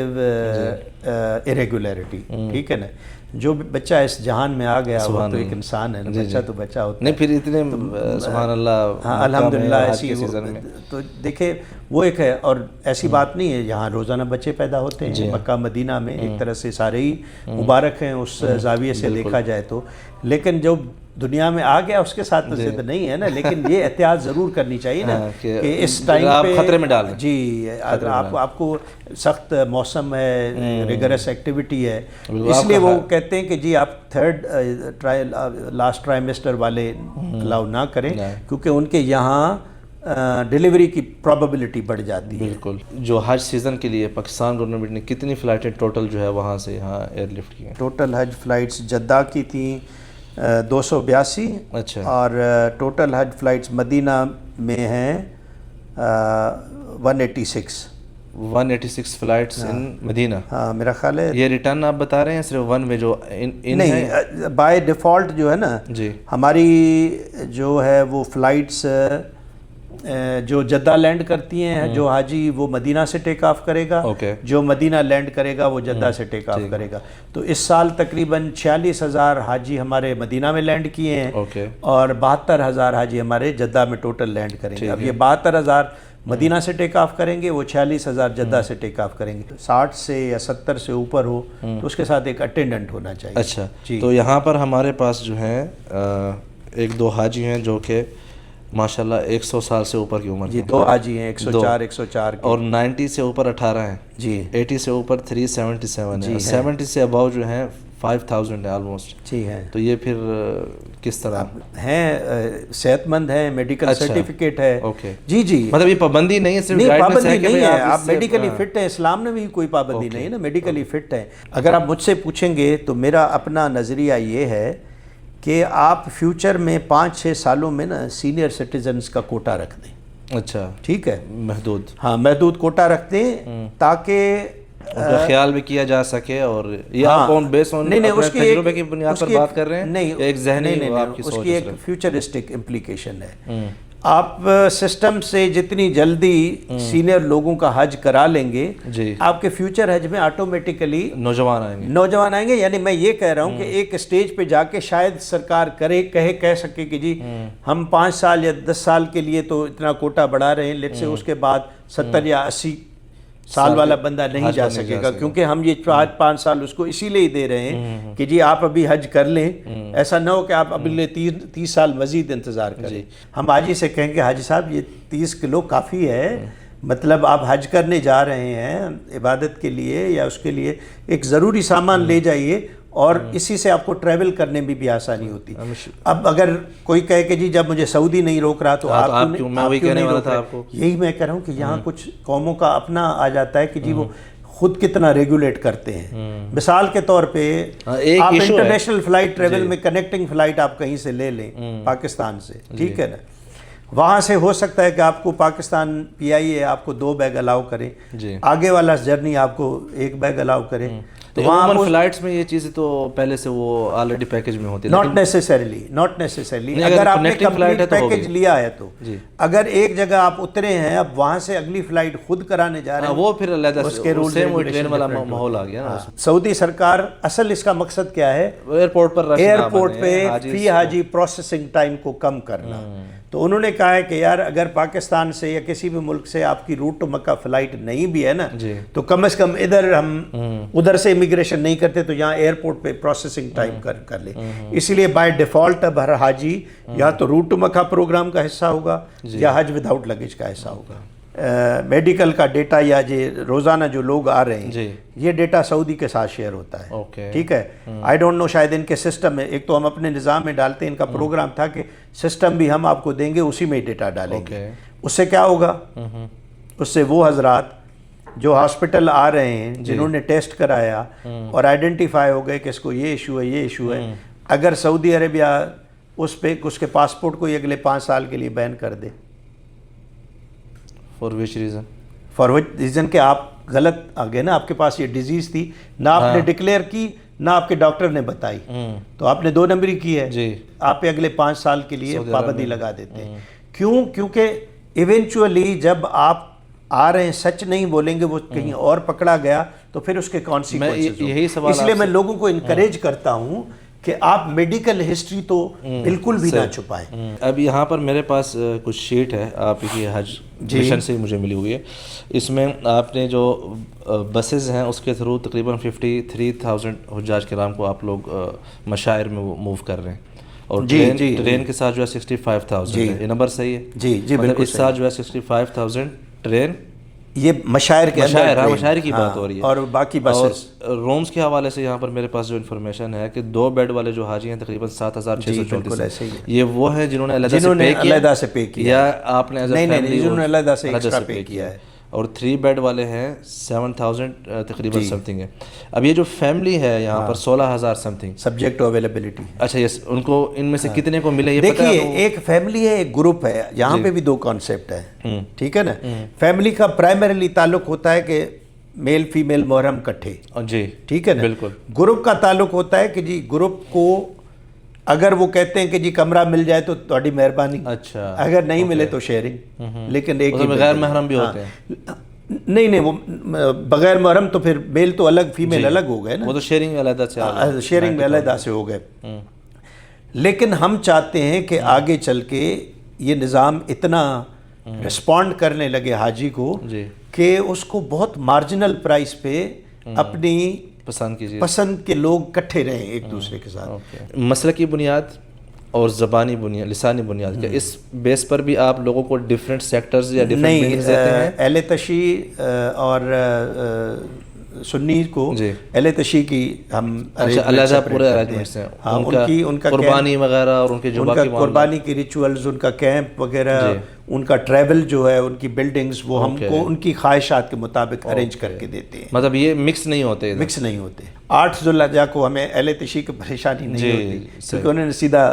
ایریگولیرٹی. ٹھیک ہے نا. جو بچہ اس جہان میں آ گیا وہ تو ایک انسان ہے. بچہ تو بچہ ہوتا نہیں. پھر اتنے سبحان اللہ ہاں الحمدللہ ایسی. تو دیکھیں وہ ایک ہے. اور ایسی بات نہیں ہے, یہاں روزانہ بچے پیدا ہوتے ہیں مکہ مدینہ میں, ایک طرح سے سارے ہی مبارک ہیں اس زاویے سے دیکھا جائے تو. لیکن جو دنیا میں آ گیا اس کے ساتھ تو ضد نہیں ہے نا, لیکن یہ احتیاط ضرور کرنی چاہیے نا کہ اس ٹائم پہ خطرے میں ڈالیں. جی اگر آپ کو سخت موسم ہے, ریگرس ایکٹیویٹی ہے, اس لیے وہ کہتے ہیں کہ جی آپ تھرڈ لاسٹ ٹرائمیسٹر والے الاؤ نہ کریں, کیونکہ ان کے یہاں ڈیلیوری کی پرابیبلٹی بڑھ جاتی ہے. بالکل. جو حج سیزن کے لیے پاکستان گورنمنٹ نے کتنی فلائٹیں ٹوٹل جو ہے وہاں سے یہاں ایئر لفٹ کی ہیں؟ ٹوٹل حج فلائٹس جدہ کی تھیں 282. اچھا. اور ٹوٹل حج فلائٹس مدینہ میں ہیں 186 فلائٹس ان مدینہ. ہاں میرا خیال ہے یہ ریٹرن آپ بتا رہے ہیں صرف ون میں جو نہیں, بائی ڈیفالٹ جو ہے نا جی ہماری جو ہے وہ فلائٹس جو جدہ لینڈ کرتی ہیں, جو حاجی وہ مدینہ سے ٹیک آف کرے گا, جو مدینہ لینڈ کرے گا وہ جدہ سے ٹیک آف کرے گا. تو اس سال تقریباً 46,000 حاجی ہمارے مدینہ میں لینڈ کیے ہیں, اور 72,000 حاجی ہمارے جدہ میں ٹوٹل لینڈ کریں گے. اب یہ 72,000 مدینہ سے ٹیک آف کریں گے, وہ 46,000 جدہ سے ٹیک آف کریں گے. 60 سے یا 70 سے اوپر ہو تو اس کے ساتھ ایک اٹینڈنٹ ہونا چاہیے. اچھا. تو یہاں پر ہمارے پاس جو ہیں ایک دو حاجی ہیں جو کہ ماشاءاللہ 100 سال سے اوپر کی عمر جی, 2 حاجی ہیں 104 اور 90 سے اوپر 18 ہیں جی, 80 سے اوپر 377 ہیں, 70 سے اباؤ جو ہیں 5,000 ہے آلموسٹ. جی ہیں. تو یہ پھر کس طرح ہیں, صحت مند ہیں, میڈیکل سرٹیفکیٹ ہے. اوکے جی جی, مطلب یہ پابندی نہیں ہے, صرف پابندی نہیں ہے, آپ میڈیکلی فٹ ہیں, اسلام میں بھی کوئی پابندی نہیں ہے نا, میڈیکلی فٹ ہیں. اگر آپ مجھ سے پوچھیں گے تو میرا اپنا نظریہ یہ ہے کہ آپ فیوچر میں 5-6 سالوں میں نا سینئر سٹیزنز کا کوٹا رکھ دیں. اچھا, ٹھیک ہے, محدود. ہاں محدود کوٹا رکھ دیں تاکہ ان کا خیال بھی کیا جا سکے. اور یہ آپ بیس آن تجربے کی بنیاد پر بات کر رہے ہیں؟ نہیں, ایک ذہنی اس کی ایک فیوچرسٹک امپلیکیشن ہے. آپ سسٹم سے جتنی جلدی سینئر لوگوں کا حج کرا لیں گے, آپ کے فیوچر حج میں آٹومیٹیکلی نوجوان آئیں گے. یعنی میں یہ کہہ رہا ہوں کہ ایک اسٹیج پہ جا کے شاید سرکار کہہ سکے کہ جی ہم 5 سال یا 10 سال کے لیے تو اتنا کوٹا بڑھا رہے ہیں, لیٹ سے اس کے بعد 70 یا 80 سال والا بندہ نہیں جا سکے گا, کیونکہ ہم یہ 5 سال اس کو اسی لیے دے رہے ہیں کہ جی آپ ابھی حج کر لیں. ایسا نہ ہو کہ آپ اگلے 30 سال مزید انتظار کریں. ہم حاجی سے کہیں کہ حاجی صاحب یہ 30 کلو کافی ہے, مطلب آپ حج کرنے جا رہے ہیں عبادت کے لیے یا اس کے لیے ایک ضروری سامان لے جائیے, اور اسی سے آپ کو ٹریول کرنے میں بھی آسانی ہوتی. اب اگر کوئی کہے کہ جی جب مجھے سعودی نہیں روک رہا تو آپ کیوں نہیں روک رہے, یہی میں کہہ رہا ہوں کہ یہاں کچھ قوموں کا اپنا آ جاتا ہے کہ جی وہ خود کتنا ریگولیٹ کرتے ہیں. مثال کے طور پہ آپ انٹرنیشنل فلائٹ ٹریول میں کنیکٹنگ فلائٹ آپ کہیں سے لے لیں پاکستان سے, ٹھیک ہے نا, وہاں سے ہو سکتا ہے کہ آپ کو پاکستان PIA آپ کو 2 بیگ الاؤ کرے, آگے والا جرنی آپ کو 1 بیگ الاؤ کرے. تو عموماً فلائٹس میں یہ چیزیں تو پہلے سے وہ آلریڈی پیکج میں ہوتی ہے. ناٹ نیسیسریلی اگر آپ نے کمپلیٹ پیکج لیا ہے تو اگر ایک جگہ آپ اترے ہیں, اب وہاں سے اگلی فلائٹ خود کرانے جا رہے ہیں, وہ پھر علیحدہ اس کے رول ٹرین والا ماحول آ گیا نا. سعودی سرکار اصل اس کا مقصد کیا ہے, ایئرپورٹ پہ فی حاجی پروسیسنگ ٹائم کو کم کرنا. تو انہوں نے کہا ہے کہ یار اگر پاکستان سے یا کسی بھی ملک سے آپ کی روٹ ٹو مکہ فلائٹ نہیں بھی ہے نا, تو کم از کم ادھر ہم ادھر سے امیگریشن نہیں کرتے تو یہاں ایئرپورٹ پہ پروسیسنگ ٹائم کر لیں. اسی لیے بائی ڈیفالٹ اب ہر حاجی یا تو روٹ ٹو مکہ پروگرام کا حصہ ہوگا یا حج وداؤٹ لگیج کا حصہ ہوگا. میڈیکل کا ڈیٹا یا روزانہ جو لوگ آ رہے ہیں یہ ڈیٹا سعودی کے ساتھ شیئر ہوتا ہے. ٹھیک ہے, آئی ڈونٹ نو, شاید ان کے سسٹم میں, ایک تو ہم اپنے نظام میں ڈالتے ہیں, ان کا پروگرام تھا کہ سسٹم بھی ہم آپ کو دیں گے, اسی میں ڈیٹا ڈالیں گے. اس سے کیا ہوگا, اس سے وہ حضرات جو ہاسپٹل آ رہے ہیں جنہوں نے ٹیسٹ کرایا اور آئیڈینٹیفائی ہو گئے کہ اس کو یہ ایشو ہے, اگر سعودی عربیہ اس پہ اس کے پاسپورٹ کو اگلے 5 سال کے لیے بین کر دے, فار وچ ریزن کہ آپ غلط آ گئے نا, آپ کے پاس یہ ڈیزیز تھی نہ آپ نے ڈکلیئر کی نہ آپ کے ڈاکٹر نے بتائی, تو آپ نے 2 نمبری کی ہے, آپ پہ اگلے 5 سال کے لیے پابندی لگا دیتے ہیں. کیوں, کیونکہ ایونچولی جب آپ آ رہے ہیں سچ نہیں بولیں گے, وہ کہیں اور پکڑا گیا تو پھر اس کے کانسیکوینسز. اس لیے میں لوگوں کو انکریج کرتا ہوں کہ آپ میڈیکل ہسٹری تو بالکل بھی نہ چھپائیں. اب یہاں پر میرے پاس کچھ شیٹ ہے آپ کی حج مشن سے مجھے ملی ہوئی ہے. اس میں آپ نے جو بسز ہیں اس کے تھرو تقریباً 53,000 حجاج کرام کو آپ لوگ مشاعر میں موو کر رہے ہیں, اور ٹرین کے ساتھ جو ہے 65,000 ہے. یہ نمبر صحیح ہے؟ جی بالکل. اس ساتھ جو ہے 65,000 ٹرین, یہ مشاعر کے مشاعر کی بات ہو رہی ہے, اور باقی بسز. رومز کے حوالے سے یہاں پر میرے پاس جو انفارمیشن ہے کہ 2 بیڈ والے جو حاجی ہیں تقریباً 7,634, یہ وہ ہیں جنہوں نے علیحدہ سے پے کیا یا آپ نے جنہوں نے علیحدہ سے ایکسٹرا پے کیا ہے, اور 3 بیڈ والے ہیں 7,000 تقریباً سمتھنگ ہے. اب یہ جو فیملی ہے یہاں پر 16,000 سمتھنگ سبجیکٹ ٹو اویلیبلٹی. اچھا یس, ان کو ان میں سے کتنے کو ملے یہ پتہ ہے؟ دیکھیے ایک فیملی ہے, ایک گروپ ہے. یہاں پہ بھی 2 کانسیپٹ ہیں, ٹھیک ہے نا. فیملی کا پرائمریلی تعلق ہوتا ہے کہ میل فیمیل محرم کٹھے, جی ٹھیک ہے نا. بالکل. گروپ کا تعلق ہوتا ہے کہ جی گروپ کو اگر وہ کہتے ہیں کہ جی کمرہ مل جائے تو تہاڈی مہربانی, اچھا اگر نہیں ملے تو شیئرنگ. لیکن ایک غیر محرم بھی ہوتے ہیں. نہیں وہ بغیر محرم تو پھر میل تو الگ فیمیل الگ ہو گئے نا, وہ تو شیئرنگ علیحدہ سے, شیئرنگ میں علیحدہ سے ہو گئے. لیکن ہم چاہتے ہیں کہ آگے چل کے یہ نظام اتنا رسپونڈ کرنے لگے حاجی کو کہ اس کو بہت مارجنل پرائس پہ اپنی پسند کے لوگ کٹھے رہیں ایک دوسرے کے ساتھ. مسلکی بنیاد اور زبانی بنیاد, لسانی بنیاد, کیا اس بیس پر بھی آپ لوگوں کو ڈیفرنٹ سیکٹرز یا ڈیفرنٹ بلڈنگز دیتے ہیں؟ اہل تشیع اور سنی کو اہل تشیع کی ہم علیحدہ پورے ارینجمنٹس ہیں, ان کا قربانی وغیرہ اور ان کے جو باقی قربانی کی ریچولز, ان کا کیمپ وغیرہ, ان کا ٹریول جو ہے, ان کی بلڈنگز, وہ ہم کو ان کی خواہشات کے مطابق ارینج کر کے دیتے ہیں. مطلب یہ مکس نہیں ہوتے, مکس نہیں ہوتے. 8 ذوالحجہ کو ہمیں اہل تشیع کی پریشانی نہیں ہوتی کیونکہ انہوں نے سیدھا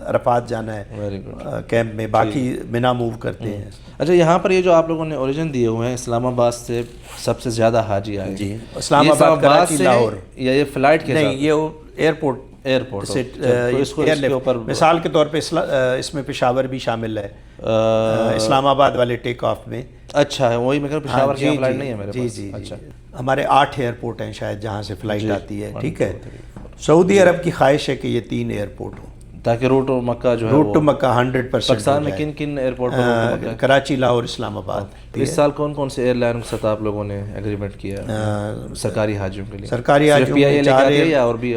عرفات جانا ہے کیمپ میں, باقی منا موو کرتے ہیں. اچھا یہاں پر یہ جو آپ لوگوں نے اوریجن دیے ہوئے ہیں, اسلام آباد سے سب سے زیادہ حاجی آئے. جی اسلام آباد, کراچی, لاہور. یا یہ فلائٹ کے نہیں, یہ ایئرپورٹ سے مثال کے طور پہ اس میں پشاور بھی شامل ہے اسلام آباد والے ٹیک آف میں. اچھا ہے, وہی میں کہہ رہا ہوں پشاور کی فلائٹ نہیں ہے میرے پاس. جی اچھا, ہمارے 8 ایئرپورٹ ہیں شاید جہاں سے فلائٹ آتی ہے, ٹھیک ہے. سعودی عرب کی خواہش ہے کہ یہ 3 ایئرپورٹ ہوں تاکہ روٹ ٹو مکہ جو ہے, روٹ ٹو مکہ 100%. پاکستان میں کن ایئرپورٹ پر؟ کراچی, لاہور, اسلام آباد. اس سال کون سے ایئر لائن کے ساتھ آپ لوگوں نے ایگریمنٹ کیا سرکاری حاجیوں کے لیے؟ سرکاری حاجیوں میں یا اور بھی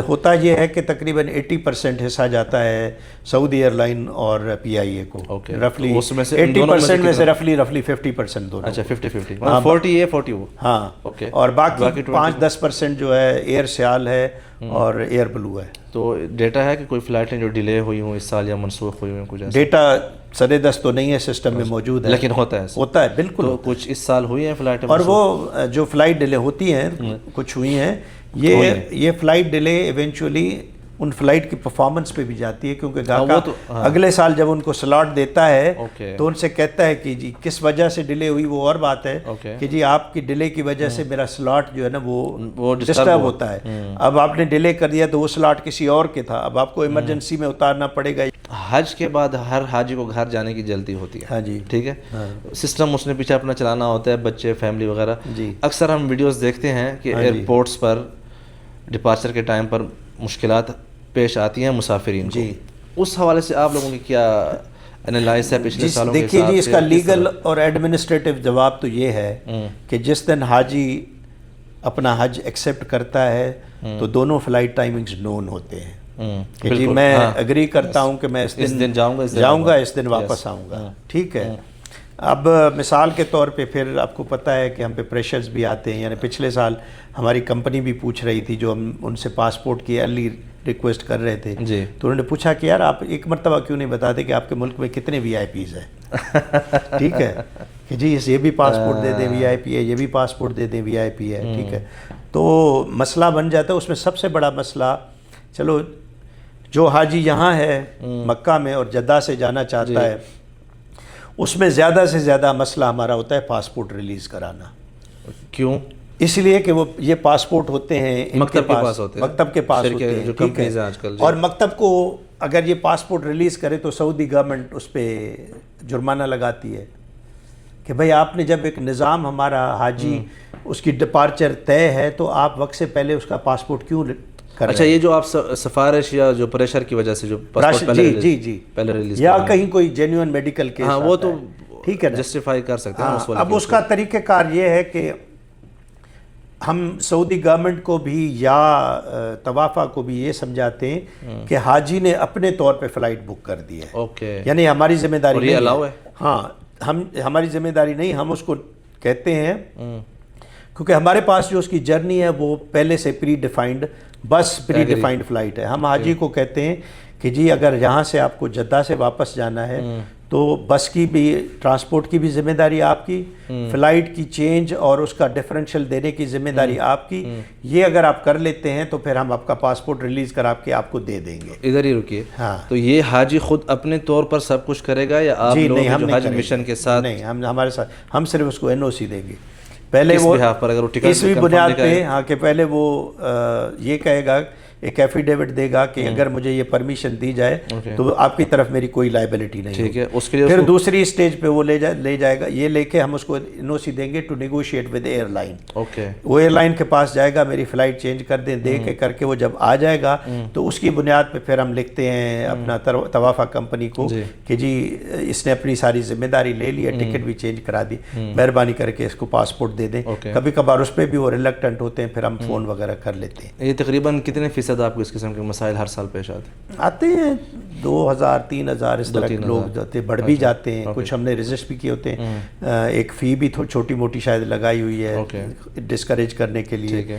ہوتا یہ ہے کہ تقریباً 80% حصہ جاتا ہے سعودی ایئر لائن اور PIA کو. رفلی 80% میں سے رفلی 50% دونوں. اچھا 50-50, 40 یہ 40 وہ. ہاں, اور باقی 5-10% جو ہے ایئر سیال ہے اور ایئر بلو ہے. تو ڈیٹا ہے کہ کوئی فلائٹیں جو ڈیلے ہوئی ہوں اس سال یا منسوخ ہوئی ہوں کچھ ایسا؟ ڈیٹا سرے دست تو نہیں ہے, سسٹم میں موجود ہے, لیکن ہوتا ہے بالکل. تو کچھ اس سال ہوئی ہیں فلائٹیں, اور وہ جو فلائٹ ڈیلے ہوتی ہیں کچھ ہوئی ہیں. یہ flight delay eventually in flight کی پرفارمنس پہ بھی جاتی ہے کیونکہ گاہک اگلے سال جب ان کو سلاٹ دیتا ہے تو ان سے کہتا ہے کہ جی کس وجہ سے ڈیلے ہوئی, وہ اور بات ہے کہ جی آپ کی ڈیلے کی وجہ سے میرا سلاٹ جو ہے نا وہ ڈسٹرب ہوتا ہے. اب آپ نے ڈیلے کر دیا تو وہ سلاٹ کسی اور کے تھا, اب آپ کو ایمرجنسی میں اتارنا پڑے گا. حج کے بعد ہر حاجی کو گھر جانے کی جلدی ہوتی ہے. ہاں جی, ٹھیک ہے, سسٹم اس نے پیچھے اپنا چلانا ہوتا ہے, بچے فیملی وغیرہ. اکثر ہم ویڈیوز دیکھتے ہیں کہ ایئرپورٹس پر ڈپارچر کے ٹائم پر مشکلات پیش آتی ہیں مسافرین کو. اس حوالے سے آپ لوگوں کی کیا انالائز ہے پچھلے سالوں کے؟ دیکھیے جی, اس کا لیگل اور ایڈمنسٹریٹو جواب تو یہ ہے کہ جس دن حاجی اپنا حج ایکسیپٹ کرتا ہے تو دونوں فلائٹ ٹائمنگز نون ہوتے ہیں کہ جی میں اگری کرتا ہوں کہ میں اس دن جاؤں گا, اس دن واپس آؤں گا. ٹھیک ہے. اب مثال کے طور پہ پھر آپ کو پتہ ہے کہ ہم پہ پریشرز بھی آتے ہیں. یعنی پچھلے سال ہماری کمپنی بھی پوچھ رہی تھی, جو ہم ان سے پاسپورٹ کی ارلی ریکویسٹ کر رہے تھے, تو انہوں نے پوچھا کہ یار آپ ایک مرتبہ کیوں نہیں بتاتے کہ آپ کے ملک میں کتنے VIPs ہیں. ٹھیک ہے, کہ جی یہ بھی پاسپورٹ دے دیں VIP ہے, یہ بھی پاسپورٹ دے دیں VIP ہے. ٹھیک ہے, تو مسئلہ بن جاتا ہے. اس میں سب سے بڑا مسئلہ, چلو جو حاجی یہاں ہے مکہ میں اور جدہ سے جانا چاہتا ہے, اس میں زیادہ سے زیادہ مسئلہ ہمارا ہوتا ہے پاسپورٹ ریلیز کرانا. کیوں؟ اس لیے کہ وہ یہ پاسپورٹ ہوتے ہیں مکتب کے پاس ہوتے ہیں جو کمپنیز ہیں آج کل, اور مکتب کو اگر یہ پاسپورٹ ریلیز کرے تو سعودی گورنمنٹ اس پہ جرمانہ لگاتی ہے کہ بھئی آپ نے جب ایک نظام ہمارا حاجی اس کی ڈپارچر طے ہے تو آپ وقت سے پہلے اس کا پاسپورٹ کیوں کر اچھا، یہ جو آپ سفارش یا جو پریشر کی وجہ سے جو پاسپورٹ پہلے ریلیز یا کہیں کوئی جینیون میڈیکل کیس، ہاں وہ تو ٹھیک ہے جسٹیفائی کر سکتے ہیں. اب اس کا طریقہ کار یہ ہے کہ ہم سعودی گورنمنٹ کو بھی یا طوافہ کو بھی یہ سمجھاتے ہیں کہ حاجی نے اپنے طور پہ فلائٹ بک کر دی ہے. اوکے، یعنی ہماری ذمہ داری نہیں الاؤ ہے. ہاں، ہماری ذمہ داری نہیں، ہم اس کو کہتے ہیں کیونکہ ہمارے پاس جو اس کی جرنی ہے وہ پہلے سے پری ڈیفائنڈ ڈیفائنڈ فلائٹ ہے. ہم حاجی کو کہتے ہیں کہ جی اگر یہاں سے آپ کو جدہ سے واپس جانا ہے تو بس کی بھی، ٹرانسپورٹ کی بھی ذمہ داری آپ کی، فلائٹ کی چینج اور اس کا ڈیفرنشل دینے کی ذمہ داری آپ کی. یہ اگر آپ کر لیتے ہیں تو پھر ہم آپ کا پاسپورٹ ریلیز کرا کے آپ کو دے دیں گے. ادھر ہی رکیے. ہاں، تو یہ حاجی خود اپنے طور پر سب کچھ کرے گا یا آپ جی لوگ نہیں، ہم جو نہیں حج کریں گے. مشن کے ساتھ؟ نہیں، ہمارے ساتھ ہم صرف اس کو NOC دیں گے. پہلے کس وہ بہاف پر؟ اگر وہ ٹکٹ اسی بنیاد پہ، ہاں، کہ پہلے وہ یہ کہے گا، ایک ایفیڈیوٹ دے گا کہ اگر مجھے یہ پرمیشن دی جائے تو آپ کی طرف میری کوئی لائبلٹی نہیں. ٹھیک ہے، اس کے لیے پھر دوسری سٹیج پہ وہ لے جائے گا، یہ لے کے ہم اس کو NOC دیں گے to negotiate with airline. Okay, وہ ایئر لائن کے پاس جائے گا، میری فلائٹ چینج کر دیں، دے کے کر کے وہ جب آ جائے گا تو اس کی بنیاد پہ پھر ہم لکھتے ہیں اپنا طوافہ کمپنی کو کہ جی اس نے اپنی ساری ذمہ داری لے لی ہے، ٹکٹ بھی چینج کرا دی، مہربانی کر کے اس کو پاسپورٹ دے دیں. کبھی کبھار اس پہ بھی وہ ریلکٹنٹ ہوتے ہیں، پھر ہم فون وغیرہ کر لیتے ہیں. یہ تقریباً کتنے فیصد آپ کو اس قسم کے مسائل ہر سال پیش آتے ہیں؟ 2000 3000 اس طرح کے لوگ جاتے، بڑھ بھی جاتے ہیں. کچھ ہم نے رجسٹ بھی کیے ہوتے ہیں. ایک فی بھی چھوٹی موٹی شاید لگائی ہوئی ہے ڈسکریج کرنے کے لیے.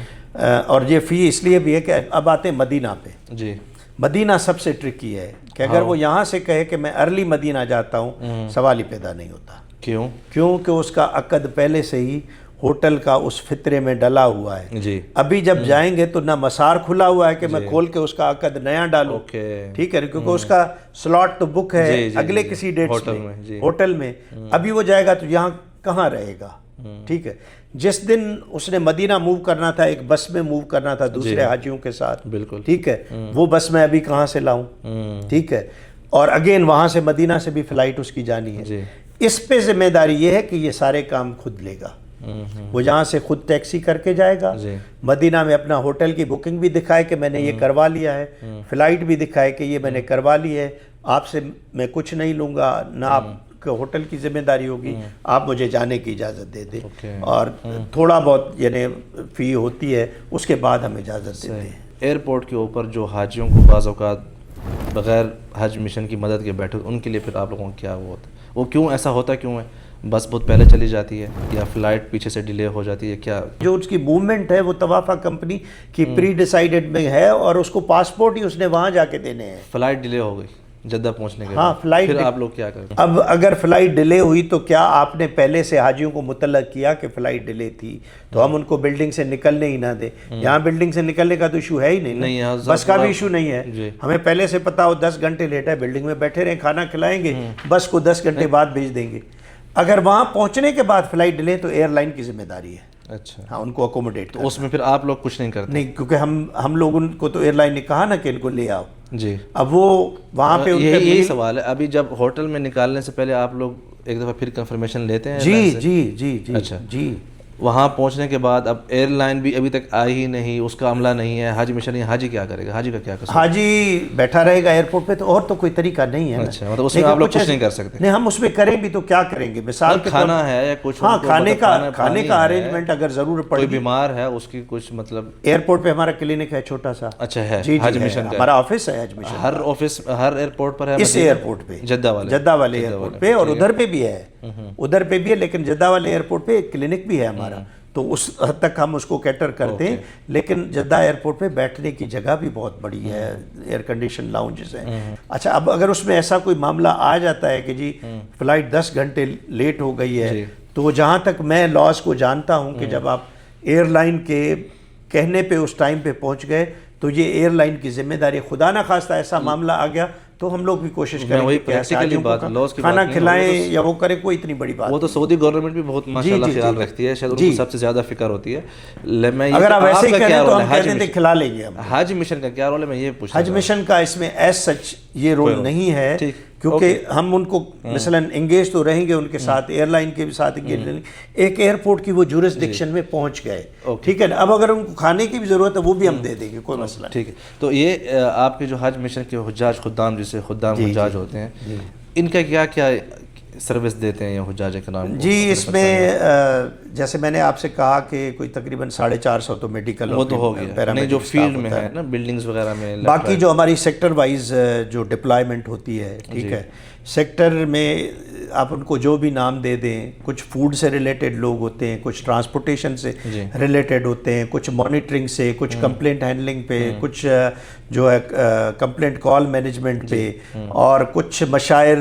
اور یہ فی اس لیے بھی ہے کہ اب آتے ہیں مدینہ پہ. جی، مدینہ سب سے ٹرکی ہے کہ اگر وہ یہاں سے کہے کہ میں ارلی مدینہ جاتا ہوں، سوال ہی پیدا نہیں ہوتا. کیونکہ اس کا عقد پہلے سے ہی ہوٹل کا اس فطرے میں ڈلا ہوا ہے. جی، ابھی جب جائیں گے تو نہ مسار کھلا ہوا ہے کہ میں کھول کے اس کا عقد نیا ڈالوں. ٹھیک ہے، کیونکہ اس کا سلاٹ تو بک ہے اگلے کسی ڈیٹ میں ہوٹل میں. ابھی وہ جائے گا تو یہاں کہاں رہے گا. ٹھیک ہے، جس دن اس نے مدینہ موو کرنا تھا، ایک بس میں موو کرنا تھا دوسرے حاجیوں کے ساتھ. بالکل ٹھیک ہے، وہ بس میں ابھی کہاں سے لاؤں. ٹھیک ہے، اور اگین وہاں سے مدینہ سے بھی فلائٹ اس کی جانی ہے. اس پہ ذمہ داری یہ ہے کہ یہ سارے کام خود لے گا. وہ جہاں سے خود ٹیکسی کر کے جائے گا، مدینہ میں اپنا ہوٹل کی بکنگ بھی دکھائے کہ میں نے یہ کروا لیا ہے، فلائٹ بھی دکھائے کہ یہ میں نے کروا لی ہے، آپ سے میں کچھ نہیں لوں گا، نہ آپ کے ہوٹل کی ذمہ داری ہوگی، آپ مجھے جانے کی اجازت دے دیں. اور تھوڑا بہت یعنی فی ہوتی ہے، اس کے بعد ہم اجازت دیتے ہیں. ایئرپورٹ کے اوپر جو حاجیوں کو بعض اوقات بغیر حج مشن کی مدد کے بیٹھے، ان کے لیے پھر آپ لوگوں کو کیا وہ ہوتا ہے؟ وہ کیوں ایسا ہوتا کیوں ہے؟ بس بہت پہلے چلی جاتی ہے یا فلائٹ پیچھے سے ڈیلے ہو جاتی ہے؟ کیا جو اس کی موومنٹ ہے وہ طوافہ کمپنی کی پری ڈیسائیڈڈ میں ہے، اور اس کو پاسپورٹ ہی اس نے وہاں جا کے دینے ہیں. فلائٹ ڈیلے ہو گئی جدہ پہنچنے کے ہاں، فلائٹ پھر آپ لوگ کیا کریں؟ اب اگر فلائٹ ڈیلے ہوئی تو کیا آپ نے پہلے سے حاجیوں کو مطلع کیا کہ فلائٹ ڈیلے تھی تو ہم ان کو بلڈنگ سے نکلنے ہی نہ دیں؟ یہاں بلڈنگ سے نکلنے کا تو ایشو ہے ہی نہیں، بس کا بھی ایشو نہیں ہے. ہمیں پہلے سے پتا ہو 10 گھنٹے لیٹ ہے، بلڈنگ میں بیٹھے رہیں، کھانا کھلائیں گے، بس کو 10 گھنٹے بعد بھیج دیں گے. اگر وہاں پہنچنے کے بعد فلائٹ ڈیلے تو ایئر لائن کی ذمہ داری ہے. اچھا، ہاں، ان کو اکوموڈیٹ تو اس میں پھر آپ لوگ کچھ نہیں کرتے؟ نہیں، کیونکہ ہم لوگوں کو تو ایئر لائن نے کہا نا کہ ان کو لے آؤ. جی، اب وہ وہاں پہ یہی سوال ہے. ابھی جب ہوٹل میں نکالنے سے پہلے آپ لوگ ایک دفعہ پھر کنفرمیشن لیتے ہیں؟ جی جی جی جی. اچھا جی، وہاں پہنچنے کے بعد اب ایئر لائن بھی ابھی تک آئی ہی نہیں، اس کا عملہ نہیں ہے، حج مشن. حاجی کیا کرے گا؟ حاجی کا کیا قصور؟ حاجی بیٹھا رہے گا ایئرپورٹ پہ، تو اور تو کوئی طریقہ نہیں ہے. اچھا، مطلب اس میں آپ لوگ کچھ نہیں کر سکتے؟ نہیں، ہم اس میں کریں بھی تو کیا کریں گے؟ مثال کے کھانا ہے یا کچھ؟ ہاں، کھانے کا ارینجمنٹ اگر ضرورت پڑے. کوئی بیمار ہے اس کی کچھ مطلب؟ ایئرپورٹ پہ ہمارا کلینک ہے چھوٹا سا. اچھا ہے، جی حج مشن کا ہمارا آفس ہے. حج مشن ہر آفس ہر ایئرپورٹ پر ہے؟ اس ایئرپورٹ پہ، جدہ والے ایئرپورٹ پہ، اور ادھر پہ بھی ہے، ادھر پہ بھی ہے، لیکن جدہ والے ایئرپورٹ پہ ایک کلینک بھی ہے ہمارا، تو اس حد تک ہم اس کو کیٹر کرتے ہیں. لیکن جدہ ایئرپورٹ پہ بیٹھنے کی جگہ بھی بہت بڑی ہے، ایئر کنڈیشن لاؤنجز ہیں. اچھا، اب اگر اس میں ایسا کوئی معاملہ آ جاتا ہے کہ جی فلائٹ 10 گھنٹے لیٹ ہو گئی ہے، تو جہاں تک میں لاس کو جانتا ہوں کہ جب آپ ایئر لائن کے کہنے پہ اس ٹائم پہ پہنچ گئے تو یہ ایئر لائن کی ذمہ داری. خدا نہ خواستہ ایسا معاملہ آ گیا تو ہم لوگ بھی کوشش کریں کہ کھانا کھلائیں یا وہ کریں، کوئی اتنی بڑی بات. وہ تو سعودی گورنمنٹ بھی بہت ماشاءاللہ خیال رکھتی ہے، شاید ان کو سب سے زیادہ فکر ہوتی ہے. اگر آپ ایسے ہی کریں تو ہم کہتے ہیں کھلا لیں گے. حج مشن کا کیا رول ہے؟ میں یہ پوچھ رہا ہوں. حج مشن کا اس میں ایز سچ یہ رول نہیں ہے، کیونکہ ہم ان کو مثلاً انگیج تو رہیں گے ان کے ساتھ، ایئر لائن کے بھی ساتھ انگیج رہیں گے، ایک ایئرپورٹ کی وہ جورسڈکشن میں پہنچ گئے، ٹھیک ہے نا. اب اگر ان کو کھانے کی بھی ضرورت ہے وہ بھی ہم دے دیں گے، کوئی مسئلہ نہیں. ٹھیک ہے. تو یہ آپ کے جو حج مشن کے حجاج خدام، جسے خدام حجاج ہوتے ہیں، ان کا کیا کیا سروس دیتے ہیں یہ حجاج کرام؟ جی اس میں جیسے میں نے آپ سے کہا کہ کوئی تقریباً 450 تو میڈیکل وہ تو ہو گیا، نہیں جو فیلڈ میں ہے نا، بلڈنگز وغیرہ میں، باقی جو ہماری سیکٹر وائز جو ڈپلائمنٹ ہوتی ہے، ٹھیک ہے، سیکٹر میں آپ ان کو جو بھی نام دے دیں، کچھ فوڈ سے ریلیٹڈ لوگ ہوتے ہیں، کچھ ٹرانسپورٹیشن سے ریلیٹڈ ہوتے ہیں، کچھ مانیٹرنگ سے، کچھ کمپلینٹ ہینڈلنگ پہ، کچھ جو ہے کمپلینٹ کال مینجمنٹ پہ، اور کچھ مشاعر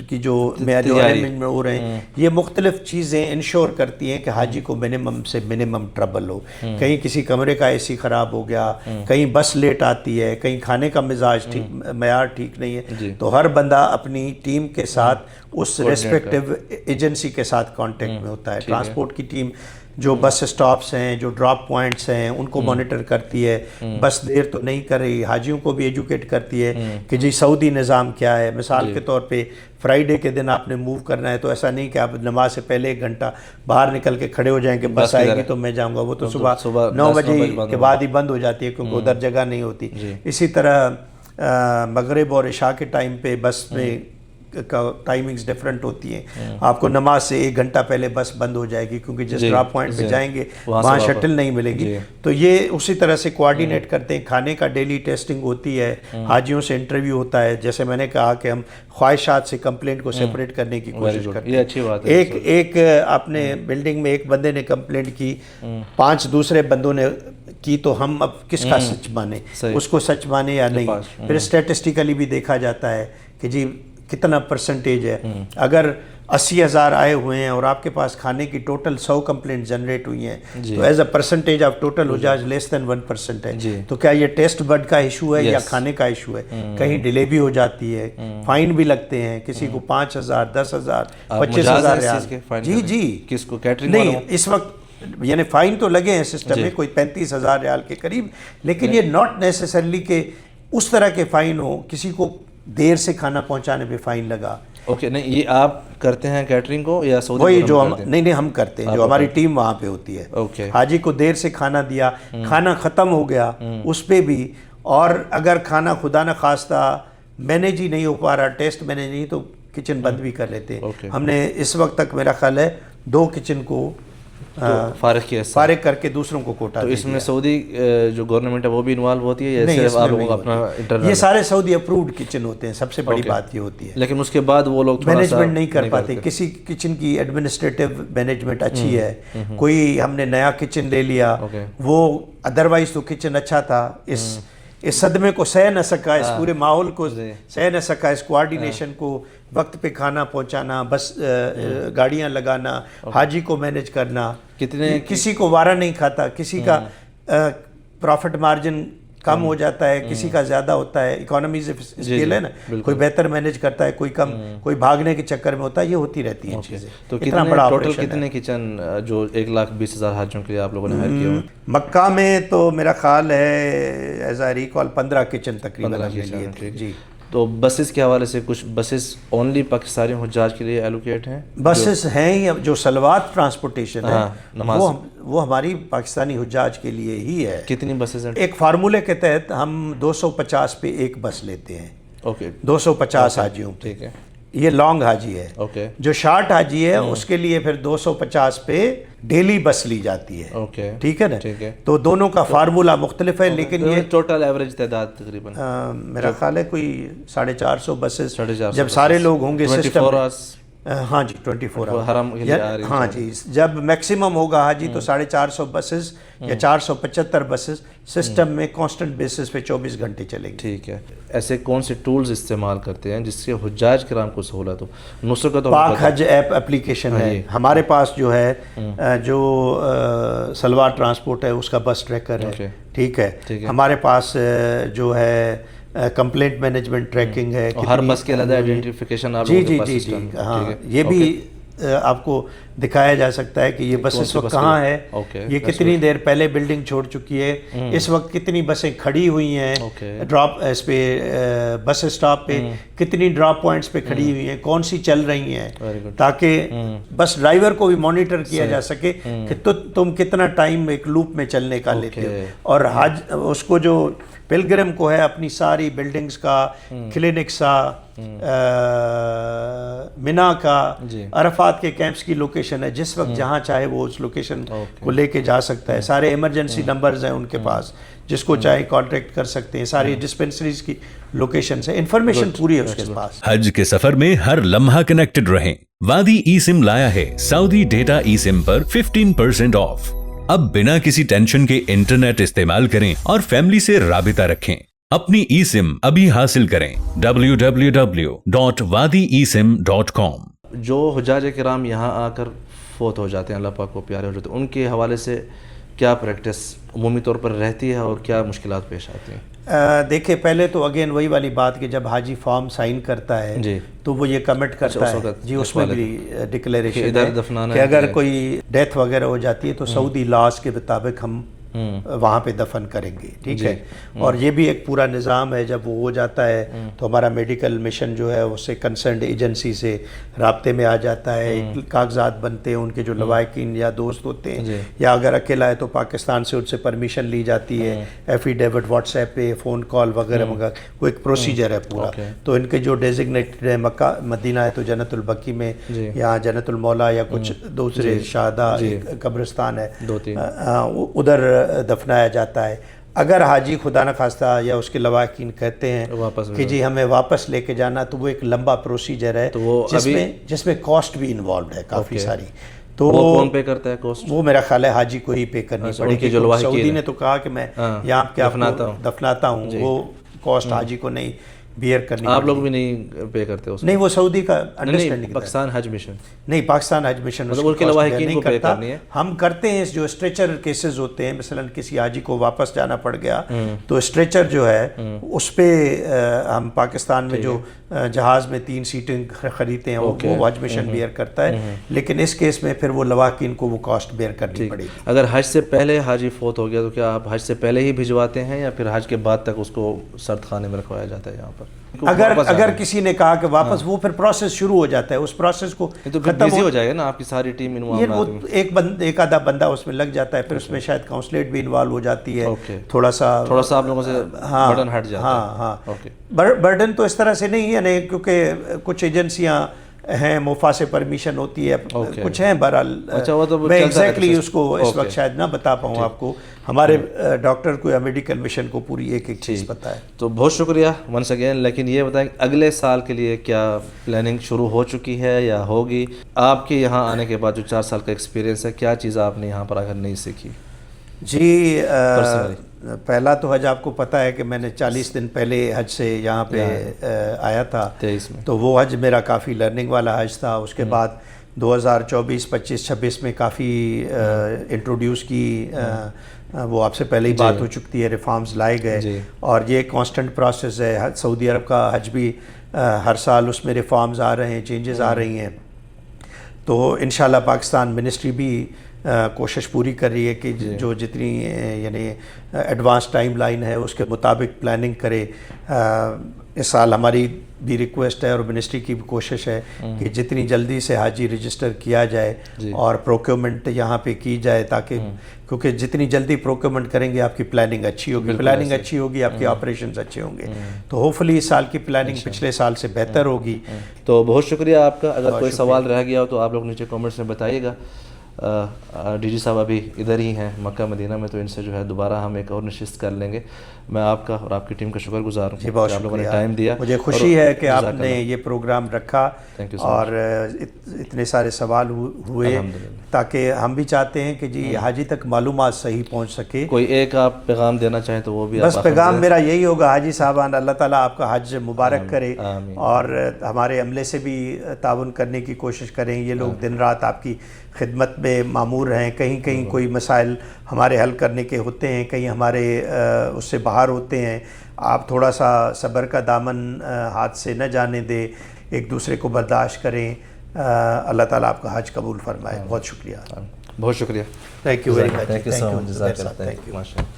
کی جو ارینجمنٹ میں ہو رہے ہیں. یہ مختلف چیزیں انشور کرتی ہیں کہ حاجی کو منیمم سے منیمم ٹربل ہو. کہیں کسی کمرے کا اے سی خراب ہو گیا، کہیں بس لیٹ آتی ہے، کہیں کھانے کا مزاج معیار ٹھیک نہیں ہے، تو ہر بندہ اپنی ٹیم کے ساتھ اس ریسپیکٹو ایجنسی کے ساتھ کانٹیکٹ میں ہوتا ہے. ٹرانسپورٹ کی ٹیم جو بس اسٹاپس ہیں، جو ڈراپ پوائنٹس ہیں، ان کو مانیٹر کرتی ہے، بس دیر تو نہیں کر رہی. حاجیوں کو بھی ایجوکیٹ کرتی ہے کہ جی سعودی نظام کیا ہے. مثال کے طور پہ فرائیڈے کے دن آپ نے موو کرنا ہے تو ایسا نہیں کہ آپ نماز سے پہلے 1 گھنٹہ باہر نکل کے کھڑے ہو جائیں کہ بس آئے گی تو میں جاؤں گا. وہ تو صبح 9 بجے کے بعد ہی بند ہو جاتی ہے کیونکہ ادھر جگہ نہیں ہوتی. اسی طرح مغرب اور عشاء کے ٹائم پہ بس میں کا ٹائمنگز ڈیفرنٹ ہوتی ہیں. آپ کو نماز سے 1 گھنٹہ پہلے بس بند ہو جائے گی کیونکہ جس ڈراپ پوائنٹ پہ جائیں گے وہاں شٹل نہیں ملے گی. تو یہ اسی طرح سے کوآرڈینیٹ کرتے ہیں. کھانے کا ڈیلی ٹیسٹنگ ہوتی ہے، حاجیوں سے انٹرویو ہوتا ہے. جیسے میں نے کہا کہ ہم خواہشات سے کمپلینٹ کو سیپریٹ کرنے کی کوشش کرتے ہیں. یہ اچھی بات ہے. ایک آپ نے بلڈنگ میں ایک بندے نے کمپلینٹ کی، 5 دوسرے بندوں نے کی، تو ہم اب کس کا سچ مانیں؟ اس کو سچ مانیں یا نہیں؟ پھر اسٹیٹسٹیکلی بھی دیکھا جاتا ہے کہ جی کتنا پرسنٹیج ہے. اگر 80,000 آئے ہوئے ہیں اور آپ کے پاس کھانے کی ٹوٹل 100 کمپلینٹ جنریٹ ہوئی ہیں تو as a percentage of total حجاج لیس دین 1% ہے. تو کیا یہ ٹیسٹ بڈ کا ایشو ہے یا کھانے کا ایشو ہے؟ کہیں ڈیلے بھی ہو جاتی ہے، فائن بھی لگتے ہیں، کسی کو 5,000 10,000 25,000 ریال. جی کس کو؟ کیٹرنگ نہیں اس وقت یعنی فائن تو لگے ہیں سسٹم میں کوئی 35,000 ریال کے قریب، لیکن یہ ناٹ نیسسرلی کہ اس طرح کے فائن ہو. کسی کو دیر سے کھانا پہنچانے پہ فائن لگا. اوکے، نہیں یہ آپ کرتے ہیں کیٹرنگ کو یا سعودی؟ وہی جو ہم نہیں ہم کرتے ہیں، جو ہماری ٹیم وہاں پہ ہوتی ہے. اوکے، حاجی کو دیر سے کھانا دیا، کھانا ختم ہو گیا اس پہ بھی، اور اگر کھانا خدا نہ خواستہ مینیج ہی نہیں ہو پا رہا، ٹیسٹ مینیج نہیں، تو کچن بند بھی کر لیتے. ہم نے اس وقت تک میرا خیال ہے 2 کچن کو فارغ کر کے دوسروں کو کوٹا. تو اس میں سعودی جو گورنمنٹ ہے وہ بھی انوالو ہوتی ہے یا صرف آپ لوگوں کا اپنا انٹرنل؟ یہ سارے سعودی اپرووڈ کچن ہوتے ہیں. سب سے بڑی بات یہ ہوتی ہے. لیکن اس کے بعد وہ لوگ مینجمنٹ نہیں کر پاتے. کسی کچن کی ایڈمنسٹریٹو مینجمنٹ اچھی ہے، کوئی ہم نے نیا کچن لے لیا، وہ ادروائز تو کچن اچھا تھا، اس صدمے کو سہ نہ سکا، اس پورے ماحول کو سہ نہ سکا، اس کوآرڈینیشن کو، وقت پہ کھانا پہنچانا، بس گاڑیاں لگانا، حاجی کو مینیج کرنا. کسی کو وارہ نہیں کھاتا، کسی کا پروفٹ مارجن کم ہو جاتا ہے، کسی کا زیادہ ہوتا ہے. اکانومیز اسکیل ہے نا، کوئی بہتر مینیج کرتا ہے، کوئی کم، کوئی بھاگنے کے چکر میں ہوتا ہے. یہ ہوتی رہتی ہیں چیزیں. تو کتنا بڑا ٹوٹل کتنے کچن جو 1,20,000 حاجیوں کے لیے آپ لوگوں نے ہائر کیا ہوئے؟ مکہ میں تو میرا خیال ہے ایز آئی ریکال 15 کچن تقریباً. جی. تو بسز کے حوالے سے کچھ بسز اونلی پاکستانی حجاج کے لیے ایلوکیٹ ہیں؟ بسز ہیں ہی، جو سلوات ٹرانسپورٹیشن ہے وہ ہماری پاکستانی حجاج کے لیے ہی ہے. کتنی بسز ہیں؟ ایک فارمولے کے تحت ہم 250 پہ ایک بس لیتے ہیں. اوکے، 250 حاجیوں. ٹھیک ہے، یہ لانگ حاجی ہے. اوکے. جو شارٹ حاجی ہے اس کے لیے پھر 250 پہ ڈیلی بس لی جاتی ہے. اوکے، ٹھیک ہے نا. تو دونوں کا فارمولا مختلف ہے، لیکن یہ ٹوٹل ایوریج تعداد تقریباً میرا خیال ہے کوئی 450 بسز جب سارے لوگ ہوں گے سسٹم. ہاں جی 24 ہاں جی. جب میکسیمم ہوگا حاجی تو 450 بسز یا 475 بسز سسٹم میں کانسٹنٹ بیسس پہ 24 گھنٹے چلیں گے. ٹھیک ہے. ایسے کون سے ٹولز استعمال کرتے ہیں جس سے حجاج کرام کو سہولت ہو؟ نصرت کا تو پاک حج ایپ اپلیکیشن ہے ہمارے پاس، جو ہے جو سلوار ٹرانسپورٹ ہے اس کا بس ٹریکر ہے. ٹھیک ہے. ہمارے پاس جو ہے کمپلینٹ مینجمنٹ ٹریکنگ ہے. ہر بس کے علیحدہ آئیڈینٹیفیکیشن آپ جی. ہاں یہ بھی آپ کو دکھایا جا سکتا ہے کہ یہ بس اس وقت کہاں ہے, یہ کتنی دیر پہلے بلڈنگ چھوڑ چکی ہے, اس وقت کتنی بسیں کھڑی ہوئی ہیں ڈراپ اس پہ بس اسٹاپ پہ, کتنی ڈراپ پوائنٹس پہ کھڑی ہوئی ہیں, کون سی چل رہی ہیں, تاکہ بس ڈرائیور کو بھی مانیٹر کیا جا سکے کہ تم کتنا ٹائم ایک لوپ میں چلنے کا لیتے ہو. اور حج اس کو جو پلگرم کو ہے اپنی ساری بلڈنگز کا, کلینکس کا, منا کا, عرفات کے کیمپس کی لوکیشن ہے, جس وقت جہاں چاہے وہ اس لوکیشن کو لے کے جا سکتا ہے. سارے ایمرجنسی نمبرز ہیں ان کے پاس, جس کو چاہے کانٹیکٹ کر سکتے ہیں. ساری ڈسپنسریز کی لوکیشنز ہیں, انفارمیشن پوری ہے اس کے پاس. حج کے سفر میں ہر لمحہ کنیکٹڈ رہیں. وادی ای سم لایا ہے سعودی data E some per 15% of. اب بنا کسی ٹینشن کے انٹرنیٹ استعمال کریں اور فیملی سے رابطہ رکھیں. اپنی ای سم ابھی حاصل کریں www.wadiisim.com. جو حجاج کرام یہاں آ کر فوت ہو جاتے ہیں, اللہ پاک کو پیارے ہو جاتے ہیں, ان کے حوالے سے کیا پریکٹس عمومی طور پر رہتی ہے اور کیا مشکلات پیش آتی ہیں؟ دیکھیں پہلے تو اگین وہی والی بات کہ جب حاجی فارم سائن کرتا ہے تو وہ یہ کمٹ کرتا ہے جی, اس میں بھی ڈکلیریشن ہے کہ اگر کوئی ڈیتھ وغیرہ ہو جاتی ہے تو سعودی لاز کے مطابق ہم وہاں پہ دفن کریں گے, ٹھیک ہے. اور یہ بھی ایک پورا نظام ہے, جب وہ ہو جاتا ہے تو ہمارا میڈیکل مشن جو ہے اس سے کنسرنڈ ایجنسی سے رابطے میں آ جاتا ہے, کاغذات بنتے ہیں, ان کے جو لواحقین یا دوست ہوتے ہیں, یا اگر اکیلا ہے تو پاکستان سے ان سے پرمیشن لی جاتی ہے, ایفیڈیوٹ واٹس ایپ پہ, فون کال وغیرہ وغیرہ, وہ ایک پروسیجر ہے پورا. تو ان کے جو ڈیزگنیٹڈ ہے, مکہ مدینہ ہے تو جنت البقیع میں, یا جنت المولا, یا کچھ دوسرے شہداء قبرستان ہے ادھر دفنایا جاتا ہے. اگر حاجی خدا نخواستہ یا اس کے لواحقین کہتے ہیں کہ جی ہمیں واپس لے کے جانا, تو وہ ایک لمبا پروسیجر ہے جس میں کاسٹ بھی انوالوڈ ہے کافی ساری. تو وہ کون پے کرتا ہے کاسٹ؟ وہ میرا خیال ہے حاجی کو ہی پے کرنی پڑے گی. سعودی نے تو کہا کہ میں یہاں آپ کے دفناتا ہوں, وہ کاسٹ حاجی کو نہیں بیئر کرنی. آپ لوگ بھی نہیں پے کرتے اس؟ نہیں, وہ سعودی کا انڈرسٹینڈنگ. پاکستان حج مشن نہیں, پاکستان حج مشن ان کے لواحقین کو پے کرنی ہے. ہم کرتے ہیں جو اسٹریچر کیسز ہوتے ہیں, مثلا کسی حاجی کو واپس جانا پڑ گیا تو اسٹریچر جو ہے اس پہ ہم پاکستان میں جو جہاز میں 3 سیٹیں خریدتے ہیں وہ حج مشن بیئر کرتا ہے, لیکن اس کیس میں پھر وہ لواحقین کو وہ کاسٹ بیئر کرنی پڑے گی. اگر حج سے پہلے حاجی فوت ہو گیا تو کیا آپ حج سے پہلے ہی بھجواتے ہیں یا پھر حج کے بعد تک اس کو سرد خانے میں رکھوایا جاتا ہے یہاں پر؟ اگر کسی نے کہا کہ واپس, وہ پھر پروسیس شروع ہو جاتا ہے, اس پروسیس کو ختم ہو جائے گا نا آپ کی ساری ٹیم انوالو, ایک آدھا بندہ اس میں لگ جاتا ہے, پھر اس میں شاید کاؤنسلیٹ بھی انوالو ہو جاتی ہے, تھوڑا سا آپ لوگوں سے برڈن ہٹ جاتا ہے. ہاں, برڈن تو اس طرح سے نہیں ہے, کیونکہ کچھ ایجنسیاں ہیں موفا سے پرمیشن ہوتی ہے, کچھ ہیں. بہرحال میں ایگزیکٹلی اس کو اس وقت شاید نہ بتا پاؤں آپ کو, ہمارے ڈاکٹر کو یا میڈیکل مشن کو پوری ایک چیز پتہ ہے. تو بہت شکریہ ونس اگین. لیکن یہ بتائیں اگلے سال کے لیے کیا پلاننگ شروع ہو چکی ہے یا ہوگی؟ آپ کے یہاں آنے کے بعد جو 4 سال کا ایکسپیرینس ہے, کیا چیز آپ نے یہاں پر آ کر نہیں سیکھی؟ جی پہلا تو حج آپ کو پتہ ہے کہ میں نے 40 دن پہلے حج سے یہاں پہ آیا تھا, 23 میں, تو وہ حج میرا کافی لرننگ والا حج تھا. اس کے بعد 2024 25 26 میں کافی انٹروڈیوس کی, وہ آپ سے پہلے ہی بات ہو چکتی ہے, ریفارمز لائے گئے, اور یہ کانسٹنٹ پروسیس ہے. سعودی عرب کا حج بھی ہر سال اس میں ریفارمز آ رہے ہیں, چینجز آ رہی ہیں. تو انشاءاللہ پاکستان منسٹری بھی کوشش پوری کر رہی ہے کہ جو جتنی یعنی ایڈوانس ٹائم لائن ہے اس کے مطابق پلاننگ کرے. اس سال ہماری بھی ریکویسٹ ہے اور منسٹری کی بھی کوشش ہے کہ جتنی جلدی سے حاجی رجسٹر کیا جائے اور پروکیورمنٹ یہاں پہ کی جائے, تاکہ کیونکہ جتنی جلدی پروکیورمنٹ کریں گے آپ کی پلاننگ اچھی ہوگی, پلاننگ اچھی ہوگی آپ کے آپریشنز اچھے ہوں گے. تو ہوپفلی اس سال کی پلاننگ پچھلے سال سے بہتر ہوگی. تو بہت شکریہ آپ کا. اگر کوئی سوال رہ گیا ہو تو آپ لوگ نیچے کامنٹس میں بتائیے گا. ڈی جی صاحب ابھی ادھر ہی ہیں مکہ مدینہ میں, تو ان سے جو ہے دوبارہ ہم ایک اور نشست کر لیں گے. میں آپ کا اور آپ کی ٹیم کا شکر گزار ہوں کہ آپ لوگوں نے ٹائم دیا. مجھے خوشی ہے کہ آپ نے یہ پروگرام رکھا اور اتنے سارے سوال ہوئے, تاکہ ہم بھی چاہتے ہیں کہ جی حاجی تک معلومات صحیح پہنچ سکے. کوئی ایک آپ پیغام دینا چاہیں تو وہ بھی بس پیغام میرا یہی ہوگا, حاجی صاحبان اللہ تعالیٰ آپ کا حج مبارک کرے, اور ہمارے عملے سے بھی تعاون کرنے کی کوشش کریں. یہ لوگ دن رات آپ کی خدمت میں معمور ہیں, کہیں کوئی مسائل ہمارے حل کرنے کے ہوتے ہیں, کہیں ہمارے اس سے باہر ہوتے ہیں. آپ تھوڑا سا صبر کا دامن ہاتھ سے نہ جانے دیں, ایک دوسرے کو برداشت کریں. اللہ تعالیٰ آپ کا حج قبول فرمائے. بہت شکریہ. بہت شکریہ. Thank you very much. Thank you so much. جزاک اللہ. Thank you. ماشاء اللہ.